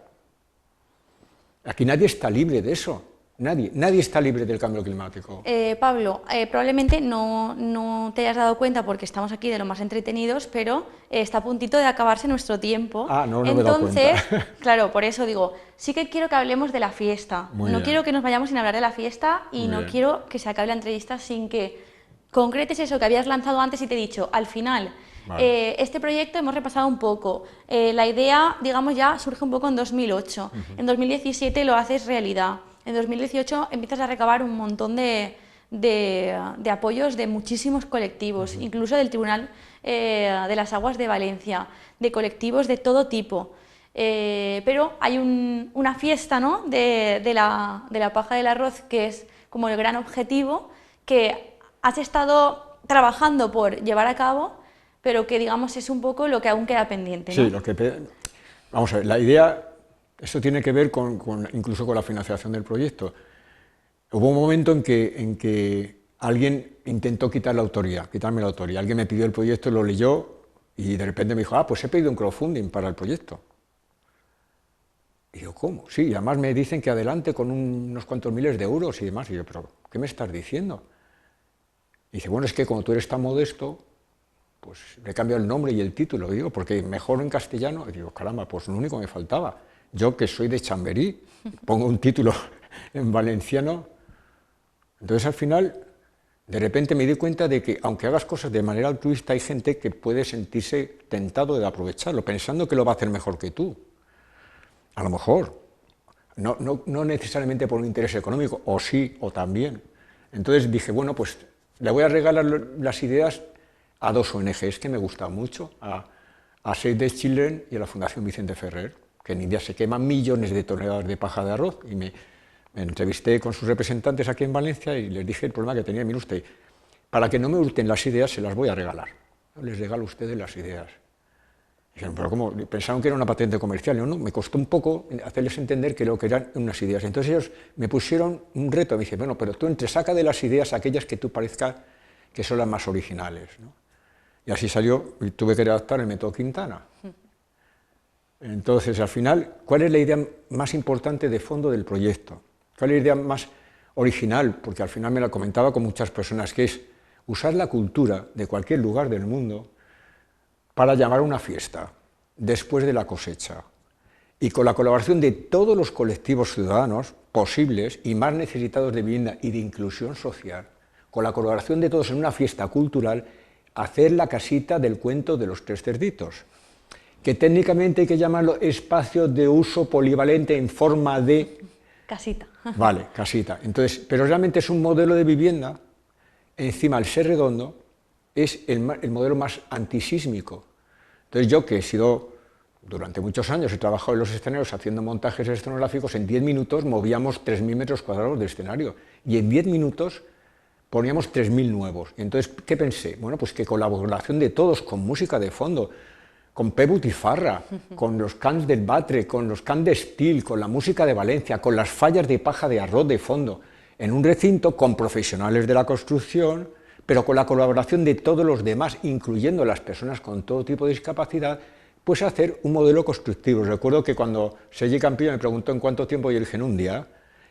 Speaker 8: Aquí nadie está libre de eso, nadie está libre del cambio climático.
Speaker 1: Pablo, probablemente no te hayas dado cuenta porque estamos aquí de lo más entretenidos, pero está a puntito de acabarse nuestro tiempo.
Speaker 8: No me he dado cuenta.
Speaker 1: Claro, por eso digo, sí que quiero que hablemos de la fiesta. No quiero que nos vayamos sin hablar de la fiesta y no quiero que se acabe la entrevista sin que concretes eso que habías lanzado antes y te he dicho, al final. Vale. Este proyecto hemos repasado un poco. La idea, digamos, ya surge un poco en 2008. En 2017 lo haces realidad. En 2018 empiezas a recabar un montón de apoyos de muchísimos colectivos, incluso del Tribunal de las Aguas de Valencia, de colectivos de todo tipo. Pero hay una fiesta, ¿no?, de la paja del arroz, que es como el gran objetivo que has estado trabajando por llevar a cabo, pero que, digamos, es un poco lo que aún queda pendiente, ¿no?
Speaker 8: Sí, vamos a ver, la idea, eso tiene que ver incluso con la financiación del proyecto. Hubo un momento en que alguien intentó quitarme la autoría. Alguien me pidió el proyecto, lo leyó y de repente me dijo, pues he pedido un crowdfunding para el proyecto. Y yo, ¿cómo? Sí, y además me dicen que adelante con unos cuantos miles de euros y demás. Y yo, ¿pero qué me estás diciendo? Y dice, bueno, es que como tú eres tan modesto, pues le cambio el nombre y el título, digo, porque mejor en castellano. Y digo, caramba, pues lo único que me faltaba. Yo, que soy de Chamberí, pongo un título en valenciano. Entonces, al final, de repente me di cuenta de que, aunque hagas cosas de manera altruista, hay gente que puede sentirse tentado de aprovecharlo, pensando que lo va a hacer mejor que tú. A lo mejor. No necesariamente por un interés económico, o sí, o también. Entonces dije, bueno, pues le voy a regalar las ideas a dos ONGs que me gustan mucho, a Save the Children y a la Fundación Vicente Ferrer, que en India se queman millones de toneladas de paja de arroz, y me entrevisté con sus representantes aquí en Valencia y les dije el problema que tenía. Mire usted, para que no me hurten las ideas se las voy a regalar. Yo les regalo a ustedes las ideas. Dijeron, pero ¿cómo? Pensaron que era una patente comercial. No, me costó un poco hacerles entender que lo que eran unas ideas. Entonces ellos me pusieron un reto, me dicen, bueno, pero tú saca de las ideas aquellas que tú parezca que son las más originales, ¿no? Y así salió, y tuve que redactar el método Quintana. Entonces, al final, ¿cuál es la idea más importante de fondo del proyecto? ¿Cuál es la idea más original? Porque al final me la comentaba con muchas personas, que es usar la cultura de cualquier lugar del mundo para llamar a una fiesta después de la cosecha, y con la colaboración de todos los colectivos ciudadanos posibles y más necesitados de vivienda y de inclusión social, con la colaboración de todos en una fiesta cultural, hacer la casita del cuento de los tres cerditos, que técnicamente hay que llamarlo espacio de uso polivalente en forma de...
Speaker 1: Casita.
Speaker 8: Vale, casita. Entonces, pero realmente es un modelo de vivienda, encima al ser redondo, es el modelo más antisísmico. Entonces yo, que he sido, durante muchos años, he trabajado en los escenarios haciendo montajes escenográficos, en 10 minutos movíamos 3.000 metros cuadrados de escenario, y en 10 minutos poníamos 3.000 nuevos. Y entonces, ¿qué pensé? Bueno, pues que con la colaboración de todos, con música de fondo, con Pe Butifarra, con los cants del Batre, con los cants de Estil, con la música de Valencia, con las fallas de paja de arroz de fondo, en un recinto con profesionales de la construcción, pero con la colaboración de todos los demás, incluyendo las personas con todo tipo de discapacidad, pues hacer un modelo constructivo. Recuerdo que cuando Sergi Campillo me preguntó en cuánto tiempo, y yo le dije, en un día.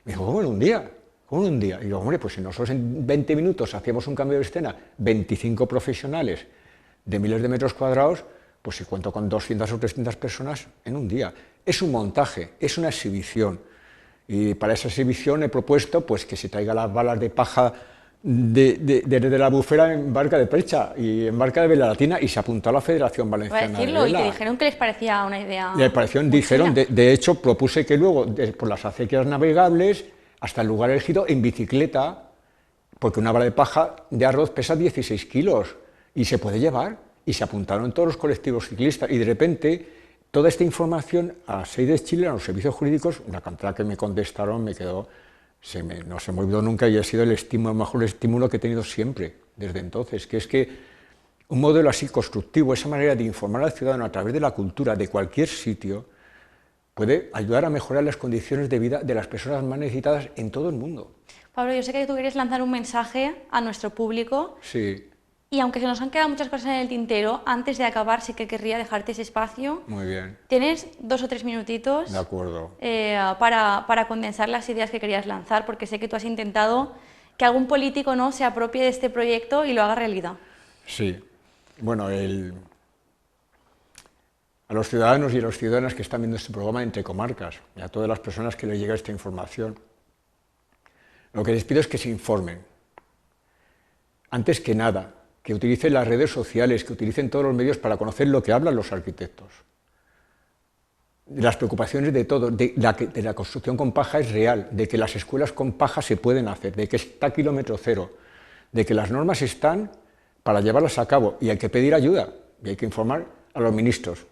Speaker 8: Me dijo, ¿cómo en un día? ¿Cómo en un día? Y digo, hombre, pues si nosotros en 20 minutos hacíamos un cambio de escena, 25 profesionales de miles de metros cuadrados, pues si cuento con 200 o 300 personas en un día. Es un montaje, es una exhibición. Y para esa exhibición he propuesto pues, que se traiga las balas de paja desde la Bufera en Barca de Percha y en Barca de Vela Latina, y se apuntó a la Federación
Speaker 1: Voy a
Speaker 8: Valenciana
Speaker 1: decirlo,
Speaker 8: de
Speaker 1: y
Speaker 8: Vela.
Speaker 1: te dijeron que les parecía una idea
Speaker 8: Le pareció, dijeron, de hecho, propuse que luego, por las acequias navegables, hasta el lugar elegido, en bicicleta, porque una bala de paja de arroz pesa 16 kilos y se puede llevar, y se apuntaron todos los colectivos ciclistas, y de repente toda esta información a SEI de Chile, a los servicios jurídicos, la cantidad que me contestaron me quedó, no se me olvidó nunca, y ha sido el mejor estímulo que he tenido siempre, desde entonces, que es que un modelo así constructivo, esa manera de informar al ciudadano a través de la cultura de cualquier sitio, puede ayudar a mejorar las condiciones de vida de las personas más necesitadas en todo el mundo.
Speaker 1: Pablo, yo sé que tú quieres lanzar un mensaje a nuestro público.
Speaker 8: Sí.
Speaker 1: Y aunque se nos han quedado muchas cosas en el tintero, antes de acabar sí que querría dejarte ese espacio.
Speaker 8: Muy bien.
Speaker 1: Tienes 2 o 3 minutitos.
Speaker 8: De acuerdo.
Speaker 1: Para condensar las ideas que querías lanzar, porque sé que tú has intentado que algún político no se apropie de este proyecto y lo haga realidad.
Speaker 8: Sí. Bueno, a los ciudadanos y a las ciudadanas que están viendo este programa Entre Comarcas, y a todas las personas que les llega esta información, lo que les pido es que se informen. Antes que nada, que utilicen las redes sociales, que utilicen todos los medios para conocer lo que hablan los arquitectos. Las preocupaciones de todos, de la construcción con paja es real, de que las escuelas con paja se pueden hacer, de que está a kilómetro cero, de que las normas están para llevarlas a cabo, y hay que pedir ayuda, y hay que informar a los ministros,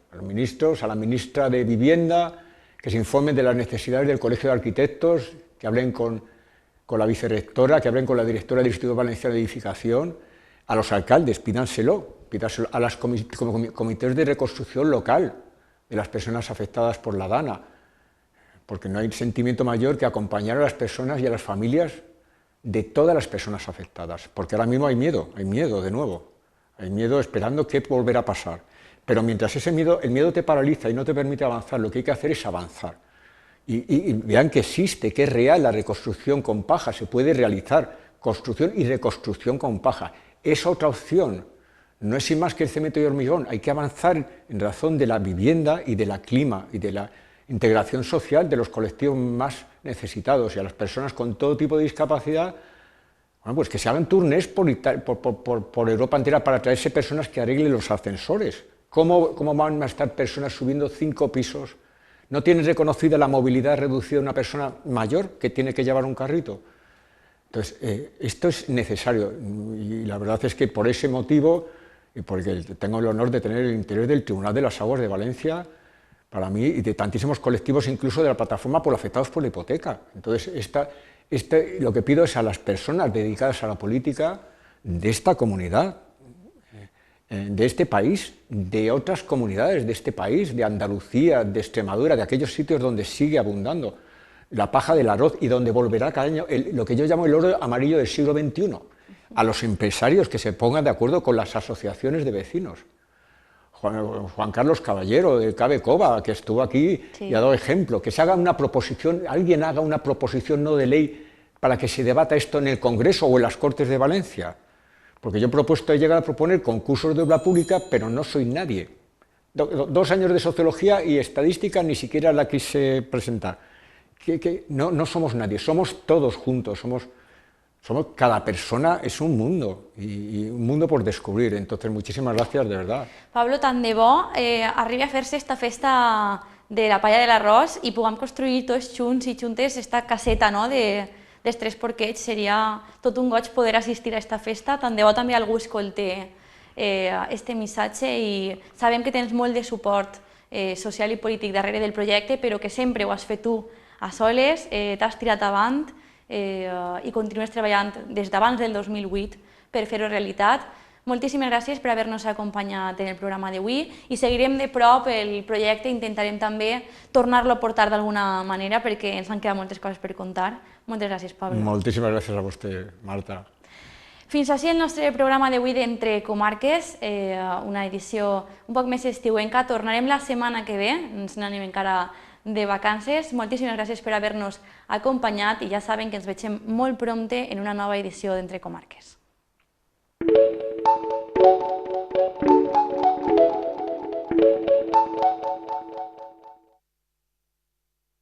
Speaker 8: a la ministra de Vivienda, que se informen de las necesidades del Colegio de Arquitectos, que hablen con la vicerrectora, que hablen con la directora del Instituto Valenciano de Edificación, a los alcaldes, pídanselo a los comités de reconstrucción local de las personas afectadas por la DANA, porque no hay sentimiento mayor que acompañar a las personas y a las familias de todas las personas afectadas, porque ahora mismo hay miedo de nuevo, hay miedo esperando qué volverá a pasar, pero mientras el miedo te paraliza y no te permite avanzar, lo que hay que hacer es avanzar, y vean que existe, que es real la reconstrucción con paja, se puede realizar construcción y reconstrucción con paja. Es otra opción, no es sin más que el cemento y hormigón, hay que avanzar en razón de la vivienda y del clima y de la integración social de los colectivos más necesitados, y a las personas con todo tipo de discapacidad, bueno, pues que se hagan turnés por Europa entera para traerse personas que arreglen los ascensores. ¿Cómo van a estar personas subiendo 5 pisos? ¿No tienen reconocida la movilidad reducida de una persona mayor que tiene que llevar un carrito? Entonces, esto es necesario, y la verdad es que por ese motivo, y porque tengo el honor de tener el interés del Tribunal de las Aguas de Valencia, para mí, y de tantísimos colectivos, incluso de la plataforma por afectados por la hipoteca. Entonces, lo que pido es a las personas dedicadas a la política de esta comunidad, de este país, de otras comunidades de este país, de Andalucía, de Extremadura, de aquellos sitios donde sigue abundando la paja del arroz y donde volverá cada año lo que yo llamo el oro amarillo del siglo XXI, a los empresarios que se pongan de acuerdo con las asociaciones de vecinos. Juan Carlos Caballero, de Cabe Cova, que estuvo aquí y ha dado ejemplo, que se haga una proposición, alguien haga una proposición no de ley para que se debata esto en el Congreso o en las Cortes de Valencia, porque yo he propuesto llegar a proponer concursos de obra pública, pero no soy nadie. 2 años de sociología y estadística ni siquiera la quise presentar. No somos nadie, somos todos juntos, cada persona es un mundo, y un mundo por descobrir. Entonces, muchísimas gracias, de verdad.
Speaker 1: Pablo, tant de bo arribi a fer-se esta festa de la palla de l'arròs i puguem construir tots junts i juntes esta caseta, no?, dels 3 porquets. Seria tot un goig poder assistir a esta festa. Tant de bo també algú escolte este missatge, i sabem que tens molt de suport social i polític darrere del projecte, però que sempre ho has fet tu a soles, t'has tirat avant i continues treballant des d'abans del 2008 per fer-ho realitat. Moltíssimes gràcies per haver-nos acompanyat en el programa d'avui, i seguirem de prop el projecte, intentarem també tornar-lo a portar d'alguna manera perquè ens han quedat moltes coses per contar. Moltes gràcies, Pablo.
Speaker 8: Moltíssimes gràcies a vostè, Marta.
Speaker 1: Fins així el nostre programa d'avui d'Entre Comarques, una edició un poc més estiuenca. Tornarem la setmana que ve, ens n'anem encara de vacances. Moltíssimes gràcies per haver-nos acompanyat, i ja saben que ens veiem molt prompte en una nova edició d'Entre Comarques.